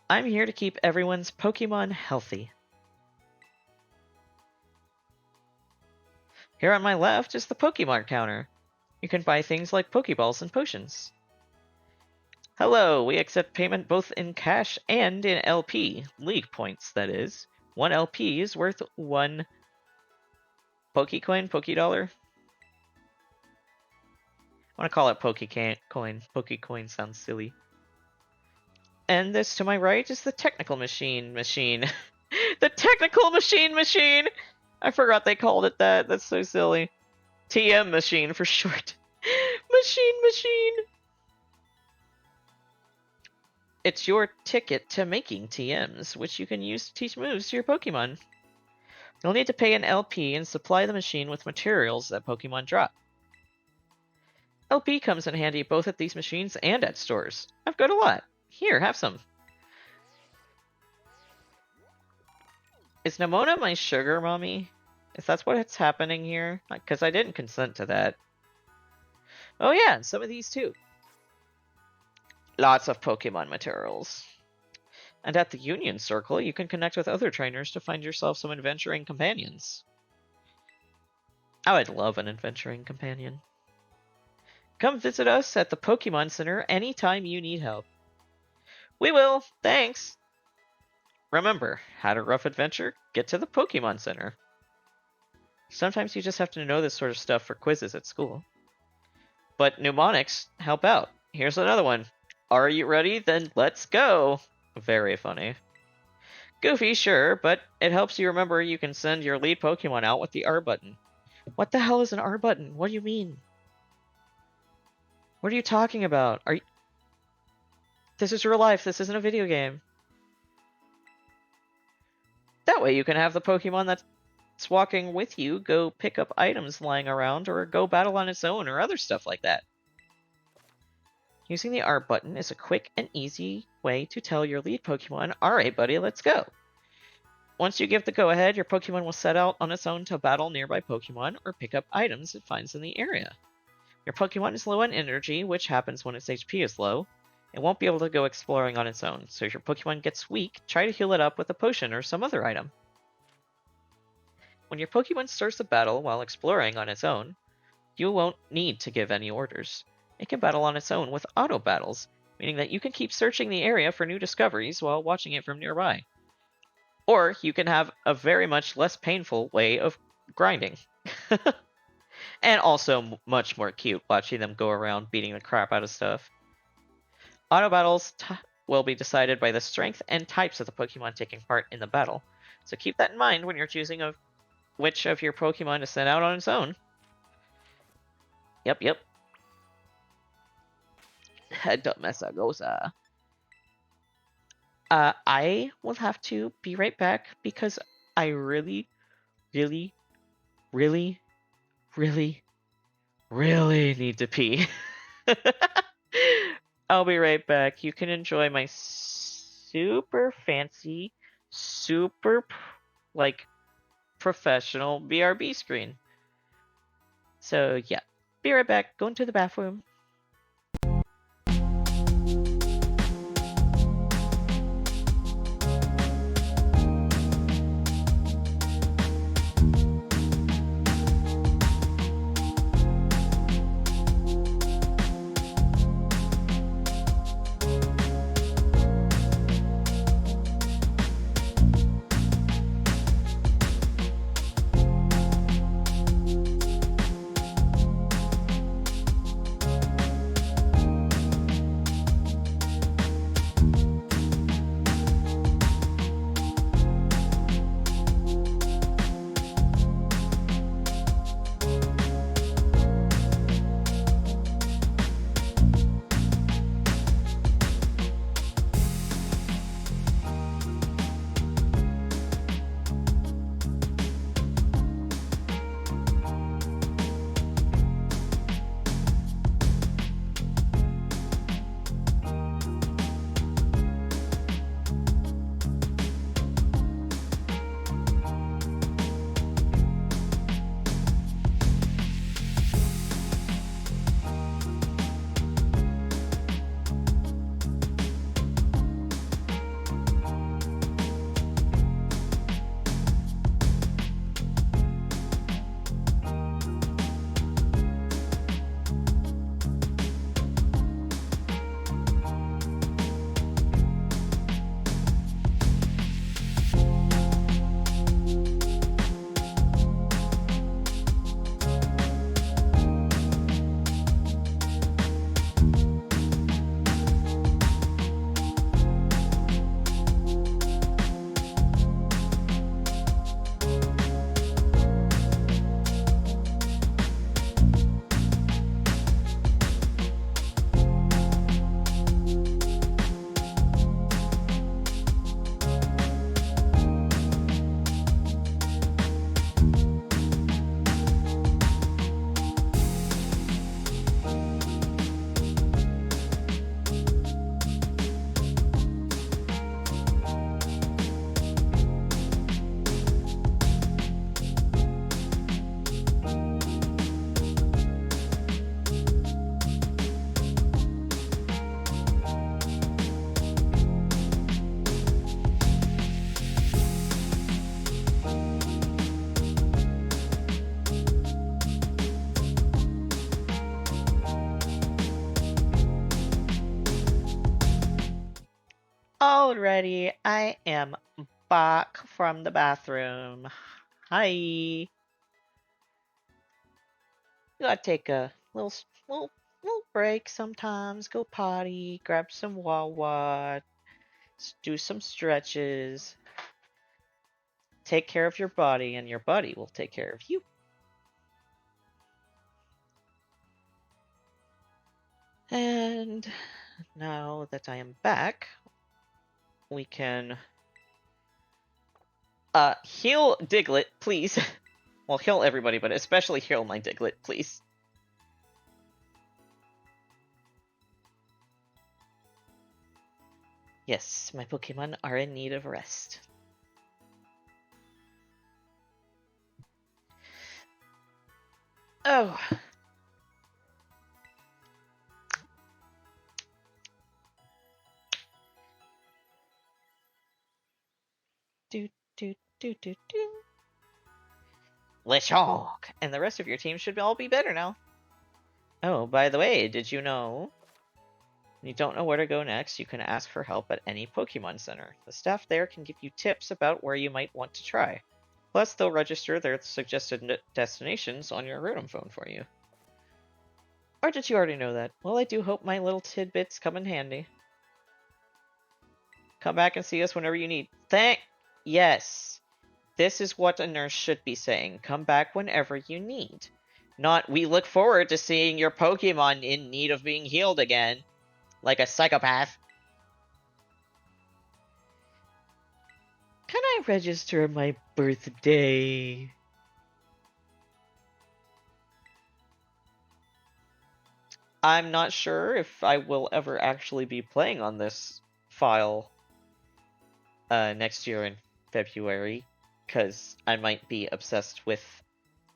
I'm here to keep everyone's Pokemon healthy. Here on my left is the Pokemon counter. You can buy things like Pokeballs and potions. Hello, we accept payment both in cash and in LP, League points, that is. 1 LP is worth 1 Pokecoin, Pokedollar? I want to call it Pokecoin. Pokecoin sounds silly. And this to my right is the technical machine. The technical machine! I forgot they called it that. That's so silly. TM machine for short. Machine! It's your ticket to making TMs, which you can use to teach moves to your Pokemon. You'll need to pay an LP and supply the machine with materials that Pokemon drop. LP comes in handy both at these machines and at stores. I've got a lot. Here, have some. Is Nemona my sugar mommy? Is that what's happening here? Because I didn't consent to that. Oh yeah, and some of these too. Lots of Pokemon materials. And at the Union Circle, you can connect with other trainers to find yourself some adventuring companions. I would love an adventuring companion. Come visit us at the Pokemon Center anytime you need help. We will, thanks! Remember, had a rough adventure? Get to the Pokemon Center. Sometimes you just have to know this sort of stuff for quizzes at school. But mnemonics help out. Here's another one. Are you ready? Then let's go! Very funny. Goofy, sure, but it helps you remember you can send your lead Pokemon out with the R button. What the hell is an R button? What do you mean? What are you talking about? This is real life. This isn't a video game. That way you can have the Pokemon that's walking with you go pick up items lying around or go battle on its own or other stuff like that. Using the R button is a quick and easy way to tell your lead Pokemon, alright buddy, let's go. Once you give the go-ahead, your Pokemon will set out on its own to battle nearby Pokemon or pick up items it finds in the area. Your Pokemon is low on energy, which happens when its HP is low. It won't be able to go exploring on its own, so if your Pokemon gets weak, try to heal it up with a potion or some other item. When your Pokemon starts the battle while exploring on its own, you won't need to give any orders. It can battle on its own with auto battles, meaning that you can keep searching the area for new discoveries while watching it from nearby. Or you can have a very much less painful way of grinding. And also much more cute, watching them go around beating the crap out of stuff. Auto battles will be decided by the strength and types of the Pokemon taking part in the battle, so keep that in mind when you're choosing which of your Pokemon to send out on its own. Yep. Dumbass goza. I will have to be right back because I really need to pee. I'll be right back. You can enjoy my super fancy, professional BRB screen. So yeah, be right back. Going to the bathroom. Alrighty, I am back from the bathroom. Hi. You gotta take a little break sometimes. Go potty, grab some Wawa, do some stretches. Take care of your body, and your body will take care of you. And now that I am back, we can heal Diglett, please. Well, heal everybody, but especially heal my Diglett, please. Yes, my Pokemon are in need of rest. Oh. Do, do, do, do, do. Lechonk! And the rest of your team should all be better now. Oh, by the way, did you know? When you don't know where to go next, you can ask for help at any Pokemon Center. The staff there can give you tips about where you might want to try. Plus, they'll register their suggested destinations on your Rotom phone for you. Or did you already know that? Well, I do hope my little tidbits come in handy. Come back and see us whenever you need. Yes. This is what a nurse should be saying. Come back whenever you need. Not, we look forward to seeing your Pokemon in need of being healed again. Like a psychopath. Can I register my birthday? I'm not sure if I will ever actually be playing on this file next year in February, because I might be obsessed with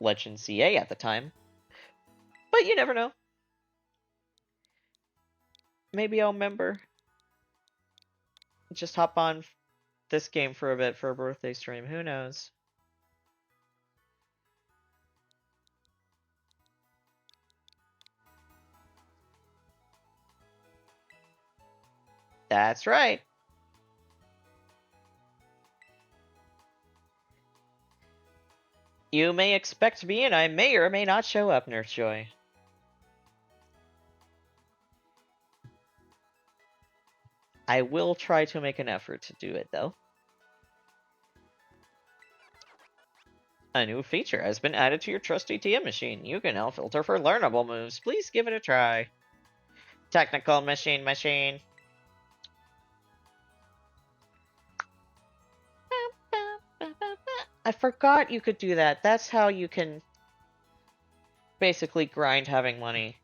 Legend CA at the time. But you never know. Maybe I'll remember. Just hop on this game for a bit for a birthday stream. Who knows? That's right. You may expect me, and I may or may not show up, Nurse Joy. I will try to make an effort to do it, though. A new feature has been added to your trusty TM machine. You can now filter for learnable moves. Please give it a try. Technical machine. I forgot you could do that. That's how you can basically grind having money.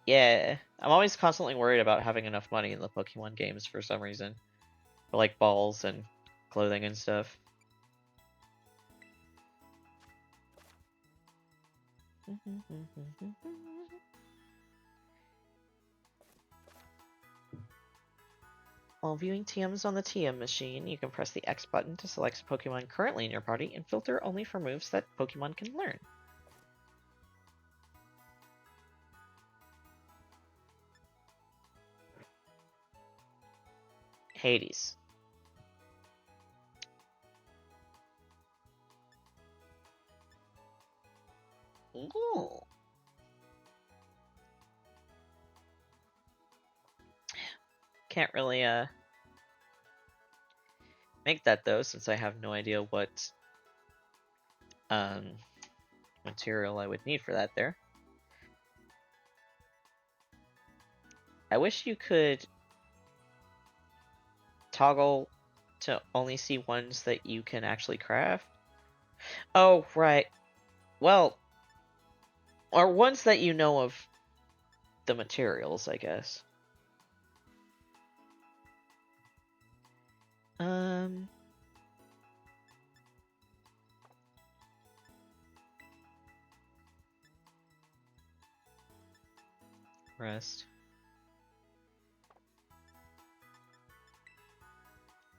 Yeah. I'm always constantly worried about having enough money in the Pokemon games for some reason. For like balls and clothing and stuff. While viewing TMs on the TM machine, you can press the X button to select Pokemon currently in your party and filter only for moves that Pokemon can learn. Hades. Ooh. Can't really make that though, since I have no idea what material I would need for that there. I wish you could toggle to only see ones that you can actually craft. Oh, right. Well, or ones that you know of the materials, I guess. Rest.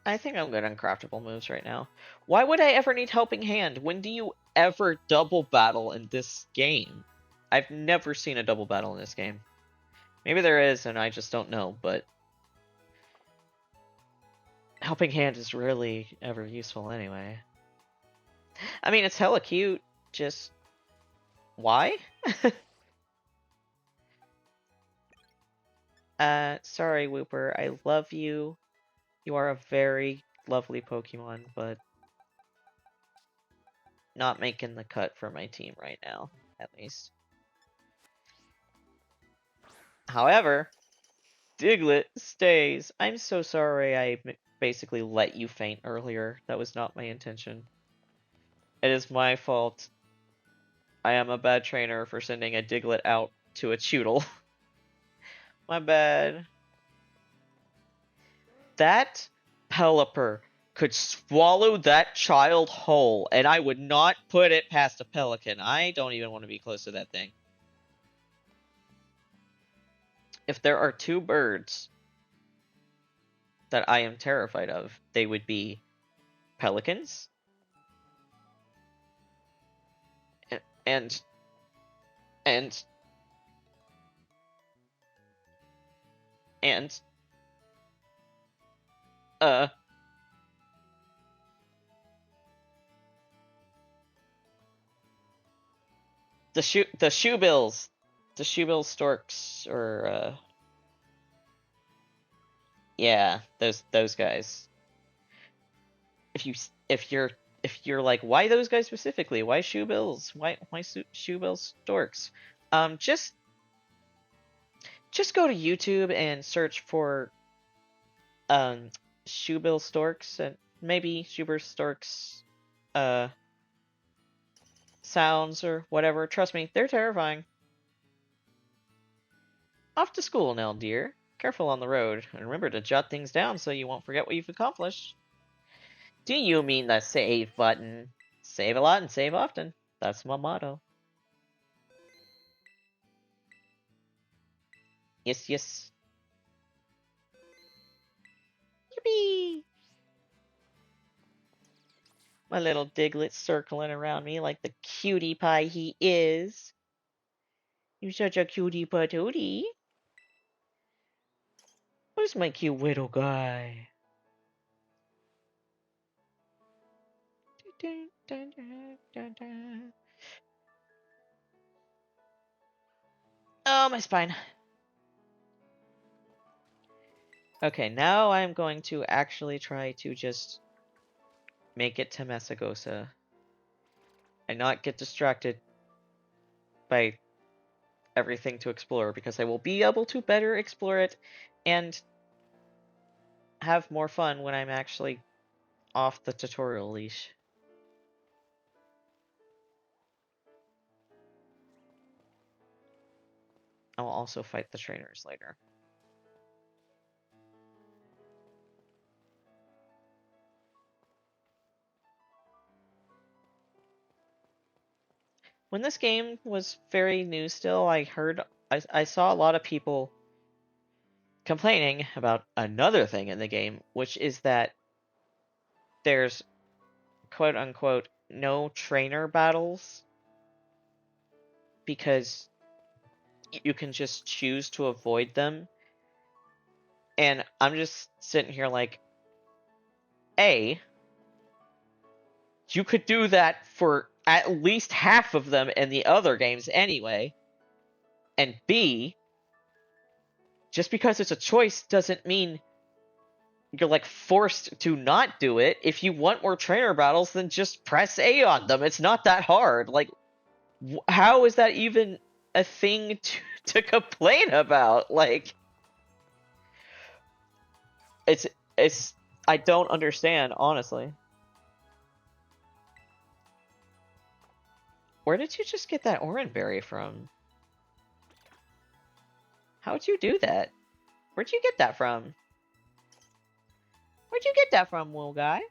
I think I'm good on craftable moves right now. Why would I ever need Helping Hand? When do you ever double battle in this game? I've never seen a double battle in this game. Maybe there is, and I just don't know, but Helping Hand is rarely ever useful anyway. I mean, it's hella cute, just... Why? Sorry, Wooper, I love you. You are a very lovely Pokemon, but not making the cut for my team right now, at least. However, Diglett stays. I'm so sorry I basically let you faint earlier. That was not my intention. It is my fault. I am a bad trainer for sending a Diglett out to a Choodle. My bad. That Pelipper could swallow that child whole, and I would not put it past a Pelican. I don't even want to be close to that thing. If there are two birds that I am terrified of, they would be pelicans and and and uh the shoebills, the shoebill storks, or yeah, those guys. If you're if you're like, why those guys specifically? Why shoebills? Why shoebill storks? Just go to YouTube and search for um shoebill storks and maybe shoebill storks uh sounds or whatever. Trust me, they're terrifying. Off to school now, dear. Careful on the road, and remember to jot things down so you won't forget what you've accomplished. Do you mean the save button? Save a lot and save often. That's my motto. Yes, yes. Yippee! My little Diglett circling around me like the cutie pie he is. You're such a cutie patootie. Where's my cute little guy? Oh, my spine. Okay, now I'm going to actually try to just make it to Mesagosa and not get distracted by everything to explore, because I will be able to better explore it and have more fun when I'm actually off the tutorial leash. I will also fight the trainers later. When this game was very new still, I saw a lot of people complaining about another thing in the game, which is that there's quote unquote no trainer battles because you can just choose to avoid them. And I'm just sitting here like, A, you could do that for at least half of them in the other games anyway. And B, just because it's a choice doesn't mean you're like forced to not do it. If you want more trainer battles, then just press A on them. It's not that hard. Like, how is that even a thing to complain about? Like, it's I don't understand, honestly. Where did you just get that orange berry from? How'd you do that? Where'd you get that from? Where'd you get that from, little guy?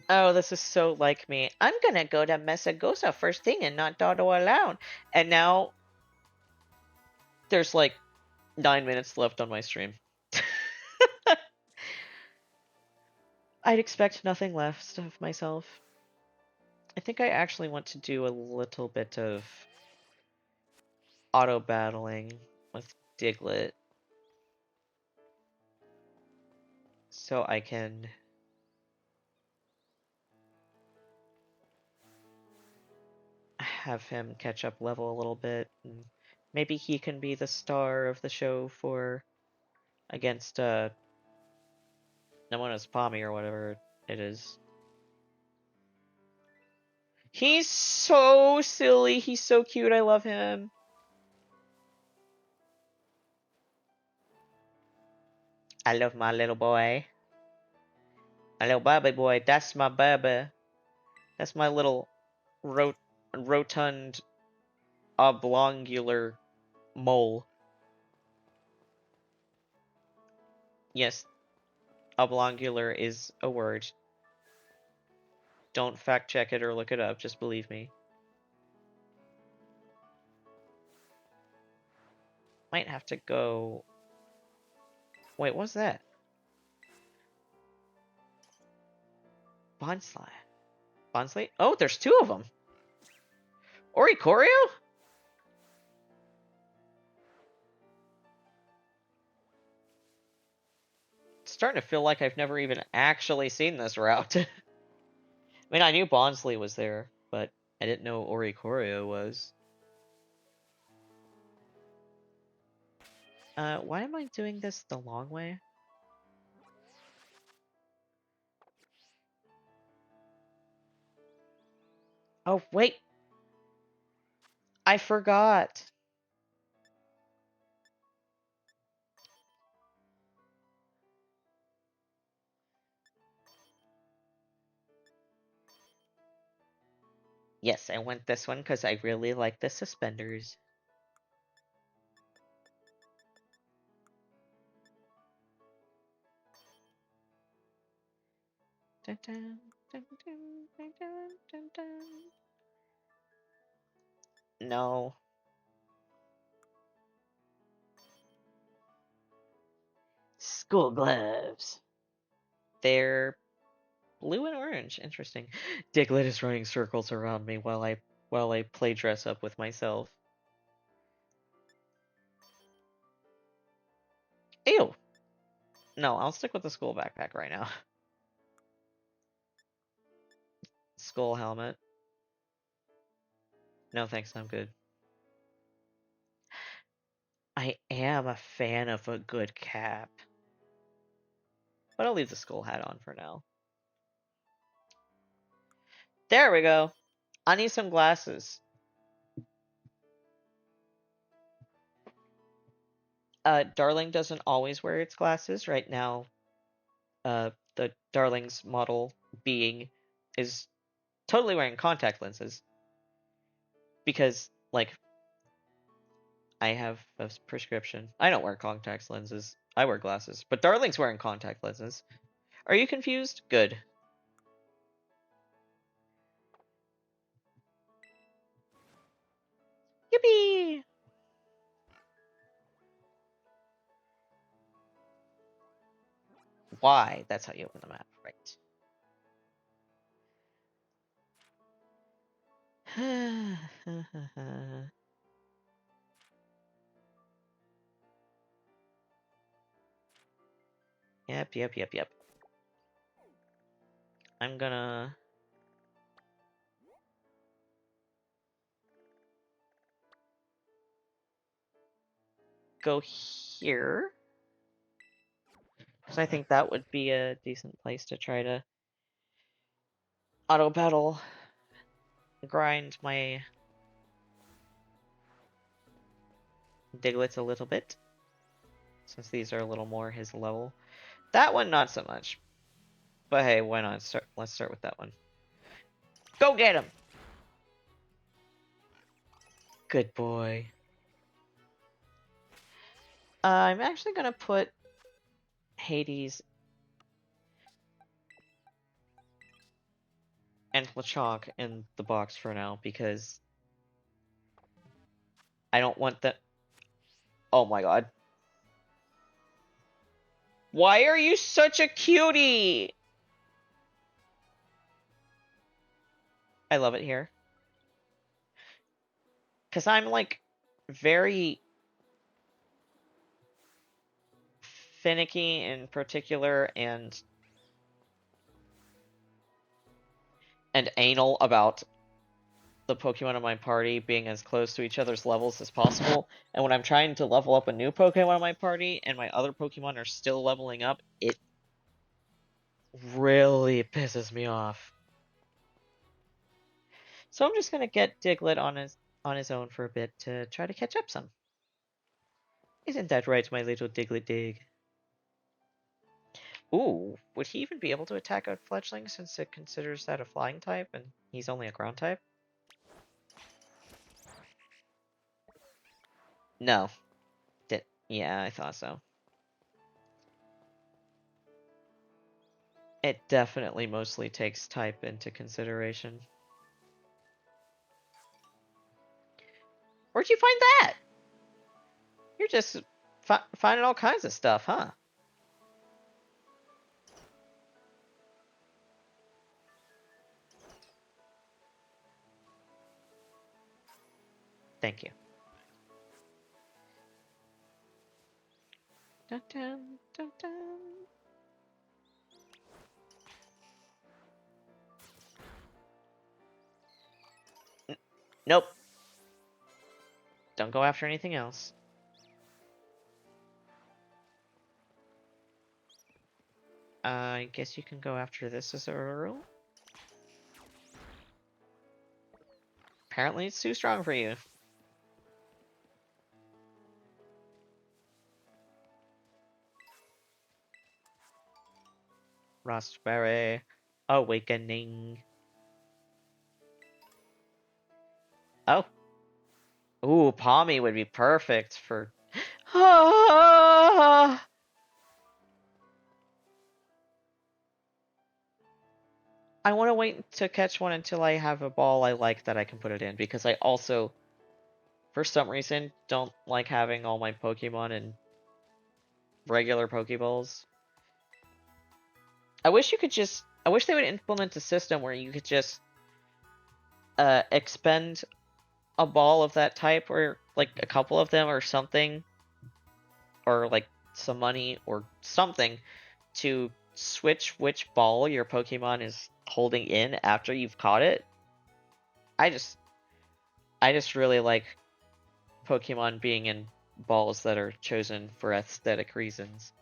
Oh, this is so like me. I'm gonna go to Mesagosa first thing and not dawdle around. And now there's like 9 minutes left on my stream. I'd expect nothing less of myself. I think I actually want to do a little bit of auto-battling with Diglett so I can have him catch up level a little bit, and maybe he can be the star of the show for against Nemona's Pommy or whatever it is. He's so silly. He's so cute. I love him. I love my little boy. My little baby boy. That's my baby. That's my little rotund oblongular mole. Yes, oblongular is a word. Don't fact check it or look it up. Just believe me. Might have to go... Wait, what's that? Bonsly. Bonsly? Oh, there's two of them! Oricorio? It's starting to feel like I've never even actually seen this route. I mean, I knew Bonsly was there, but I didn't know Oricorio was. Why am I doing this the long way? Oh, wait! I forgot! Yes, I went this one because I really like the suspenders. Dun, dun, dun, dun, dun, dun, dun, dun. No. School gloves. They're blue and orange. Interesting. Diglett is running circles around me while I play dress up with myself. Ew. No, I'll stick with the school backpack right now. Skull helmet. No thanks, I'm good. I am a fan of a good cap. But I'll leave the skull hat on for now. There we go. I need some glasses. Darling doesn't always wear its glasses. Right now, the Darling's model being is totally wearing contact lenses. Because, like, I have a prescription. I don't wear contact lenses. I wear glasses. But Darling's wearing contact lenses. Are you confused? Good. Yippee! Why? That's how you open the map, right? Yep. I'm gonna... go here. Because I think that would be a decent place to try to auto-battle, grind my Diglets a little bit. Since these are a little more his level. That one, not so much. But hey, why not? Let's start with that one. Go get him! Good boy. I'm actually gonna put Hades and Lechonk in the box for now, because I don't want the... Oh my god. Why are you such a cutie? I love it here. Because I'm, like, very finicky in particular and anal about the Pokemon in my party being as close to each other's levels as possible. And when I'm trying to level up a new Pokemon in my party and my other Pokemon are still leveling up, it really pisses me off. So I'm just gonna get Diglett on his own for a bit to try to catch up some. Isn't that right, my little Diglett Dig? Ooh, would he even be able to attack a fledgling since it considers that a flying type and he's only a ground type? No. Yeah, I thought so. It definitely mostly takes type into consideration. Where'd you find that? You're just finding all kinds of stuff, huh? Thank you. Dun, dun, dun, dun. Nope. Don't go after anything else. I guess you can go after this as a rule. Apparently it's too strong for you. Raspberry Awakening. Oh. Ooh, Palmy would be perfect for... Ah! I want to wait to catch one until I have a ball I like that I can put it in, because I also, for some reason, don't like having all my Pokemon in regular Pokeballs. I wish they would implement a system where you could just expend a ball of that type, or like a couple of them or something, or like some money or something to switch which ball your Pokemon is holding in after you've caught it. I just really like Pokemon being in balls that are chosen for aesthetic reasons.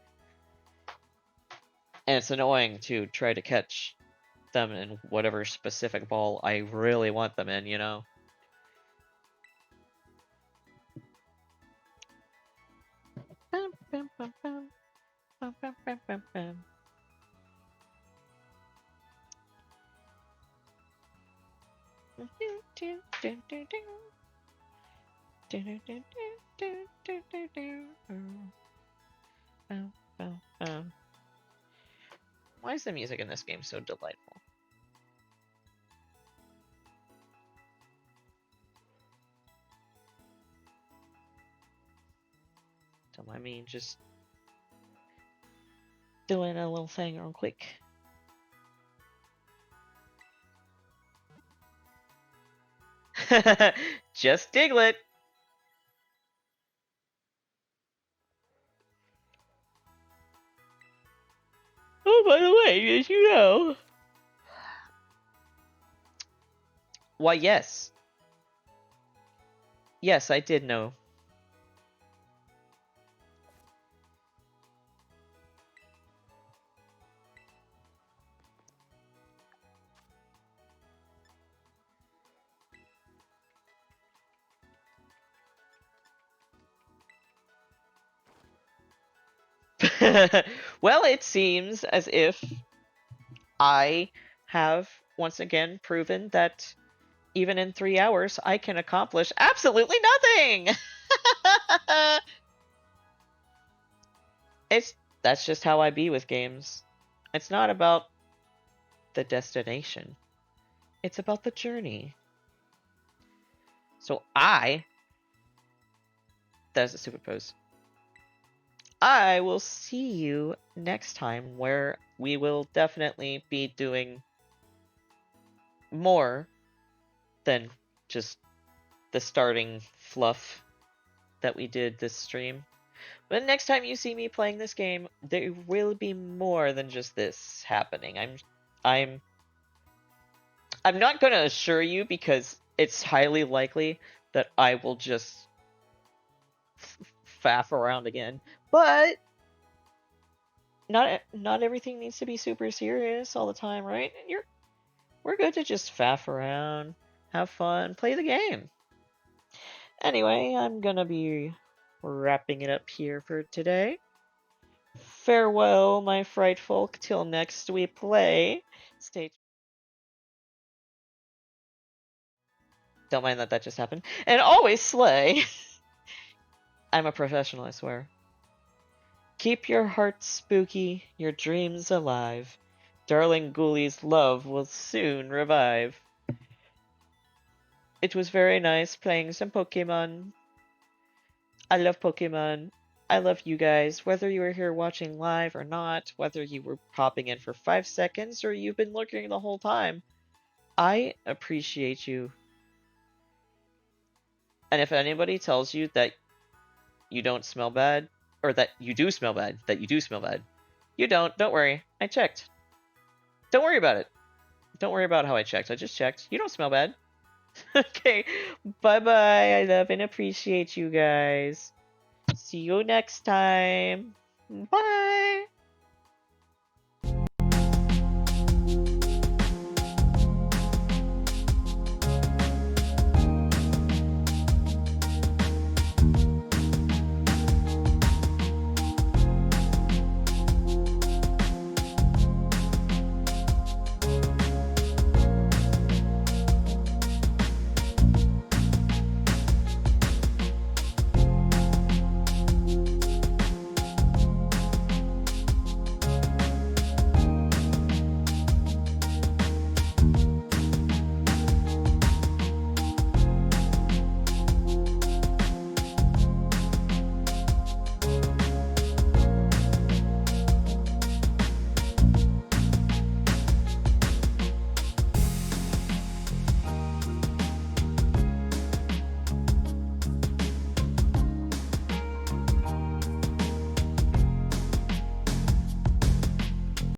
And it's annoying to try to catch them in whatever specific ball I really want them in, you know? Why is the music in this game so delightful? Don't mind me just doing a little thing real quick. Just Diglett. Oh, by the way, as you know. Why, yes. Yes, I did know. Well, it seems as if I have once again proven that even in 3 hours I can accomplish absolutely nothing. That's just how I be with games. It's not about the destination. It's about the journey. So that's a stupid pose. I will see you next time, where we will definitely be doing more than just the starting fluff that we did this stream. But next time you see me playing this game, there will be more than just this happening. I'm not going to assure you because it's highly likely that I will just faff around again. But not everything needs to be super serious all the time, right? We're good to just faff around, have fun, play the game. Anyway, I'm gonna be wrapping it up here for today. Farewell, my fright folk, till next we play. Stay. Don't mind that that just happened. And always slay! I'm a professional, I swear. Keep your heart spooky, your dreams alive. Darling Ghoulies' love will soon revive. It was very nice playing some Pokemon. I love Pokemon. I love you guys, whether you were here watching live or not, whether you were popping in for 5 seconds or you've been lurking the whole time. I appreciate you. And if anybody tells you that you don't smell bad, or that you do smell bad, you don't worry. I checked. Don't worry about it. Don't worry about how I checked. I just checked. You don't smell bad. Okay, bye-bye. I love and appreciate you guys. See you next time. Bye.